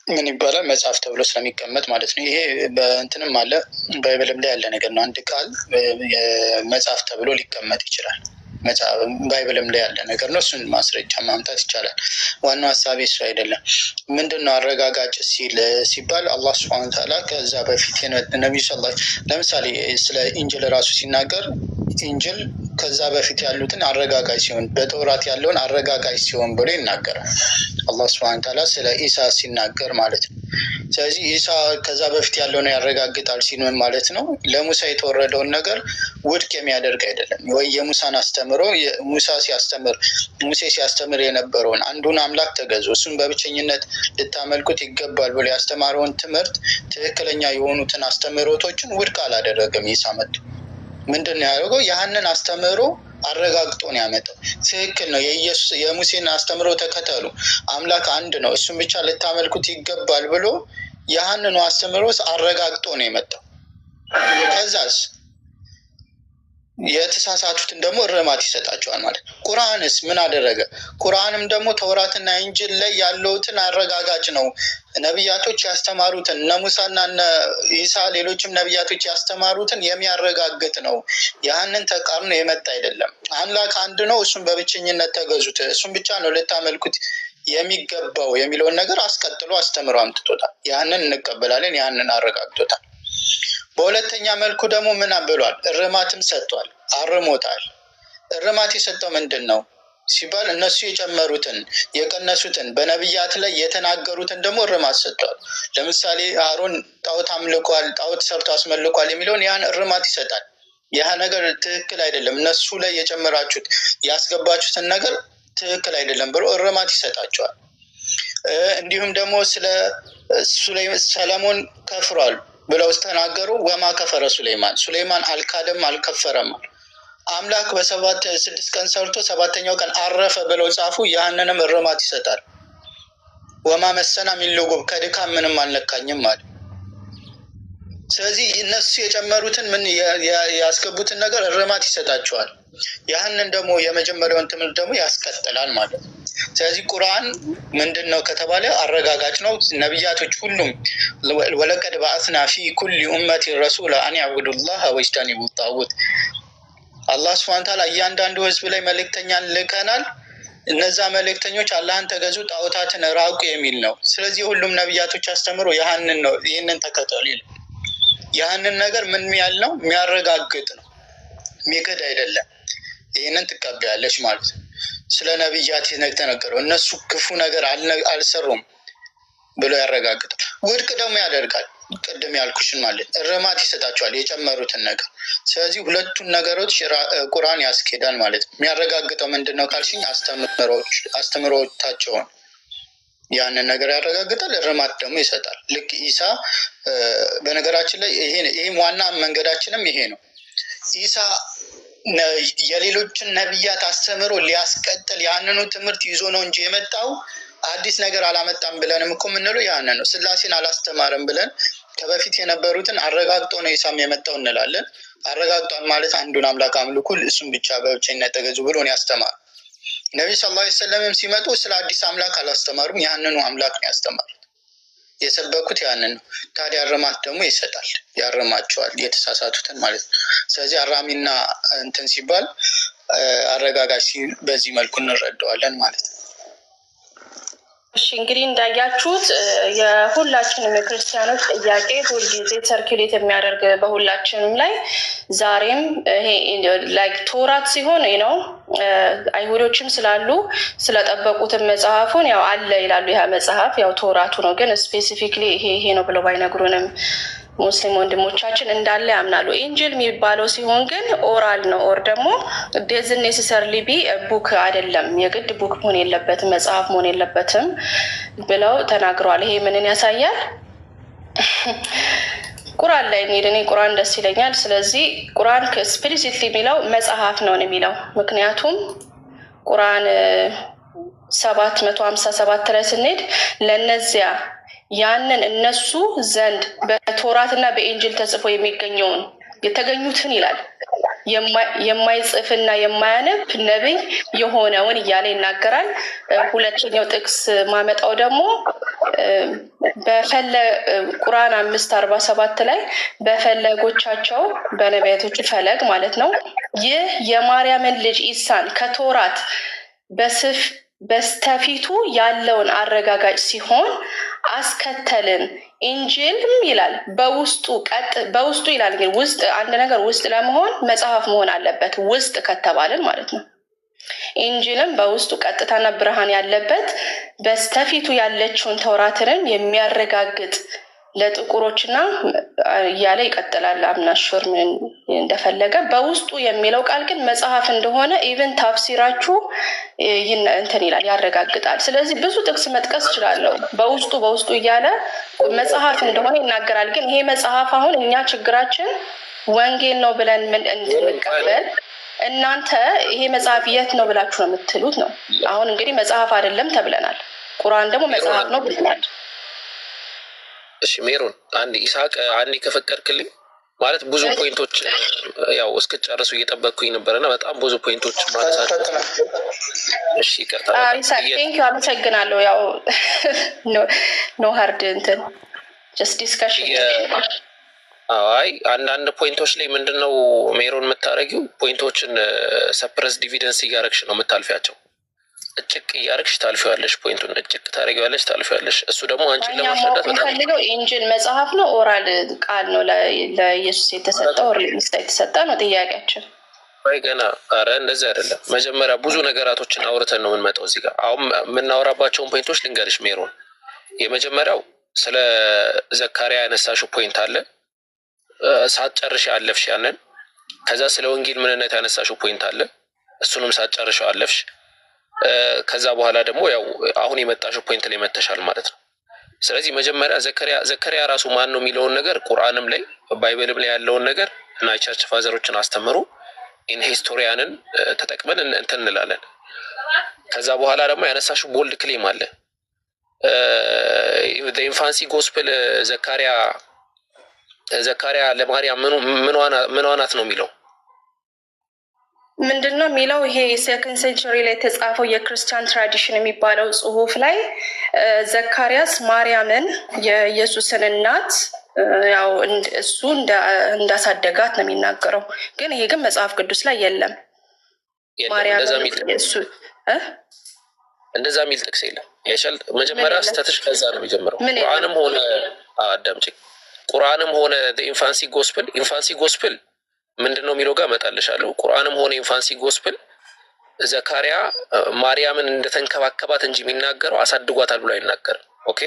ምን ይባላል? መጽሐፍ ተብሎ ስለሚቀመጥ ማለት ነው። ይሄ በእንትንም አለ ባይብልም ላይ ያለ ነገር ነው። አንድ ቃል መጽሐፍ ተብሎ ሊቀመጥ ይችላል። መጽሐፍ ባይብልም ላይ ያለ ነገር ነው። እሱን ማስረጃ ማምጣት ይቻላል። ዋናው ሀሳቤ እሱ አይደለም። ምንድነው አረጋጋጭ ሲባል አላህ ሱብሓነሁ ወተዓላ ከዛ በፊት ነብዩ ሰለላሁ ለምሳሌ ስለ ኢንጅል ራሱ ሲናገር ኢንጅል ከዛ በፊት ያሉትን አረጋጋጭ ሲሆን በተውራት ያለውን አረጋጋጭ ሲሆን ብሎ ይናገራል አላህ ሱብሓነሁ ወተዓላ ስለ ኢሳ ሲናገር ማለት ነው። ስለዚህ ኢሳ ከዛ በፊት ያለውን ያረጋግጣል ሲል ምን ማለት ነው? ለሙሳ የተወረደውን ነገር ውድቅ የሚያደርግ አይደለም። ወይ የሙሳን አስተምሮ ሙሴ ሲያስተምር የነበረውን አንዱን አምላክ ተገዙ፣ እሱን በብቸኝነት ልታመልኩት ይገባል ብሎ ያስተማረውን ትምህርት ትክክለኛ የሆኑትን አስተምህሮቶችን ውድቅ አላደረገም። ኢሳ መጥቶ ምንድን ነው ያደረገው? ያህንን አስተምህሮ አረጋግጦ ነው ያመጣው። ትክክል ነው፣ የሙሴን አስተምሮ ተከተሉ፣ አምላክ አንድ ነው፣ እሱን ብቻ ልታመልኩት ይገባል ብሎ ያህንኑ አስተምሮ አረጋግጦ ነው የመጣው። ከዛስ የተሳሳቱትን ደግሞ እርማት ይሰጣቸዋል ማለት ነው። ቁርአንስ ምን አደረገ? ቁርአንም ደግሞ ተውራትና ኢንጂል ላይ ያለውትን አረጋጋጭ ነው። ነቢያቶች ያስተማሩትን እነ ሙሳና እነ ኢሳ ሌሎችም ነቢያቶች ያስተማሩትን የሚያረጋግጥ ነው። ያህንን ተቃርኖ የመጣ አይደለም። አምላክ አንድ ነው፣ እሱን በብቸኝነት ተገዙት፣ እሱን ብቻ ነው ልታመልኩት የሚገባው የሚለውን ነገር አስቀጥሎ አስተምሮ አምጥቶታል። ያህንን እንቀበላለን። ያህንን አረጋግጦታል። በሁለተኛ መልኩ ደግሞ ምን ብሏል? እርማትም ሰጥቷል፣ አርሞታል። እርማት የሰጠው ምንድን ነው ሲባል እነሱ የጨመሩትን የቀነሱትን በነቢያት ላይ የተናገሩትን ደግሞ እርማት ሰጥቷል። ለምሳሌ አሮን ጣዖት አምልኳል፣ ጣዖት ሰርቶ አስመልኳል የሚለውን ያን እርማት ይሰጣል። ያ ነገር ትክክል አይደለም፣ እነሱ ላይ የጨመራችሁት ያስገባችሁትን ነገር ትክክል አይደለም ብሎ እርማት ይሰጣቸዋል። እንዲሁም ደግሞ ስለ ሰለሞን ከፍሯል ብለው ተናገሩ። ወማ ከፈረ ሱሌይማን አልካደም አልከፈረም። አምላክ በ6 ቀን ሰርቶ 7ኛው ቀን አረፈ ብለው ጻፉ። ያንንም እርማት ይሰጣል። ወማ መሰና ሚን ሉጉብ ከድካም ምንም አልነካኝም ማለት። ስለዚህ እነሱ የጨመሩትን ምን ያስገቡትን ነገር እርማት ይሰጣቸዋል። ያህንን ደግሞ የመጀመሪያውን ትምህርት ደግሞ ያስቀጥላል ማለት ነው። ስለዚህ ቁርአን ምንድን ነው ከተባለ አረጋጋጭ ነው። ነቢያቶች ሁሉም ወለቀድ በአስና ፊ ኩሊ ኡመቲ ረሱላ አን ያዕቡዱላህ ወጅተኒቡ ጣጉት፣ አላህ ሱብሓነሁ ወተዓላ እያንዳንዱ ህዝብ ላይ መልእክተኛን ልከናል። እነዛ መልእክተኞች አላህን ተገዙ፣ ጣዖታትን ራቁ የሚል ነው። ስለዚህ ሁሉም ነቢያቶች አስተምሮ ያህንን ነው፣ ይህንን ተከተሉ ይላል። ያህንን ነገር ምን ያህል ነው? የሚያረጋግጥ ነው፣ የሚክድ አይደለም። ይህንን ትቀበያለች ማለት ነው። ስለ ነቢያት የተነገረው እነሱ ክፉ ነገር አልሰሩም ብሎ ያረጋግጣል። ውድቅ ደግሞ ያደርጋል። ቅድም ያልኩሽን ማለት እርማት ይሰጣቸዋል የጨመሩትን ነገር። ስለዚህ ሁለቱን ነገሮች ቁርአን ያስኬዳል ማለት ነው። የሚያረጋግጠው ምንድን ነው ካልሽኝ አስተምሮታቸውን ያንን ነገር ያረጋግጣል። እርማት ደግሞ ይሰጣል። ልክ ኢሳ በነገራችን ላይ ይሄም ዋና መንገዳችንም ይሄ ነው። ኢሳ የሌሎችን ነቢያት አስተምሮ ሊያስቀጥል ያንኑ ትምህርት ይዞ ነው እንጂ የመጣው አዲስ ነገር አላመጣም ብለንም እኮ የምንለው ያንን ነው። ስላሴን አላስተማርም ብለን ከበፊት የነበሩትን አረጋግጦ ነው ኢሳም የመጣው እንላለን። አረጋግጧል ማለት አንዱን አምላክ አምልኩ፣ እሱም ብቻ በብቸኝነት ተገዙ ብሎ ነው ያስተማሩ። ነብዩ ሰለላሁ ዐለይሂ ወሰለም ሲመጡ ስለ አዲስ አምላክ አላስተማሩም፣ ያንኑ አምላክ ነው ያስተማሩት። የሰበኩት ያንን ነው። ታዲያ እርማት ደግሞ ይሰጣል፣ ያርማቸዋል የተሳሳቱትን ማለት ነው። ስለዚህ አራሚና እንትን ሲባል አረጋጋጭ ሲል በዚህ መልኩ እንረዳዋለን ማለት ነው። እሺ እንግዲህ እንዳያችሁት የሁላችንም የክርስቲያኖች ጥያቄ ሁልጊዜ ሰርኪሌት የሚያደርግ በሁላችንም ላይ ዛሬም ይሄ ላይክ ቶራት ሲሆን ነው። አይሁዶችም ስላሉ ስለጠበቁትን መጽሐፉን ያው አለ ይላሉ። ይሄ መጽሐፍ ያው ቶራቱ ነው፣ ግን ስፔሲፊክሊ ይሄ ነው ብለው ባይነግሩንም ሙስሊም ወንድሞቻችን እንዳለ ያምናሉ። ኢንጅል የሚባለው ሲሆን ግን ኦራል ነው፣ ኦር ደግሞ ዴዝን ኔሴሰርሊ ቢ ቡክ አይደለም፣ የግድ ቡክ መሆን የለበትም፣ መጽሐፍ መሆን የለበትም ብለው ተናግረዋል። ይሄ ምንን ያሳያል? ቁርአን ላይ እንሂድ። እኔ ቁርአን ደስ ይለኛል። ስለዚህ ቁርአን ኤክስፕሊሲትሊ የሚለው መጽሐፍ ነው የሚለው። ምክንያቱም ቁርአን 757 ላይ ስንሄድ ለነዚያ ያንን እነሱ ዘንድ በቶራትና በኢንጅል ተጽፎ የሚገኘውን የተገኙትን ይላል የማይጽፍና የማያነብ ነብይ የሆነውን እያለ ይናገራል። ሁለተኛው ጥቅስ ማመጣው ደግሞ ቁርአን 5:47 ላይ በፈለጎቻቸው በነቢያቶቹ ፈለግ ማለት ነው ይህ የማርያምን ልጅ ኢሳን ከቶራት በስተፊቱ ያለውን አረጋጋጭ ሲሆን አስከተልን። ኢንጅልም ይላል በውስጡ ይላል። ግን ውስጥ አንድ ነገር ውስጥ ለመሆን መጽሐፍ መሆን አለበት፣ ውስጥ ከተባልን ማለት ነው። ኢንጅልም በውስጡ ቀጥታና ብርሃን ያለበት በስተፊቱ ያለችውን ተውራትንም የሚያረጋግጥ ለጥቁሮችና እያለ ይቀጥላል። አምናሹር ምን እንደፈለገ በውስጡ የሚለው ቃል ግን መጽሐፍ እንደሆነ ኢቨን ታፍሲራችሁ እንትን ይላል ያረጋግጣል። ስለዚህ ብዙ ጥቅስ መጥቀስ እችላለሁ። በውስጡ እያለ መጽሐፍ እንደሆነ ይናገራል። ግን ይሄ መጽሐፍ አሁን እኛ ችግራችን ወንጌል ነው ብለን ምን እንድንቀበል እናንተ ይሄ መጽሐፍ የት ነው ብላችሁ ነው የምትሉት ነው። አሁን እንግዲህ መጽሐፍ አይደለም ተብለናል። ቁርአን ደግሞ መጽሐፍ ነው ብለናል። እሺ ሜሮን አንድ ኢሳቅ አንድ ከፈቀድክልኝ ማለት ብዙ ፖይንቶች ያው እስከጨርሱ እየጠበቅኩኝ ነበርና በጣም ብዙ ፖይንቶች ማለሳቸው። እሺ ይቅርታ ኢሳቅ ቴንክ ዩ አመሰግናለሁ። ያው ኖ ሃርድ እንትን ጀስት ዲስከሽን። አይ አንዳንድ ፖይንቶች ላይ ምንድነው ሜሮን የምታረጊው ፖይንቶችን ሰፕረስ ዲቪደንስ እያረግሽ ነው የምታልፊያቸው። እጭቅ እያረግሽ ታልፊዋለሽ፣ ፖይንቱን እጭቅ ታረጊዋለሽ፣ ታልፊዋለሽ። እሱ ደግሞ አንቺን ለማስረዳት በጣም ፈልገው ኢንጅል መጽሐፍ ነው ኦራል ቃል ነው ለኢየሱስ የተሰጠው ሪሊስ የተሰጠ ነው ጥያቄያችን። ወይ ገና አረ እንደዚህ አይደለም። መጀመሪያ ብዙ ነገራቶችን አውርተን ነው የምንመጣው እዚህ ጋር። አሁን የምናወራባቸውን ፖይንቶች ልንገርሽ ሜሮን። የመጀመሪያው ስለ ዘካሪያ ያነሳሽው ፖይንት አለ፣ ሳትጨርሽ አለፍሽ ያንን። ከዛ ስለ ወንጌል ምንነት ያነሳሽው ፖይንት አለ፣ እሱንም ሳትጨርሽው አለፍሽ። ከዛ በኋላ ደግሞ ያው አሁን የመጣሽው ፖይንት ላይ መተሻል ማለት ነው። ስለዚህ መጀመሪያ ዘካሪያ ራሱ ማን ነው የሚለውን ነገር ቁርአንም ላይ ባይብልም ላይ ያለውን ነገር እና ቸርች ፋዘሮችን አስተምሩ ኢን ሂስቶሪያንን ተጠቅመን እንትን እንላለን። ከዛ በኋላ ደግሞ ያነሳሽው ቦልድ ክሌም አለ ኢንፋንሲ ጎስፕል ዘካሪያ ለማርያም ምኗ ናት ነው የሚለው ምንድነው የሚለው? ይሄ ሴኮንድ ሴንቸሪ ላይ የተጻፈው የክርስቲያን ትራዲሽን የሚባለው ጽሁፍ ላይ ዘካሪያስ ማርያምን የኢየሱስን እናት ያው እሱ እንዳሳደጋት ነው የሚናገረው። ግን ይሄ ግን መጽሐፍ ቅዱስ ላይ የለም። እንደዛ የሚል ጥቅስ የለም። ያሻል መጀመሪያ ስተትሽ ከዛ ነው የሚጀምረው። ቁርአንም ሆነ አዳምጪ፣ ቁርአንም ሆነ ኢንፋንሲ ጎስፕል ምንድን ነው የሚለው ጋር እመጣልሻለሁ። ቁርአንም ሆነ ኢንፋንሲ ጎስፕል ዘካሪያ ማርያምን እንደተንከባከባት እንጂ የሚናገረው አሳድጓታል ብሎ አይናገርም። ኦኬ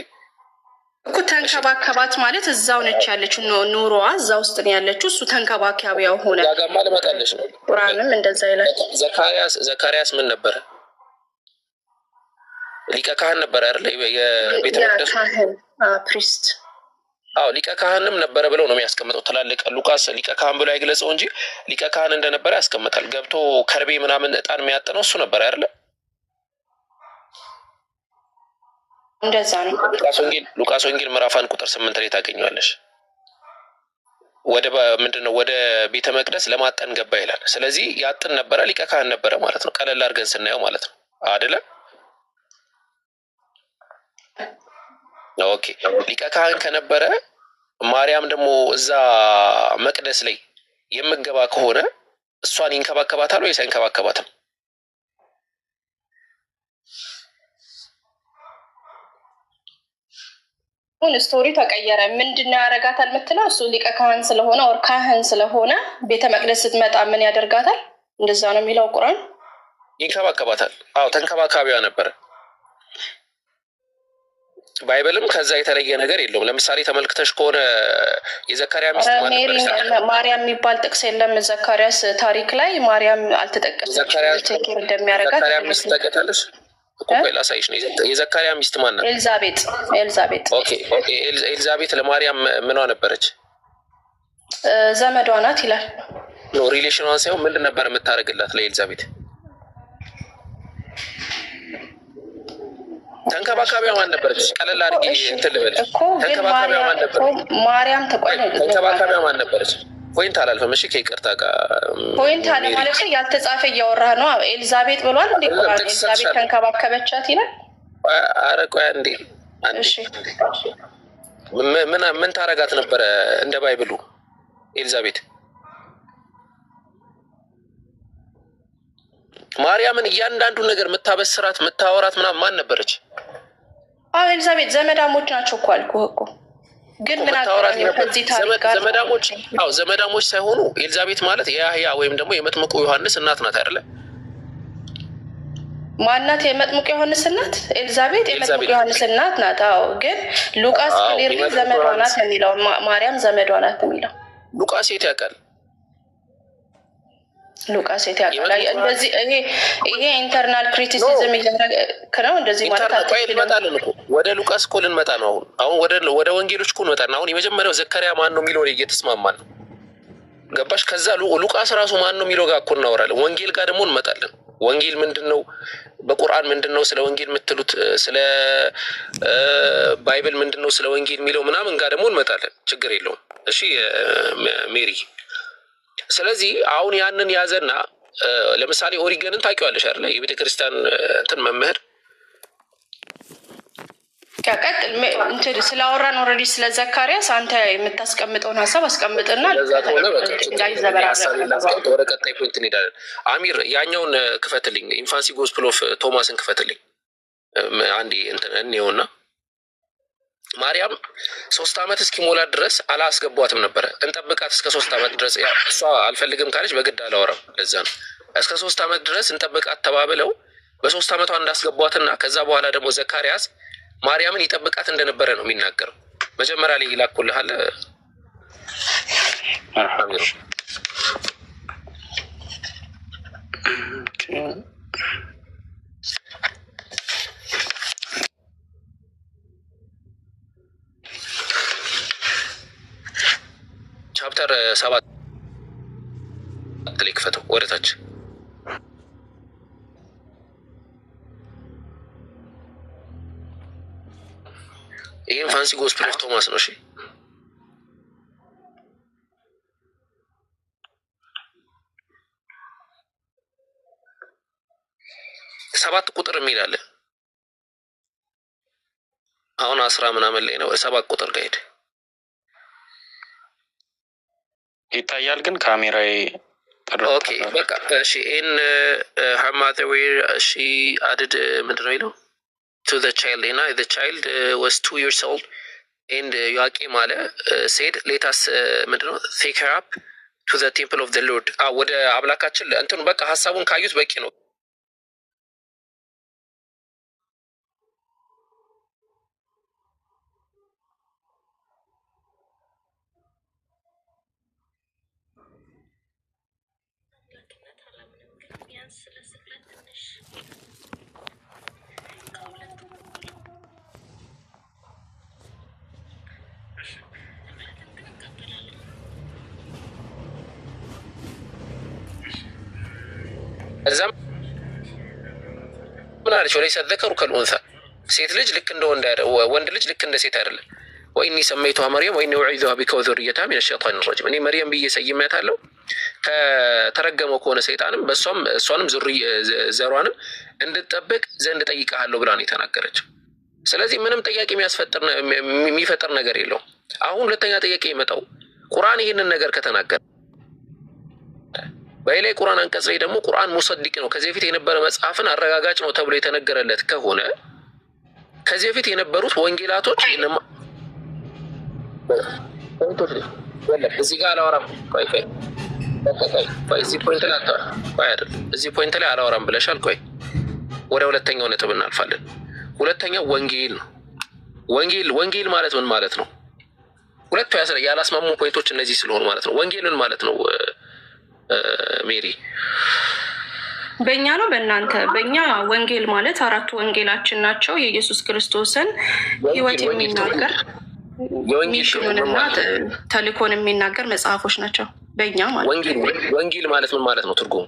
እኮ ተንከባከባት ማለት እዛው ነች ያለችው፣ ኑሮዋ እዛ ውስጥ ነው ያለችው። እሱ ተንከባካቢያው ሆነ ጋማ ልመጣልሽ ነው። ቁርአንም እንደዛ ይላል። ዘካሪያስ ምን ነበረ? ሊቀ ካህን ነበረ አይደል? የቤተ መቅደሱ ፕሪስት። አዎ ሊቀ ካህንም ነበረ ብለው ነው የሚያስቀምጠው። ትላልቅ ሉቃስ ሊቀ ካህን ብሎ አይግለጸው እንጂ ሊቀ ካህን እንደነበረ ያስቀምጣል። ገብቶ ከርቤ ምናምን እጣን የሚያጥነው እሱ ነበረ አይደለ? እንደዛ ነው። ሉቃስ ወንጌል ምዕራፍ 1 ቁጥር 8 ላይ ታገኘዋለሽ። ወደ ቤተ መቅደስ ለማጠን ገባ ይላል። ስለዚህ ያጥን ነበረ፣ ሊቀ ካህን ነበረ ማለት ነው። ቀለል አድርገን ስናየው ማለት ነው አይደለ? ኦኬ ሊቀ ካህን ከነበረ ማርያም ደግሞ እዛ መቅደስ ላይ የምገባ ከሆነ እሷን ይንከባከባታል ወይስ አይንከባከባትም? ስቶሪ ተቀየረ። ምንድነው ያደርጋታል የምትለው? እሱ ሊቀ ካህን ስለሆነ ወር ካህን ስለሆነ ቤተ መቅደስ ስትመጣ ምን ያደርጋታል? እንደዛ ነው የሚለው ቁርአን። ይንከባከባታል። አዎ ተንከባካቢዋ ነበረ። ባይብልም ከዛ የተለየ ነገር የለውም። ለምሳሌ ተመልክተሽ ከሆነ የዘካሪያ ሚስት ማርያም የሚባል ጥቅስ የለም። ዘካሪያስ ታሪክ ላይ ማርያም አልተጠቀሰችም። እንደሚያረጋት ዘካሪያ ሚስት ታውቂያለሽ? ላሳይሽ ነው። የዘካሪያ ሚስት ማን ናት? ኤልዛቤት። ኦኬ ኤልዛቤት ለማርያም ምኗ ነበረች? ዘመዷ ናት ይላል። ኖ ሪሌሽኗን ሳይሆን ምንድን ነበር የምታደርግላት ለኤልዛቤት? ተንከባካቢዋ ማን ነበረች? ቀለል አድርጌ እንትን ልበልሽ። ተንከባካቢዋ ማን ነበረች? ማርያም ተንከባካቢዋ ማን ነበረች? ፖይንት አላልፈም። እሺ ከይቅርታ ጋር ፖይንት አለ ማለት ነው። ያልተጻፈ እያወራህ ነው። ኤልዛቤት ብሏል እንዴ? ኤልዛቤት ተንከባከበቻት ይላል። ኧረ ቆይ አንዴ ምን ታረጋት ነበረ እንደ ባይብሉ? ኤልዛቤት ማርያምን እያንዳንዱን ነገር የምታበስራት የምታወራት ምናምን ማን ነበረች? ኤልዛቤት ዘመዳሞች ናቸው እኮ አልኩህ እኮ። ግን ምን አገናኘው ከዚህ ታሪክ ጋር? ዘመዳሞች ሳይሆኑ ኤልዛቤት ማለት የያህያ ወይም ደግሞ የመጥምቁ ዮሐንስ እናት ናት አይደለ? ማናት? የመጥምቁ ዮሐንስ እናት ኤልዛቤት የመጥምቁ ዮሐንስ እናት ናት። አዎ ግን ሉቃስ ክሊርሊ ዘመዷ ናት የሚለው፣ ማርያም ዘመዷ ናት የሚለው ሉቃስ የት ያውቃል? ሉቃስ የት ያውቃል? እንደዚህ ይሄ ኢንተርናል ክሪቲሲዝም እያደረገ ነው። እንደዚህ ማለት እንመጣለን እኮ ወደ ሉቃስ እኮ ልንመጣ ነው። አሁን ወደ ወንጌሎች እኮ እንመጣ ነው። አሁን የመጀመሪያው ዘካሪያ ማን ነው የሚለው እየተስማማን ነው። ገባሽ? ከዛ ሉቃስ ራሱ ማን ነው የሚለው ጋር እኮ እናወራለን። ወንጌል ጋር ደግሞ እንመጣለን። ወንጌል ምንድን ነው? በቁርአን ምንድን ነው ስለ ወንጌል የምትሉት? ስለ ባይብል ምንድን ነው ስለ ወንጌል የሚለው ምናምን ጋር ደግሞ እንመጣለን። ችግር የለውም። እሺ ሜሪ። ስለዚህ አሁን ያንን ያዘና ለምሳሌ ኦሪገንን ታውቂዋለሽ አይደለ? የቤተ ክርስቲያን እንትን መምህር ቀጥል እንትን ስላወራን ኦልሬዲ ስለ ዘካሪያስ አንተ የምታስቀምጠውን ሀሳብ አስቀምጥና ወደ ቀጣይ ፖይንት እንሄዳለን። አሚር ያኛውን ክፈትልኝ፣ ኢንፋንሲ ጎስፕል ኦፍ ቶማስን ክፈትልኝ አንዴ እንትን እንየውና ማርያም 3 ዓመት እስኪሞላት ድረስ አላስገቧትም ነበረ። እንጠብቃት እስከ 3 ዓመት ድረስ። እሷ አልፈልግም ካለች በግድ አላወራም። ለዛ ነው እስከ 3 ዓመት ድረስ እንጠብቃት ተባብለው በ3 ዓመቷ እንዳስገቧትና ከዛ በኋላ ደግሞ ዘካሪያስ ማርያምን ይጠብቃት እንደነበረ ነው የሚናገረው። መጀመሪያ ላይ ይላኩልሃል አሚር። ቻፕተር 7 ላይ ክፈተው ወደታች። ይህም ፋንሲ ጎስፕል ኦፍ ቶማስ ነው። እሺ ሰባት ቁጥር የሚል አለ። አሁን 10 ምናምን ላይ ነው። 7 ቁጥር ጋር ሄድ ይታያል ግን ካሜራዬ ኦኬ በቃ እሺ። ኢን her mother were she added ምንድነው ይለው to the child እና the child was 2 years old and ዮአቄም አለ said let us ምንድነው take her up to the temple of the Lord ወደ አምላካችን እንትኑ በቃ ሐሳቡን ካዩት በቂ ነው። እዛም ምን አለች? ወለይሰ ዘከሩ ከልኡንሳ ሴት ልጅ ልክ እንደ ወንድ ልጅ ልክ እንደ ሴት አይደለም። ወኢኒ ሰመይቱሃ መርየም ወኢኒ ውዒዙሃ ቢከ ወዙርየተሃ ሚነ ሸይጣን ረጂም። እኔ መርየም ብዬ ሰይሜያታለሁ ከተረገመው ከሆነ ሰይጣንም በእሷም እሷንም ዘሯንም እንድትጠብቅ ዘንድ ጠይቀሃለሁ ብላ ነው የተናገረችው። ስለዚህ ምንም ጥያቄ የሚፈጥር ነገር የለውም። አሁን ሁለተኛ ጥያቄ የመጣው ቁርአን ይህንን ነገር ከተናገረ በሌላ ቁርአን አንቀጽ ላይ ደግሞ ቁርአን ሙሰዲቅ ነው ከዚህ በፊት የነበረ መጽሐፍን አረጋጋጭ ነው ተብሎ የተነገረለት ከሆነ ከዚህ በፊት የነበሩት ወንጌላቶች እዚህ ጋር አላወራም። ቆይ እዚህ ፖይንት ላይ አላወራም ብለሻል። ቆይ ወደ ሁለተኛው ነጥብ እናልፋለን። ሁለተኛው ወንጌል ነው። ወንጌል ማለት ምን ማለት ነው? ሁለቱ ያላስማሙ ፖይንቶች እነዚህ ስለሆኑ ማለት ነው። ወንጌል ምን ማለት ነው? ሜሪ በእኛ ነው በእናንተ? በእኛ ወንጌል ማለት 4 ወንጌላችን ናቸው። የኢየሱስ ክርስቶስን ሕይወት የሚናገር ሚሽኑንና ተልእኮን የሚናገር መጽሐፎች ናቸው በእኛ ማለት። ወንጌል ማለት ምን ማለት ነው? ትርጉሙ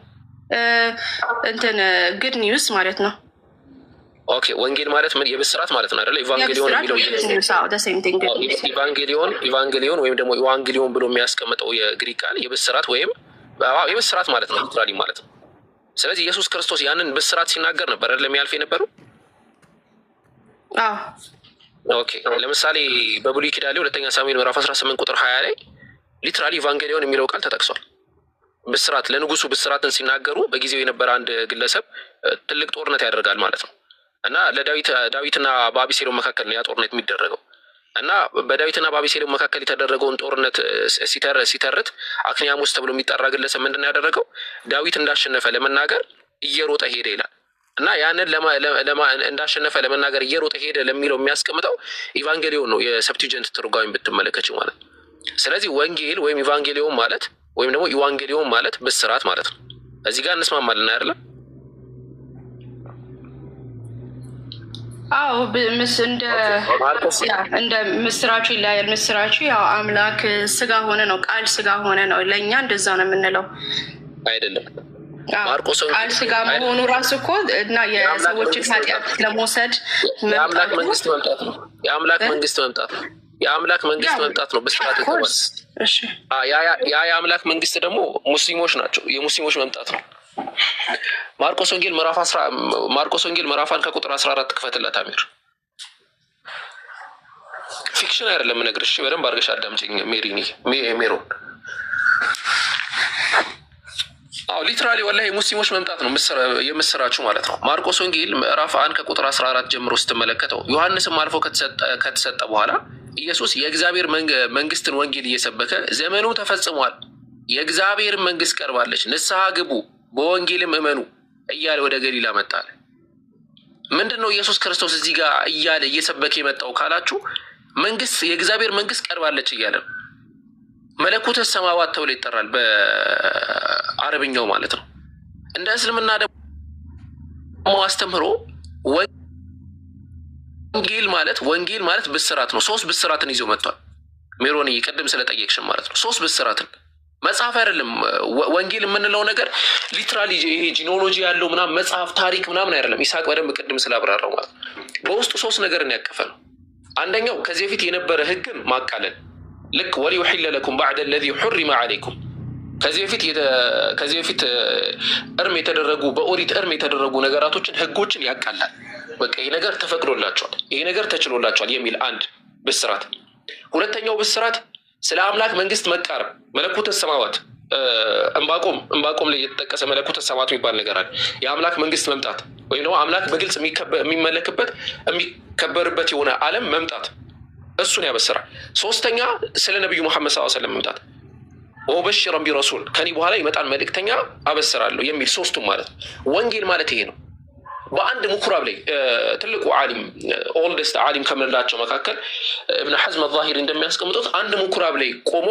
ግድ ኒውስ ማለት ነው። ኦኬ ወንጌል ማለት ምን? የብስራት ማለት ነው አይደለ? ኢቫንጌሊዮን የሚለው ኢቫንጌሊዮን ወይም ደግሞ ኢቫንጌሊዮን ብሎ የሚያስቀምጠው የግሪክ ቃል የብስራት ወይም የብስራት ማለት ነው፣ ሊትራሊ ማለት ነው። ስለዚህ ኢየሱስ ክርስቶስ ያንን ብስራት ሲናገር ነበር አይደል የሚያልፍ የነበረው? ኦኬ ለምሳሌ በብሉይ ኪዳን ላይ 2 ሳሙኤል ምዕራፍ 18 ቁጥር 20 ላይ ሊትራሊ ኢቫንጌሊዮን የሚለው ቃል ተጠቅሷል። ብስራት ለንጉሱ ብስራትን ሲናገሩ በጊዜው የነበረ አንድ ግለሰብ ትልቅ ጦርነት ያደርጋል ማለት ነው እና ለዳዊትና በአቢሴሎም መካከል ነው ያ ጦርነት የሚደረገው እና በዳዊትና በአቢሴሎም መካከል የተደረገውን ጦርነት ሲተርት አክኒያሞስ ተብሎ የሚጠራ ግለሰብ ምንድን ነው ያደረገው? ዳዊት እንዳሸነፈ ለመናገር እየሮጠ ሄደ ይላል እና ያንን እንዳሸነፈ ለመናገር እየሮጠ ሄደ ለሚለው የሚያስቀምጠው ኢቫንጌሊዮን ነው፣ የሰብቲጀንት ትርጓሜ ብትመለከች ማለት ነው። ስለዚህ ወንጌል ወይም ኢቫንጌሊዮን ማለት ወይም ደግሞ ኢቫንጌሊዮን ማለት ብስራት ማለት ነው። እዚህ ጋር እንስማማለን አይደለም? አዎ እንደ ምስራቹ ይለያል። ምስራቹ ያው አምላክ ስጋ ሆነ ነው፣ ቃል ስጋ ሆነ ነው። ለእኛ እንደዛ ነው የምንለው አይደለም። ቃል ስጋ መሆኑ ራሱ እኮ እና የሰዎችን ኃጢአት ለመውሰድ የአምላክ መንግስት መምጣት ነው። የአምላክ መንግስት መምጣት ነው። የአምላክ መንግስት መምጣት ነው ብስራት የተባለ። የአምላክ መንግስት ደግሞ ሙስሊሞች ናቸው። የሙስሊሞች መምጣት ነው። ማርቆስ ወንጌል ምዕራፍ 1 ከቁጥር 14 ክፈትላት አሚር። ፊክሽን አይደለም የምነግርሽ፣ በደንብ አድርገሽ አዳምጪኝ ሜሮን። ሊትራሊ ወላሂ የሙስሊሞች መምጣት ነው የምስራችሁ ማለት ነው። ማርቆስ ወንጌል ምዕራፍ 1 ከቁጥር 14 ጀምሮ ስትመለከተው ዮሐንስም አልፎ ከተሰጠ በኋላ ኢየሱስ የእግዚአብሔር መንግስትን ወንጌል እየሰበከ ዘመኑ ተፈጽሟል፣ የእግዚአብሔር መንግስት ቀርባለች፣ ንስሐ ግቡ፣ በወንጌልም እመኑ እያለ ወደ ገሊላ መጣል። ምንድን ነው ኢየሱስ ክርስቶስ እዚህ ጋር እያለ እየሰበከ የመጣው ካላችሁ፣ የእግዚአብሔር መንግስት ቀርባለች እያለ ነው። መለኮተ ሰማዋት ተብሎ ይጠራል በአረብኛው ማለት ነው። እንደ እስልምና ደግሞ አስተምህሮ ወንጌል ማለት ብስራት ነው። 3 ብስራትን ይዞ መጥቷል። ሜሮን ቅድም ስለጠየቅሽን ማለት ነው 3 ብስራትን መጽሐፍ አይደለም። ወንጌል የምንለው ነገር ሊትራሊ ይሄ ጂኖሎጂ ያለው ምናምን መጽሐፍ ታሪክ ምናምን አይደለም። ይስሐቅ በደንብ ቅድም ስላብራራው ማለት በውስጡ 3 ነገርን ያቀፈ ነው። አንደኛው ከዚህ በፊት የነበረ ህግን ማቃለል፣ ልክ ወሊዩሒለ ለኩም ባዕደ ለዚ ሑሪመ ዓለይኩም፣ ከዚህ በፊት እርም የተደረጉ በኦሪት እርም የተደረጉ ነገራቶችን ህጎችን ያቃላል። በቃ ይሄ ነገር ተፈቅዶላቸዋል፣ ይሄ ነገር ተችሎላቸዋል የሚል አንድ ብስራት። ሁለተኛው ብስራት ስለ አምላክ መንግስት መቃረብ፣ መለኮተ ሰማዋት እንባቆም ላይ የተጠቀሰ መለኮተ ሰማዋት የሚባል ነገር አለ። የአምላክ መንግስት መምጣት ወይም ደግሞ አምላክ በግልጽ የሚከበርበት የሆነ ዓለም መምጣት፣ እሱን ያበስራል። 3ኛ ስለ ነቢዩ መሐመድ ሰለላሁ ዐለይሂ ወሰለም መምጣት፣ ወበሽረን ቢረሱል ከኔ በኋላ ይመጣል መልእክተኛ አበስራለሁ የሚል 3ቱም ማለት ነው። ወንጌል ማለት ይሄ ነው። በአንድ ምኩራብ ላይ ትልቁ ዓሊም ኦልደስት ዓሊም ከምንላቸው መካከል እብነ ሐዝም አዛሂሪ እንደሚያስቀምጡት አንድ ምኩራብ ላይ ቆሞ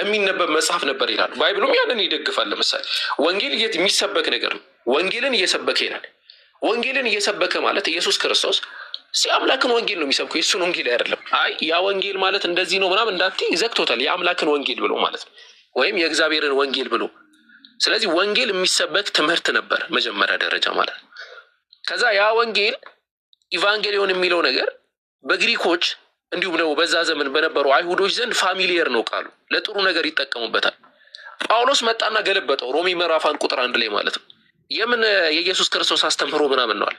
የሚነበብ መጽሐፍ ነበር ይላሉ። ባይብሉም ያንን ይደግፋል። ለምሳሌ ወንጌል የሚሰበክ ነገር ነው። ወንጌልን እየሰበከ ይላል። ወንጌልን እየሰበከ ማለት ኢየሱስ ክርስቶስ የአምላክን ወንጌል ነው የሚሰብከው፣ የእሱን ወንጌል አይደለም። አይ ያ ወንጌል ማለት እንደዚህ ነው ምናምን እንዳትዪ ይዘግቶታል። የአምላክን ወንጌል ብሎ ማለት ነው፣ ወይም የእግዚአብሔርን ወንጌል ብሎ። ስለዚህ ወንጌል የሚሰበክ ትምህርት ነበር መጀመሪያ ደረጃ ማለት ነው። ከዛ ያ ወንጌል ኢቫንጌሊዮን የሚለው ነገር በግሪኮች እንዲሁም ደግሞ በዛ ዘመን በነበሩ አይሁዶች ዘንድ ፋሚሊየር ነው ቃሉ፣ ለጥሩ ነገር ይጠቀሙበታል። ጳውሎስ መጣና ገለበጠው ሮሜ ምዕራፍ 1 ቁጥር 1 ላይ ማለት ነው። የምን የኢየሱስ ክርስቶስ አስተምህሮ ምናምን ነዋል።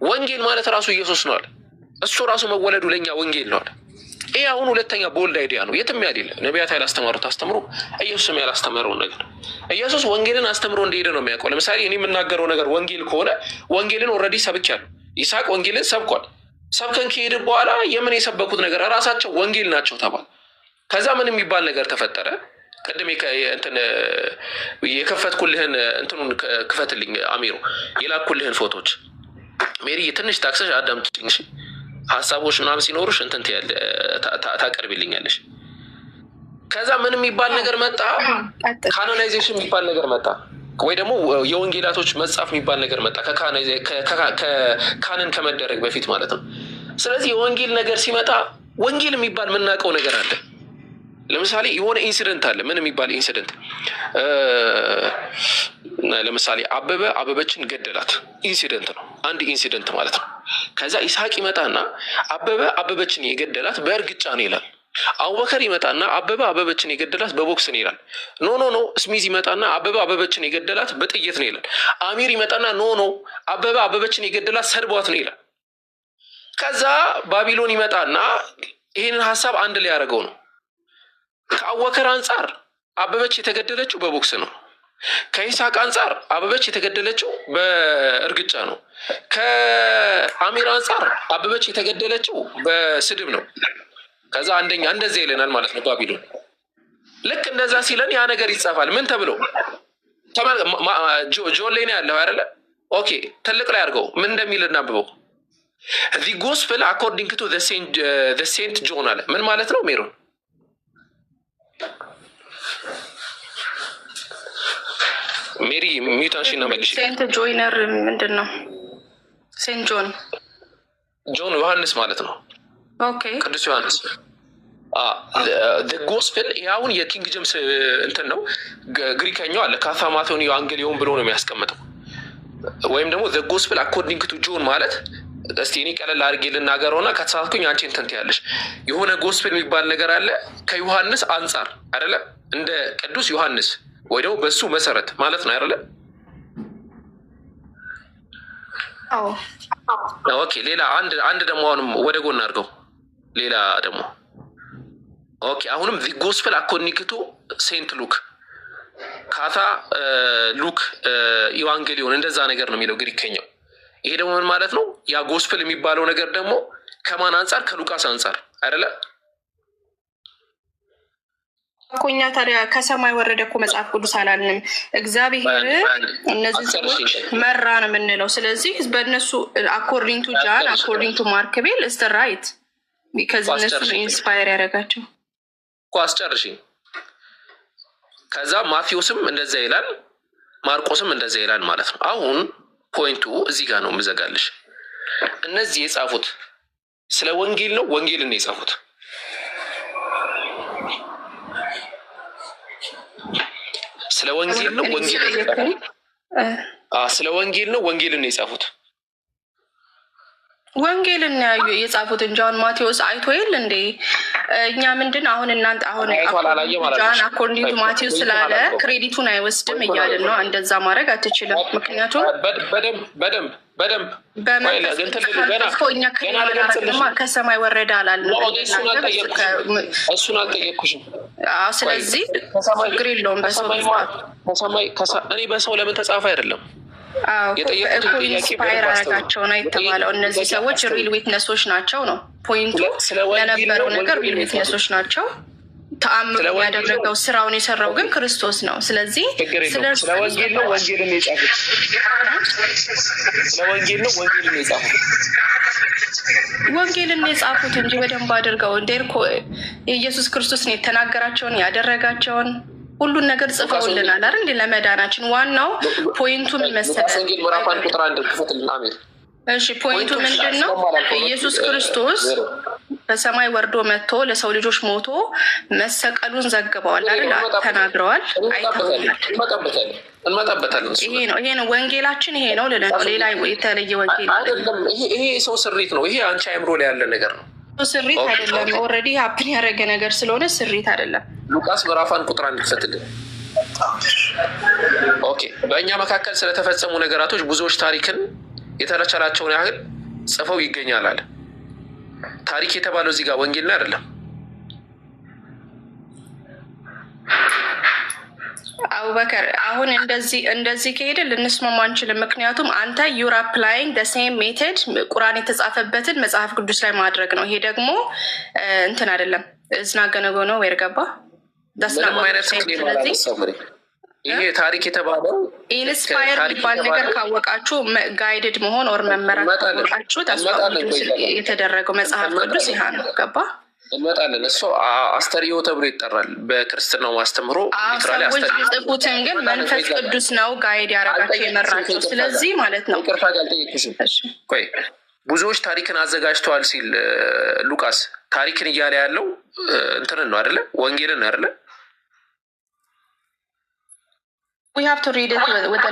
ወንጌል ማለት ራሱ ኢየሱስ ነዋል። እሱ ራሱ መወለዱ ለኛ ወንጌል ነዋል። ይህ አሁን ሁለተኛ ቦልድ አይዲያ ነው። የትም ያሌለ ነቢያት ያላስተማሩት አስተምሮ ኢየሱስም ያላስተማረውን ነገር ኢየሱስ ወንጌልን አስተምሮ እንደሄደ ነው የሚያውቀው። ለምሳሌ እኔ የምናገረው ነገር ወንጌል ከሆነ ወንጌልን ኦልሬዲ ሰብቻለሁ። ይስሐቅ ወንጌልን ሰብኳል። ሰብከን ከሄድን በኋላ የምን የሰበኩት ነገር ራሳቸው ወንጌል ናቸው ተባለ። ከዛ ምን የሚባል ነገር ተፈጠረ? ቅድም የከፈትኩልህን እንትኑን ክፈትልኝ አሚሮ፣ የላኩልህን ፎቶች ሜሪ ትንሽ ታክሰሽ አዳምጪኝ። ሀሳቦች ምናምን ሲኖሩሽ እንትን ታቀርቢልኛለሽ። ከዛ ምን የሚባል ነገር መጣ? ካኖናይዜሽን የሚባል ነገር መጣ፣ ወይ ደግሞ የወንጌላቶች መጽሐፍ የሚባል ነገር መጣ፣ ካንን ከመደረግ በፊት ማለት ነው። ስለዚህ የወንጌል ነገር ሲመጣ ወንጌል የሚባል የምናውቀው ነገር አለ። ለምሳሌ የሆነ ኢንሲደንት አለ። ምን የሚባል ኢንሲደንት? ለምሳሌ አበበችን ገደላት። ኢንሲደንት ነው፣ አንድ ኢንሲደንት ማለት ነው። ከዛ ይስሐቅ ይመጣና አበበችን የገደላት በእርግጫ ነው ይላል። አቡበከር ይመጣና አበበችን የገደላት በቦክስ ነው ይላል። ኖ ስሚዝ ይመጣና አበበችን የገደላት በጥይት ነው ይላል። አሚር ይመጣና ኖ አበበችን የገደላት ሰድቧት ነው ይላል። ከዛ ባቢሎን ይመጣና ይህንን ሀሳብ አንድ ላይ ያደረገው ነው። ከአቡበከር አንጻር አበበች የተገደለችው በቦክስ ነው። ከይስሐቅ አንጻር አበበች የተገደለችው በእርግጫ ነው። ከአሚር አንጻር አበበች የተገደለችው በስድብ ነው። ከዛ አንደኛ እንደዛ ይለናል ማለት ነው ባቢሎን። ልክ እንደዛ ሲለን ያ ነገር ይጻፋል። ምን ተብሎ ጆን ላይ ነው ያለው አይደለ? ኦኬ ትልቅ ላይ አድርገው ምን እንደሚል እናብበው። the gospel according to the saint John አለ። ምን ማለት ነው ሜሮን? ሜሪ ሚውታንሽን ነው መልሽ። ሴንት ጆይነር ምንድን ነው? ሴንት ጆን ዮሐንስ ማለት ነው። ኦኬ ቅዱስ ዮሐንስ ጎስፔል። አሁን የኪንግ ጀምስ እንትን ነው፣ ግሪከኛው አለ ካታማቶኒ አንገሊዮን ብሎ ነው የሚያስቀምጠው። ወይም ደግሞ ጎስፔል አኮርዲንግ ቱ ጆን ማለት እስቲ እኔ ቀለል አድርጌ ልናገረውና ከተሳሳትኩኝ አንቺ እንትን ትያለሽ። የሆነ ጎስፔል የሚባል ነገር አለ ከዮሐንስ አንጻር አይደለ? እንደ ቅዱስ ዮሐንስ ወይ ደግሞ በሱ መሰረት ማለት ነው አይደለ? ኦኬ ሌላ አንድ ደግሞ አሁንም ወደ ጎን አድርገው። ሌላ ደግሞ ኦኬ አሁንም ዚ ጎስፔል አኮርዲንግ ቱ ሴንት ሉክ ካታ ሉክ ኢቫንጌሊዮን እንደዛ ነገር ነው የሚለው ግሪከኛው። ይሄ ደግሞ ምን ማለት ነው? ያ ጎስፔል የሚባለው ነገር ደግሞ ከማን አንጻር? ከሉቃስ አንጻር አይደለ? እኛ ታዲያ ከሰማይ ወረደ እኮ መጽሐፍ ቅዱስ አላልንም። እግዚአብሔር እነዚህ ሰዎች መራ ነው የምንለው። ስለዚህ በእነሱ አኮርዲንግ ቱ ጃን አኮርዲንግ ቱ ማርክ ቤል እስተ ራይት ቢካዝ እነሱ ኢንስፓየር ያደረጋቸው እኮ አስጨርሽ። ከዛ ማቴዎስም እንደዛ ይላል፣ ማርቆስም እንደዛ ይላል ማለት ነው። አሁን ፖይንቱ እዚህ ጋር ነው የምዘጋልሽ። እነዚህ የጻፉት ስለ ወንጌል ነው፣ ወንጌልን ነው የጻፉት። ስለ ወንጌል ነው፣ ስለ ወንጌል ነው፣ ወንጌልን ነው የጻፉት። ወንጌልን የጻፉት እንጂ አሁን ማቴዎስ አይቶ የለ እንዴ? እኛ ምንድን አሁን እናንተ አሁን ጃን አኮርዲንግ ቱ ማቴዎስ ስላለ ክሬዲቱን አይወስድም እያልን ነው። እንደዛ ማድረግ አትችልም። ምክንያቱም እኛ ከሰማይ ወረደ አላልንም። እሱን አልጠየቅኩሽም። ስለዚህ ችግር የለውም። በሰው እኔ በሰው ለምን ተጻፈ አይደለም ኢንስፓየር አረጋቸው ነው የተባለው። እነዚህ ሰዎች ሪል ዊትነሶች ናቸው ነው ፖይንቱ። ለነበረው ነገር ሪል ዊትነሶች ናቸው። ተአምር ያደረገው ስራውን የሰራው ግን ክርስቶስ ነው። ስለዚህ ስለ ወንጌል ነው ወንጌልን የጻፉት። ስለ ወንጌል ነው ወንጌልን የጻፉት። ወንጌልን የጻፉት እንጂ በደንብ አድርገው እንደርኮ ኢየሱስ ክርስቶስ ነው የተናገራቸውን ያደረጋቸውን ሁሉን ነገር ጽፈውልናል አይደል? እንዴ ለመዳናችን ዋናው ፖይንቱ ምን መሰለህ? ወንጌል ምዕራፍ 1 ቁጥር 1 ክፈትልን። አሜን። እሺ ፖይንቱ ምንድን ነው? ኢየሱስ ክርስቶስ በሰማይ ወርዶ መጥቶ ለሰው ልጆች ሞቶ መሰቀሉን ዘግበዋል አይደል? ተናግረዋል፣ አይተውናል። እንመጣበታለን። ይሄ ነው ወንጌላችን፣ ይሄ ነው። ሌላ የተለየ ወንጌል አይደለም። ይሄ ሰው ስሪት ነው። ይሄ አንቺ አእምሮ ላይ ያለ ነገር ነው። ስሪት አይደለም። ኦልሬዲ ሀፕን ያደረገ ነገር ስለሆነ ስሪት አይደለም። ሉቃስ ምዕራፍ 1 ቁጥር 1 ክፈትልን። ኦኬ በእኛ መካከል ስለተፈጸሙ ነገራቶች ብዙዎች ታሪክን የተቻላቸውን ያህል ጽፈው ይገኛል አለ። ታሪክ የተባለው እዚህ ጋር ወንጌል ነው አይደለም? አቡበከር አሁን እንደዚህ ከሄደ ልንስማማ አንችልም። ምክንያቱም አንተ ዩር አፕላይንግ ደ ሴም ሜተድ ቁርአን የተጻፈበትን መጽሐፍ ቅዱስ ላይ ማድረግ ነው። ይሄ ደግሞ እንትን አይደለም። እዝናገነጎ ነው ወይ ገባ? ይሄ ታሪክ የተባለው ኢንስፓየር የሚባል ነገር ካወቃችሁ ጋይድድ መሆን ኦር መመራት ካወቃችሁ ተስፋ የተደረገው መጽሐፍ ቅዱስ ይሄ ነው። ገባ? እንመጣለን። እሱ አስተርእዮ ተብሎ ይጠራል በክርስትናው ማስተምሮ። ሰዎች የጽፉትን ግን መንፈስ ቅዱስ ነው ጋይድ ያደረጋቸው የመራቸው። ስለዚህ ማለት ነው ይቅርታ ጋልጠይቅሽም ቆይ ብዙዎች ታሪክን አዘጋጅተዋል ሲል ሉቃስ ታሪክን እያለ ያለው እንትንን ነው አይደለ? ወንጌልን ነው አይደለ? we have to read it with